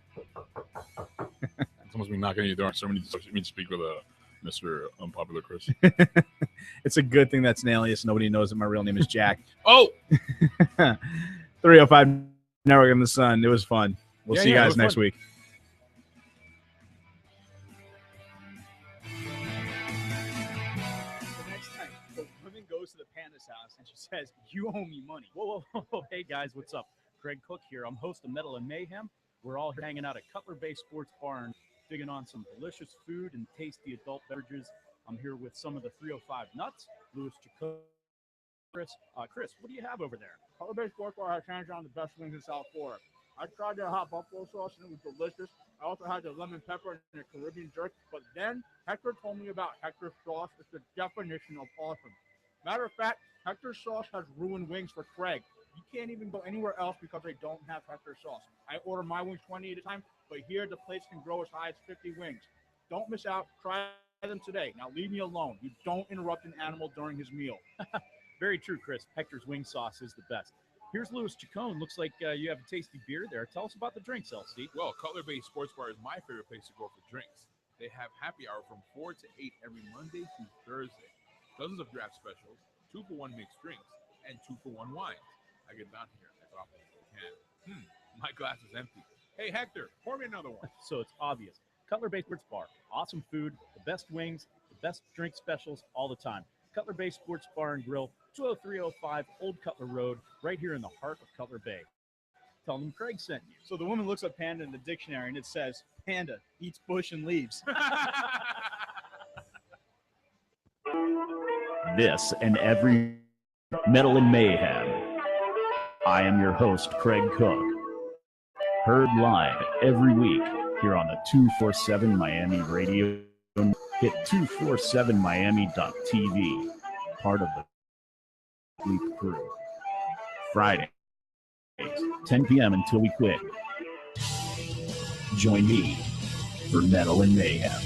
Someone's been knocking on your door. So we need to speak with Mr. Unpopular Chris. It's a good thing that's an alias. Nobody knows that my real name is Jack. Oh! 305 Network in the Sun. It was fun. We'll see you guys next week. Next time, the woman goes to the panda's house and she says, you owe me money. Whoa. Hey, guys, what's up? Greg Cook here. I'm host of Metal and Mayhem. We're all hanging out at Cutler Bay Sports Barn, digging on some delicious food and tasty adult beverages. I'm here with some of the 305 Nuts, Louis Chacon, Chris. Chris, what do you have over there? Cutler Bay Sports Bar has hands down the best wings in South Florida. I tried their hot buffalo sauce and it was delicious. I also had the lemon pepper and the Caribbean jerk. But then Hector told me about Hector's sauce. It's the definition of awesome. Matter of fact, Hector's sauce has ruined wings for Craig. You can't even go anywhere else because they don't have Hector sauce. I order my wings 20 at a time, but here the plates can grow as high as 50 wings. Don't miss out. Try them today. Now leave me alone. You don't interrupt an animal during his meal. Very true, Chris. Hector's wing sauce is the best. Here's Louis Chacon. Looks like you have a tasty beer there. Tell us about the drinks, LC. Well, Cutler Bay Sports Bar is my favorite place to go for drinks. They have happy hour from 4 to 8 every Monday through Thursday. Dozens of draft specials, 2-for-1 mixed drinks, and 2-for-1 wines. I get down here as often as I can. My glass is empty. Hey, Hector, pour me another one. So it's obvious. Cutler Bay Sports Bar. Awesome food, the best wings, the best drink specials all the time. Cutler Bay Sports Bar and Grill, 20305 Old Cutler Road, right here in the heart of Cutler Bay. Tell them Craig sent you. So the woman looks up panda in the dictionary and it says, panda eats bush and leaves. This and every Metal and Mayhem. I am your host, Craig Cook. Heard live every week here on the 247 Miami Radio. Hit 247miami.tv, part of the Sleep Crew. Friday, 10 p.m. until we quit. Join me for Metal and Mayhem.